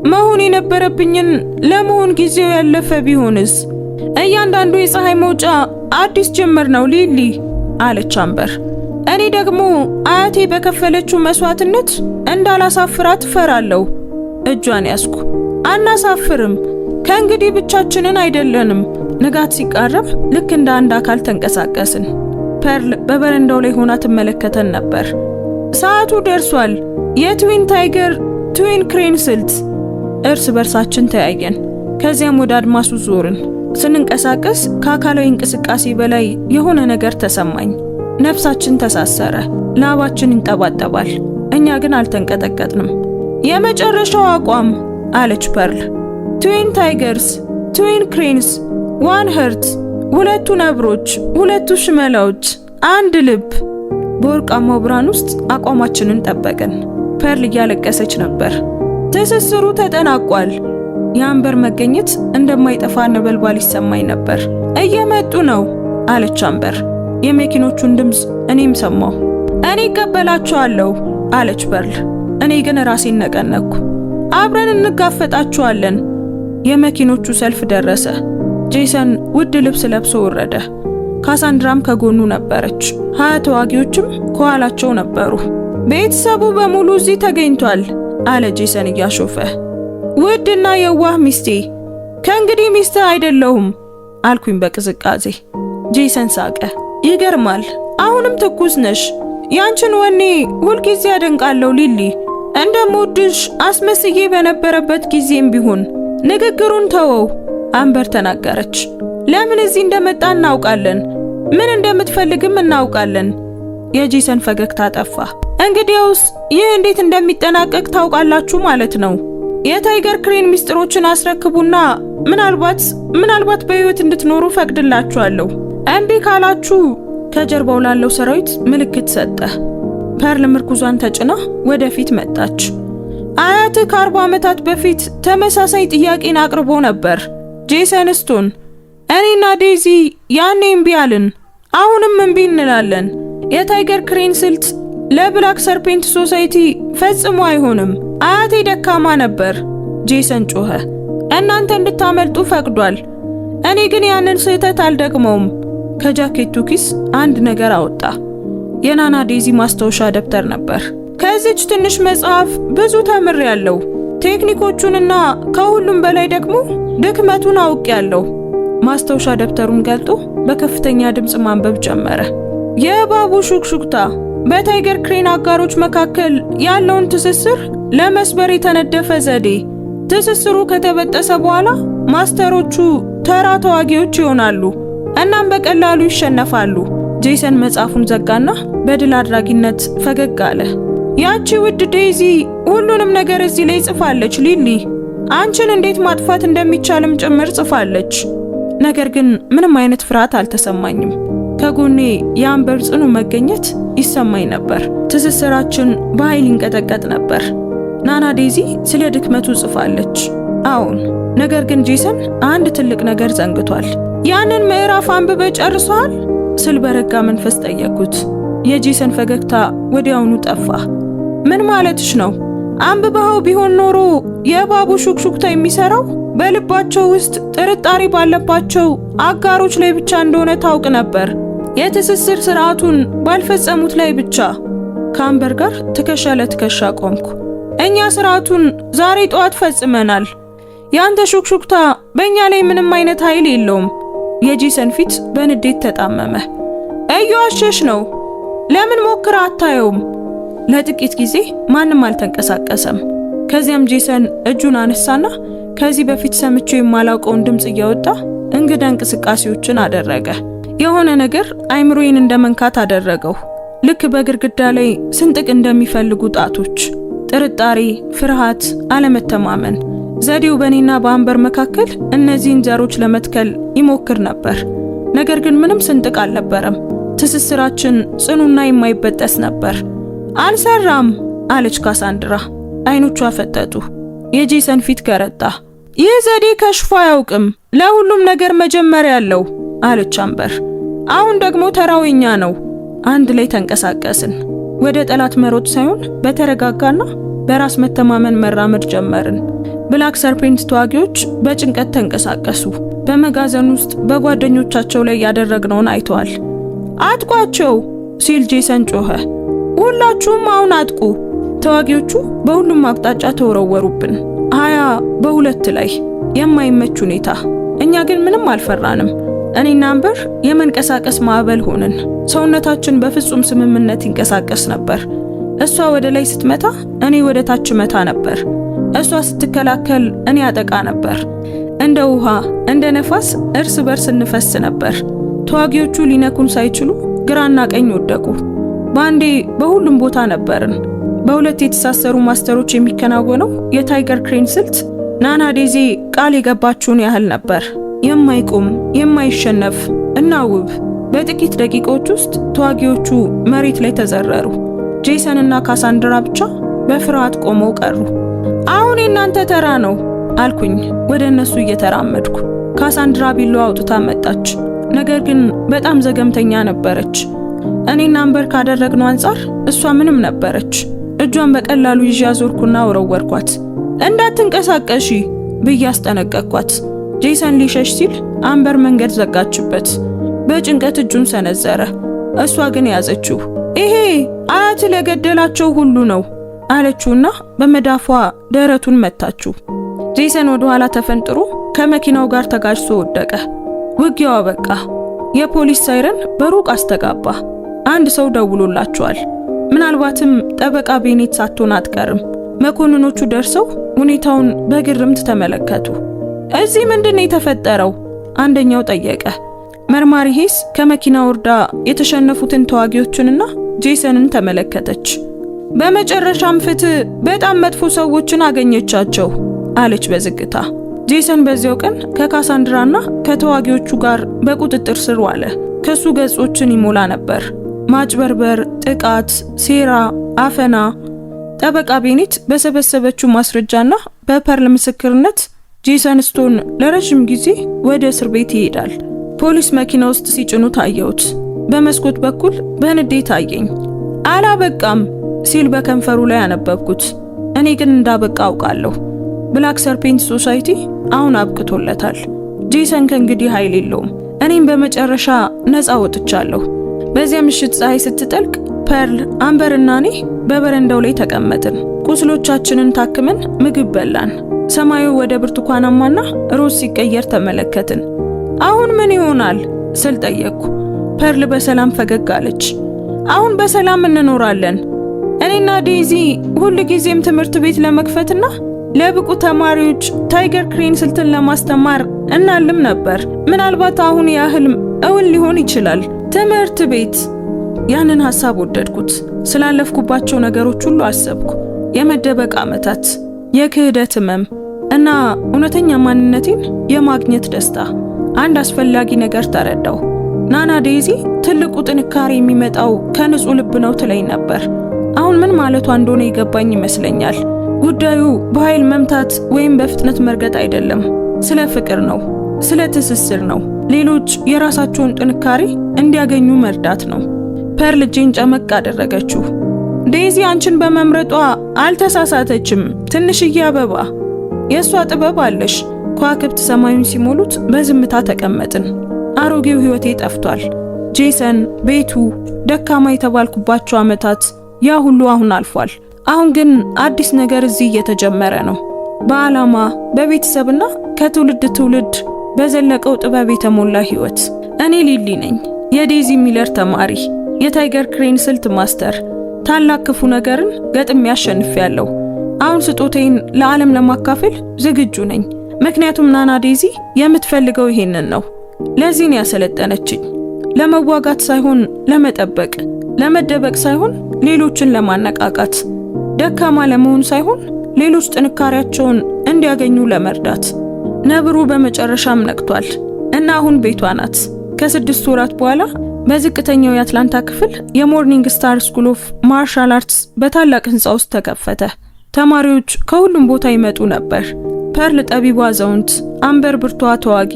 መሆን የነበረብኝን ለመሆን ጊዜው ያለፈ ቢሆንስ? እያንዳንዱ የፀሐይ መውጫ አዲስ ጅምር ነው ሊሊ አለች አምበር። እኔ ደግሞ አያቴ በከፈለችው መስዋዕትነት እንዳላሳፍራት እፈራለሁ። እጇን ያዝኩ። አናሳፍርም። ከእንግዲህ ብቻችንን አይደለንም። ንጋት ሲቃረብ ልክ እንደ አንድ አካል ተንቀሳቀስን። ፐርል በበረንዳው ላይ ሆና ትመለከተን ነበር። ሰዓቱ ደርሷል። የትዊን ታይገር ትዊን ክሬን ስልት። እርስ በርሳችን ተያየን። ከዚያም ወደ አድማሱ ዞርን። ስንንቀሳቀስ ከአካላዊ እንቅስቃሴ በላይ የሆነ ነገር ተሰማኝ። ነፍሳችን ተሳሰረ። ላባችን ይንጠባጠባል። እኛ ግን አልተንቀጠቀጥንም። የመጨረሻው አቋም አለች ፐርል። ትዊን ታይገርስ፣ ትዊን ክሬንስ፣ ዋን ሀርት፣ ሁለቱ ነብሮች፣ ሁለቱ ሽመላዎች፣ አንድ ልብ። በወርቃማው ብርሃን ውስጥ አቋማችንን ጠበቅን። ፐርል እያለቀሰች ነበር። ትስስሩ ተጠናቋል። የአምበር መገኘት እንደማይጠፋ ነበልባል ይሰማኝ ነበር። እየመጡ ነው አለች አምበር። የመኪኖቹን ድምፅ እኔም ሰማሁ። እኔ እቀበላቸዋለሁ አለች ፐርል። እኔ ግን ራሴን ነቀነቅኩ። አብረን እንጋፈጣቸዋለን። የመኪኖቹ ሰልፍ ደረሰ። ጄሰን ውድ ልብስ ለብሶ ወረደ። ካሳንድራም ከጎኑ ነበረች። 20 ተዋጊዎችም ከኋላቸው ነበሩ። ቤተሰቡ በሙሉ እዚህ ተገኝቷል አለ ጄሰን እያሾፈ። ውድና የዋህ ሚስቴ፣ ከእንግዲህ ሚስት አይደለሁም አልኩኝ በቅዝቃዜ። ጄሰን ሳቀ። ይገርማል፣ አሁንም ትኩስ ነሽ። ያንቺን ወኔ ሁልጊዜ አደንቃለሁ ሊሊ። እንደምወድሽ አስመስዬ በነበረበት ጊዜም ቢሆን። ንግግሩን ተወው አምበር ተናገረች። ለምን እዚህ እንደመጣ እናውቃለን። ምን እንደምትፈልግም እናውቃለን። የጄሰን ፈገግታ ጠፋ። እንግዲያውስ ይህ እንዴት እንደሚጠናቀቅ ታውቃላችሁ ማለት ነው። የታይገር ክሬን ሚስጥሮችን አስረክቡና ምናልባት በህይወት እንድትኖሩ ፈቅድላችኋለሁ። እምቢ ካላችሁ ከጀርባው ላለው ሰራዊት ምልክት ሰጠ። ፐርል ምርኩዟን ተጭና ወደፊት መጣች። አያት ከ40 ዓመታት በፊት ተመሳሳይ ጥያቄን አቅርቦ ነበር። ጄሰን ስቶን፣ እኔና ዴዚ ያኔ እምቢ አልን። አሁንም እምቢ እንላለን። የታይገር ክሬን ስልት ለብላክ ሰርፔንት ሶሳይቲ ፈጽሞ አይሆንም። አያቴ ደካማ ነበር። ጄሰን ጮኸ። እናንተ እንድታመልጡ ፈቅዷል። እኔ ግን ያንን ስህተት አልደግመውም። ከጃኬቱ ኪስ አንድ ነገር አወጣ። የናና ዴዚ ማስታወሻ ደብተር ነበር። ከዚች ትንሽ መጽሐፍ ብዙ ተምሬያለሁ። ቴክኒኮቹንና ከሁሉም በላይ ደግሞ ድክመቱን አውቄያለሁ። ማስታወሻ ደብተሩን ገልጦ በከፍተኛ ድምፅ ማንበብ ጀመረ። የእባቡ ሹክሹክታ በታይገር ክሬን አጋሮች መካከል ያለውን ትስስር ለመስበር የተነደፈ ዘዴ። ትስስሩ ከተበጠሰ በኋላ ማስተሮቹ ተራ ተዋጊዎች ይሆናሉ፣ እናም በቀላሉ ይሸነፋሉ። ጄሰን መጽሐፉን ዘጋና በድል አድራጊነት ፈገግ አለ። ያቺ ውድ ዴዚ ሁሉንም ነገር እዚህ ላይ ጽፋለች ሊሊ። አንቺን እንዴት ማጥፋት እንደሚቻልም ጭምር ጽፋለች። ነገር ግን ምንም አይነት ፍርሃት አልተሰማኝም። ከጎኔ የአምበር ጽኑ መገኘት ይሰማኝ ነበር። ትስስራችን በኃይል ይንቀጠቀጥ ነበር። ናና ዴዚ ስለ ድክመቱ ጽፋለች። አዎን፣ ነገር ግን ጄሰን አንድ ትልቅ ነገር ዘንግቷል። ያንን ምዕራፍ አንብበ ጨርሷል ስል በረጋ መንፈስ ጠየቅኩት። የጄሰን ፈገግታ ወዲያውኑ ጠፋ። ምን ማለትሽ ነው? አንብበው ቢሆን ኖሮ የእባቡ ሹክሹክታ የሚሰራው በልባቸው ውስጥ ጥርጣሬ ባለባቸው አጋሮች ላይ ብቻ እንደሆነ ታውቅ ነበር። የትስስር ስርዓቱን ባልፈጸሙት ላይ ብቻ። ከአምበር ጋር ትከሻ ለትከሻ ቆምኩ። እኛ ስርዓቱን ዛሬ ጠዋት ፈጽመናል። ያንተ ሹክሹክታ በእኛ ላይ ምንም አይነት ኃይል የለውም። የጄሰን ፊት በንዴት ተጣመመ። እየዋሸሽ ነው። ለምን ሞክራ አታየውም? ለጥቂት ጊዜ ማንም አልተንቀሳቀሰም። ከዚያም ጄሰን እጁን አነሳና ከዚህ በፊት ሰምቼው የማላውቀውን ድምፅ እያወጣ እንግዳ እንቅስቃሴዎችን አደረገ። የሆነ ነገር አይምሮዬን እንደመንካት አደረገው። ልክ በግድግዳ ላይ ስንጥቅ እንደሚፈልጉ ጣቶች። ጥርጣሬ፣ ፍርሃት፣ አለመተማመን። ዘዴው በእኔና በአምበር መካከል እነዚህን ዘሮች ለመትከል ይሞክር ነበር። ነገር ግን ምንም ስንጥቅ አልነበረም። ትስስራችን ጽኑና የማይበጠስ ነበር። አልሰራም አለች ካሳንድራ። አይኖቿ ፈጠጡ። የጄሰን ፊት ገረጣ። ይህ ዘዴ ከሽፎ አያውቅም። ለሁሉም ነገር መጀመሪያ አለው አለች አምበር። አሁን ደግሞ ተራውኛ ነው። አንድ ላይ ተንቀሳቀስን። ወደ ጠላት መሮጥ ሳይሆን በተረጋጋና በራስ መተማመን መራመድ ጀመርን። ብላክ ሰርፔንት ተዋጊዎች በጭንቀት ተንቀሳቀሱ። በመጋዘን ውስጥ በጓደኞቻቸው ላይ ያደረግነውን አይተዋል። አጥቋቸው ሲል ጄሰን ጮኸ። ሁላችሁም አሁን አጥቁ። ተዋጊዎቹ በሁሉም አቅጣጫ ተወረወሩብን። 20 ላይ የማይመች ሁኔታ። እኛ ግን ምንም አልፈራንም። እኔና አምበር የመንቀሳቀስ ማዕበል ሆንን። ሰውነታችን በፍጹም ስምምነት ይንቀሳቀስ ነበር። እሷ ወደ ላይ ስትመታ እኔ ወደ ታች መታ ነበር። እሷ ስትከላከል እኔ አጠቃ ነበር። እንደ ውሃ እንደ ነፋስ እርስ በርስ እንፈስ ነበር። ተዋጊዎቹ ሊነኩን ሳይችሉ ግራና ቀኝ ወደቁ። ባንዴ በሁሉም ቦታ ነበርን። በሁለት የተሳሰሩ ማስተሮች የሚከናወነው የታይገር ክሬን ስልት ናና ዴዚ ቃል የገባችውን ያህል ነበር። የማይቆም የማይሸነፍ እና ውብ። በጥቂት ደቂቃዎች ውስጥ ተዋጊዎቹ መሬት ላይ ተዘረሩ። ጄሰን እና ካሳንድራ ብቻ በፍርሃት ቆመው ቀሩ። አሁን የናንተ ተራ ነው አልኩኝ ወደ እነሱ እየተራመድኩ። ካሳንድራ ቢላዋ አውጥታ መጣች። ነገር ግን በጣም ዘገምተኛ ነበረች። እኔና አምበር ካደረግነው አንጻር እሷ ምንም ነበረች። እጇን በቀላሉ ይዤ አዞርኩና ወረወርኳት። እንዳትንቀሳቀሺ ብዬ አስጠነቀቅኳት። ጄሰን ሊሸሽ ሲል አምበር መንገድ ዘጋችበት። በጭንቀት እጁን ሰነዘረ። እሷ ግን ያዘችው። ይሄ አያት ለገደላቸው ሁሉ ነው አለችውና በመዳፏ ደረቱን መታችው። ጄሰን ወደ ኋላ ተፈንጥሮ ከመኪናው ጋር ተጋጭቶ ወደቀ። ውጊያው አበቃ። የፖሊስ ሳይረን በሩቅ አስተጋባ። አንድ ሰው ደውሎላቸዋል። ምናልባትም ጠበቃ ቤኔት ሳትሆን አትቀርም። መኮንኖቹ ደርሰው ሁኔታውን በግርምት ተመለከቱ። እዚህ ምንድነው የተፈጠረው? አንደኛው ጠየቀ። መርማሪ ሄስ ከመኪና ወርዳ የተሸነፉትን ተዋጊዎችንና ጄሰንን ተመለከተች። በመጨረሻም ፍትህ በጣም መጥፎ ሰዎችን አገኘቻቸው አለች በዝግታ። ጄሰን በዚያው ቀን ከካሳንድራና ከተዋጊዎቹ ጋር በቁጥጥር ስር ዋለ። ከሱ ገጾችን ይሞላ ነበር። ማጭበርበር፣ ጥቃት፣ ሴራ፣ አፈና። ጠበቃ ቤኔት በሰበሰበችው ማስረጃና በፐርል ምስክርነት ጄሰን ስቶን ለረጅም ጊዜ ወደ እስር ቤት ይሄዳል። ፖሊስ መኪና ውስጥ ሲጭኑ ታየሁት። በመስኮት በኩል በንዴት አየኝ። አላበቃም ሲል በከንፈሩ ላይ ያነበብኩት። እኔ ግን እንዳበቃ አውቃለሁ። ብላክ ሰርፔንት ሶሳይቲ አሁን አብቅቶለታል። ጄሰን ከእንግዲህ ኃይል የለውም። እኔም በመጨረሻ ነፃ ወጥቻለሁ። በዚያ ምሽት ፀሐይ ስትጠልቅ ፐርል፣ አምበርና እኔ በበረንዳው ላይ ተቀመጥን። ቁስሎቻችንን ታክመን ምግብ በላን። ሰማዩ ወደ ብርቱካናማና ሮዝ ሲቀየር ተመለከትን። አሁን ምን ይሆናል ስል ጠየቅኩ። ፐርል በሰላም ፈገግ አለች። አሁን በሰላም እንኖራለን። እኔና ዴዚ ሁሉ ጊዜም ትምህርት ቤት ለመክፈትና ለብቁ ተማሪዎች ታይገር ክሬን ስልትን ለማስተማር እናልም ነበር። ምናልባት አሁን ያ ህልም እውን ሊሆን ይችላል። ትምህርት ቤት። ያንን ሐሳብ ወደድኩት። ስላለፍኩባቸው ነገሮች ሁሉ አሰብኩ። የመደበቅ ዓመታት፣ የክህደት ህመም እና እውነተኛ ማንነቴን የማግኘት ደስታ። አንድ አስፈላጊ ነገር ተረዳው። ናና ዴዚ ትልቁ ጥንካሬ የሚመጣው ከንጹህ ልብ ነው ትለኝ ነበር። አሁን ምን ማለቷ እንደሆነ ይገባኝ ይመስለኛል። ጉዳዩ በኃይል መምታት ወይም በፍጥነት መርገጥ አይደለም። ስለ ፍቅር ነው፣ ስለ ትስስር ነው። ሌሎች የራሳቸውን ጥንካሬ እንዲያገኙ መርዳት ነው። ፐርል እጄን ጨመቅ አደረገችው። ዴዚ አንቺን በመምረጧ አልተሳሳተችም። ትንሽዬ አበባ። የእሷ ጥበብ አለሽ። ከዋክብት ሰማዩን ሲሞሉት በዝምታ ተቀመጥን። አሮጌው ህይወቴ ጠፍቷል። ጄሰን፣ ቤቱ፣ ደካማ የተባልኩባቸው ዓመታት፣ ያ ሁሉ አሁን አልፏል። አሁን ግን አዲስ ነገር እዚህ እየተጀመረ ነው። በዓላማ፣ በቤተሰብና ከትውልድ ትውልድ በዘለቀው ጥበብ የተሞላ ህይወት። እኔ ሊሊ ነኝ፣ የዴዚ ሚለር ተማሪ፣ የታይገር ክሬን ስልት ማስተር። ታላቅ ክፉ ነገርን ገጥሜ አሸንፌያለሁ። አሁን ስጦታዬን ለዓለም ለማካፈል ዝግጁ ነኝ። ምክንያቱም ናና ዴዚ የምትፈልገው ይሄንን ነው። ለዚህ ነው ያሰለጠነችኝ። ለመዋጋት ሳይሆን ለመጠበቅ፣ ለመደበቅ ሳይሆን ሌሎችን ለማነቃቃት፣ ደካማ ለመሆን ሳይሆን ሌሎች ጥንካሬያቸውን እንዲያገኙ ለመርዳት። ነብሩ በመጨረሻም ነቅቷል እና አሁን ቤቷ ናት። ከ6 ወራት በኋላ በዝቅተኛው የአትላንታ ክፍል የሞርኒንግ ስታር ስኩል ኦፍ ማርሻል አርትስ በታላቅ ህንጻ ውስጥ ተከፈተ። ተማሪዎች ከሁሉም ቦታ ይመጡ ነበር። ፐርል ጠቢቧ አዛውንት፣ አምበር ብርቷ ተዋጊ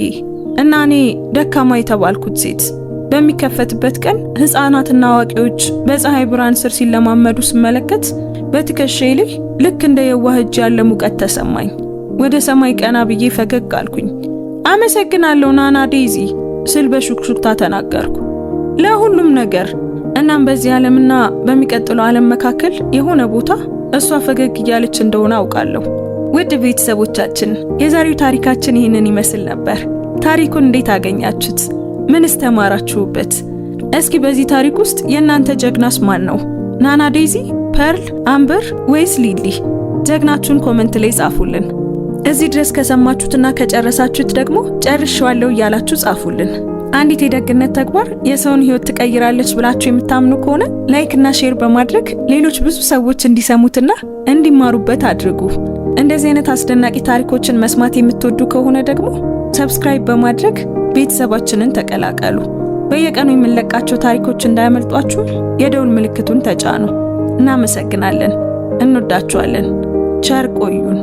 እና እኔ ደካማ የተባልኩት ሴት። በሚከፈትበት ቀን ህፃናትና አዋቂዎች በፀሐይ ብርሃን ስር ሲለማመዱ ስመለከት በትከሻዬ ላይ ልክ እንደ የዋህ እጅ ያለ ሙቀት ተሰማኝ። ወደ ሰማይ ቀና ብዬ ፈገግ አልኩኝ። አመሰግናለሁ ናና ዴዚ ስል በሹክሹክታ ተናገርኩ። ለሁሉም ነገር። እናም በዚህ ዓለምና በሚቀጥለው ዓለም መካከል የሆነ ቦታ እሷ ፈገግ እያለች እንደሆነ አውቃለሁ። ውድ ቤተሰቦቻችን የዛሬው ታሪካችን ይህንን ይመስል ነበር። ታሪኩን እንዴት አገኛችሁት? ምንስ ተማራችሁበት? እስኪ በዚህ ታሪክ ውስጥ የእናንተ ጀግናስ ማን ነው? ናና ዴዚ፣ ፐርል፣ አምበር ወይስ ሊሊ? ጀግናችሁን ኮሜንት ላይ ጻፉልን። እዚህ ድረስ ከሰማችሁትና ከጨረሳችሁት ደግሞ ጨርሻለሁ እያላችሁ ጻፉልን። አንዲት የደግነት ተግባር የሰውን ህይወት ትቀይራለች ብላችሁ የምታምኑ ከሆነ ላይክ እና ሼር በማድረግ ሌሎች ብዙ ሰዎች እንዲሰሙትና እንዲማሩበት አድርጉ። እንደዚህ አይነት አስደናቂ ታሪኮችን መስማት የምትወዱ ከሆነ ደግሞ ሰብስክራይብ በማድረግ ቤተሰባችንን ተቀላቀሉ። በየቀኑ የምንለቃቸው ታሪኮች እንዳያመልጧችሁ የደውል ምልክቱን ተጫኑ። እናመሰግናለን። እንወዳችኋለን። ቸር ቆዩን።